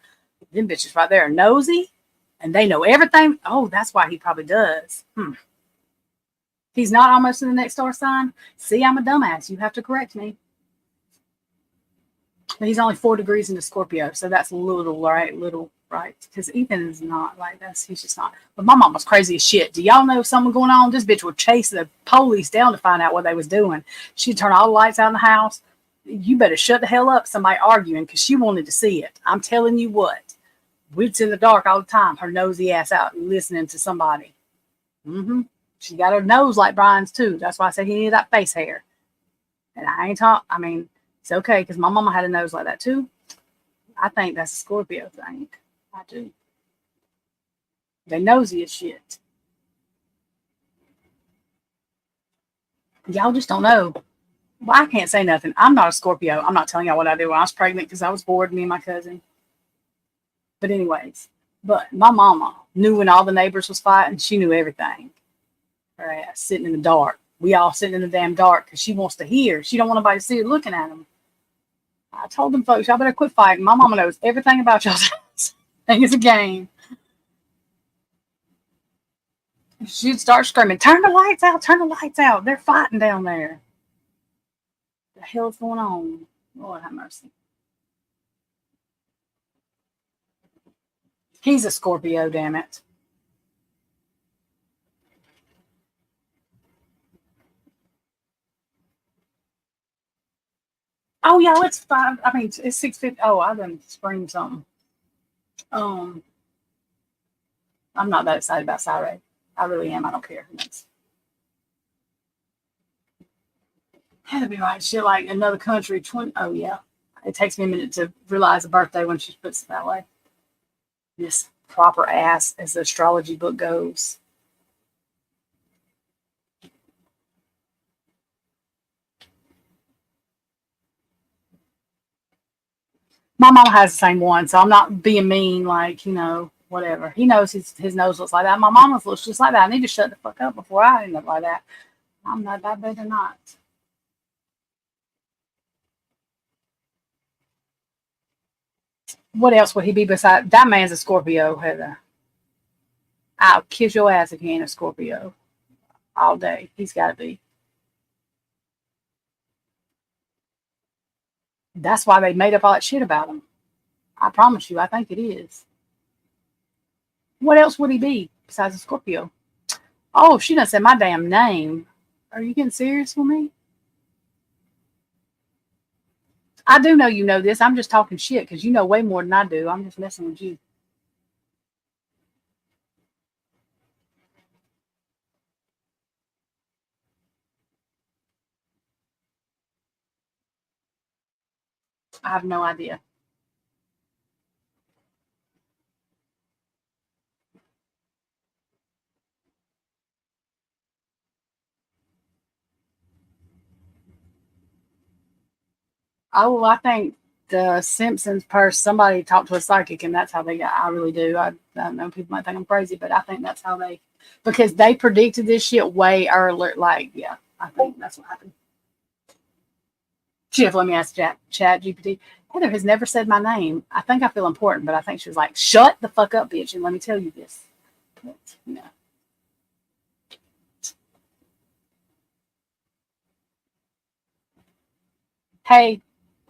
Them bitches right there are nosy and they know everything. Oh, that's why he probably does. He's not almost in the next star sign. See, I'm a dumbass. You have to correct me. But he's only 4 degrees into Scorpio, so that's little, right? Little, right? Because Ethan is not like that. He's just not. But my mom was crazy as shit. Do y'all know something going on? This bitch would chase the police down to find out what they was doing. She'd turn all the lights out in the house. You better shut the hell up. Somebody arguing, because she wanted to see it. I'm telling you what. We'd sit in the dark all the time, her nosy ass out listening to somebody. She got her nose like Bryan's too. That's why I said he needed that face hair. And I ain't talk. I mean, it's okay, because my mama had a nose like that too. I think that's a Scorpio thing. I do. They nosy as shit. Y'all just don't know. Well, I can't say nothing. I'm not a Scorpio. I'm not telling y'all what I do when I was pregnant, because I was bored, me and my cousin. But anyways, but my mama knew when all the neighbors was fighting. She knew everything. Her ass sitting in the dark. We all sitting in the damn dark because she wants to hear. She don't want nobody to see her looking at them. I told them folks, y'all better quit fighting. My mama knows everything about y'all's house. I think it's a game. She'd start screaming, turn the lights out, turn the lights out. They're fighting down there. What the hell's going on? Lord have mercy. He's a Scorpio, damn it. Oh, yeah, it's 5. I mean, it's 6:50. Oh, I done screamed something. I'm not that excited about Saturday. I really am. I don't care who knows. Had to be right. Shit like another country. Oh, yeah. It takes me a minute to realize a birthday when she puts it that way. This proper ass, as the astrology book goes. My mom has the same one, so I'm not being mean, like, you know, whatever. He knows his nose looks like that. My mama's looks just like that. I need to shut the fuck up before I end up like that. I'm not that bad or not. What else would he be beside? That man's a Scorpio, Heather. I'll kiss your ass if he ain't a Scorpio. All day. He's got to be. That's why they made up all that shit about him. I promise you, I think it is. What else would he be besides a Scorpio? Oh, she done said my damn name. Are you getting serious with me? I do know you know this. I'm just talking shit because you know way more than I do. I'm just messing with you. I have no idea. Oh, well, I think the Simpsons somebody talked to a psychic, and that's how they got. I really do. I know people might think I'm crazy, but I think that's how because they predicted this shit way earlier. Like, yeah, I think that's what happened. Jeff, let me ask Chat GPT. Heather has never said my name. I think I feel important, but I think she was like, "Shut the fuck up, bitch, and let me tell you this." But, you know. Hey,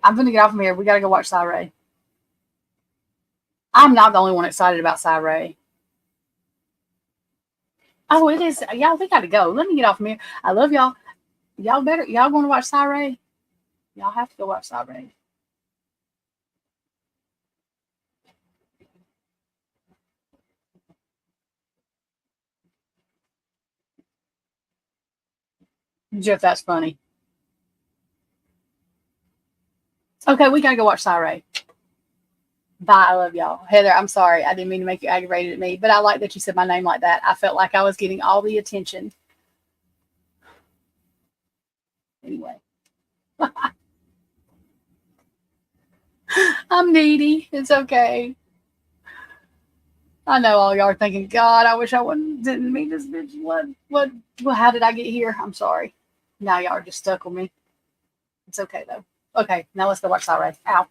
I'm gonna get off from here. We gotta go watch Ray. I'm not the only one excited about Ray. Oh, it is. Y'all, we gotta go. Let me get off from here. I love y'all. Y'all want to watch Ray? Y'all have to go watch Ray. Jeff, that's funny. Okay, we gotta go watch Ray. Bye. I love y'all. Heather, I'm sorry. I didn't mean to make you aggravated at me, but I like that you said my name like that. I felt like I was getting all the attention. Anyway. I'm needy. It's okay. I know all y'all are thinking, God, I wish I didn't meet this bitch. Well, how did I get here? I'm sorry. Now y'all are just stuck with me. It's okay though. Okay, now let's go watch Ray. Ow.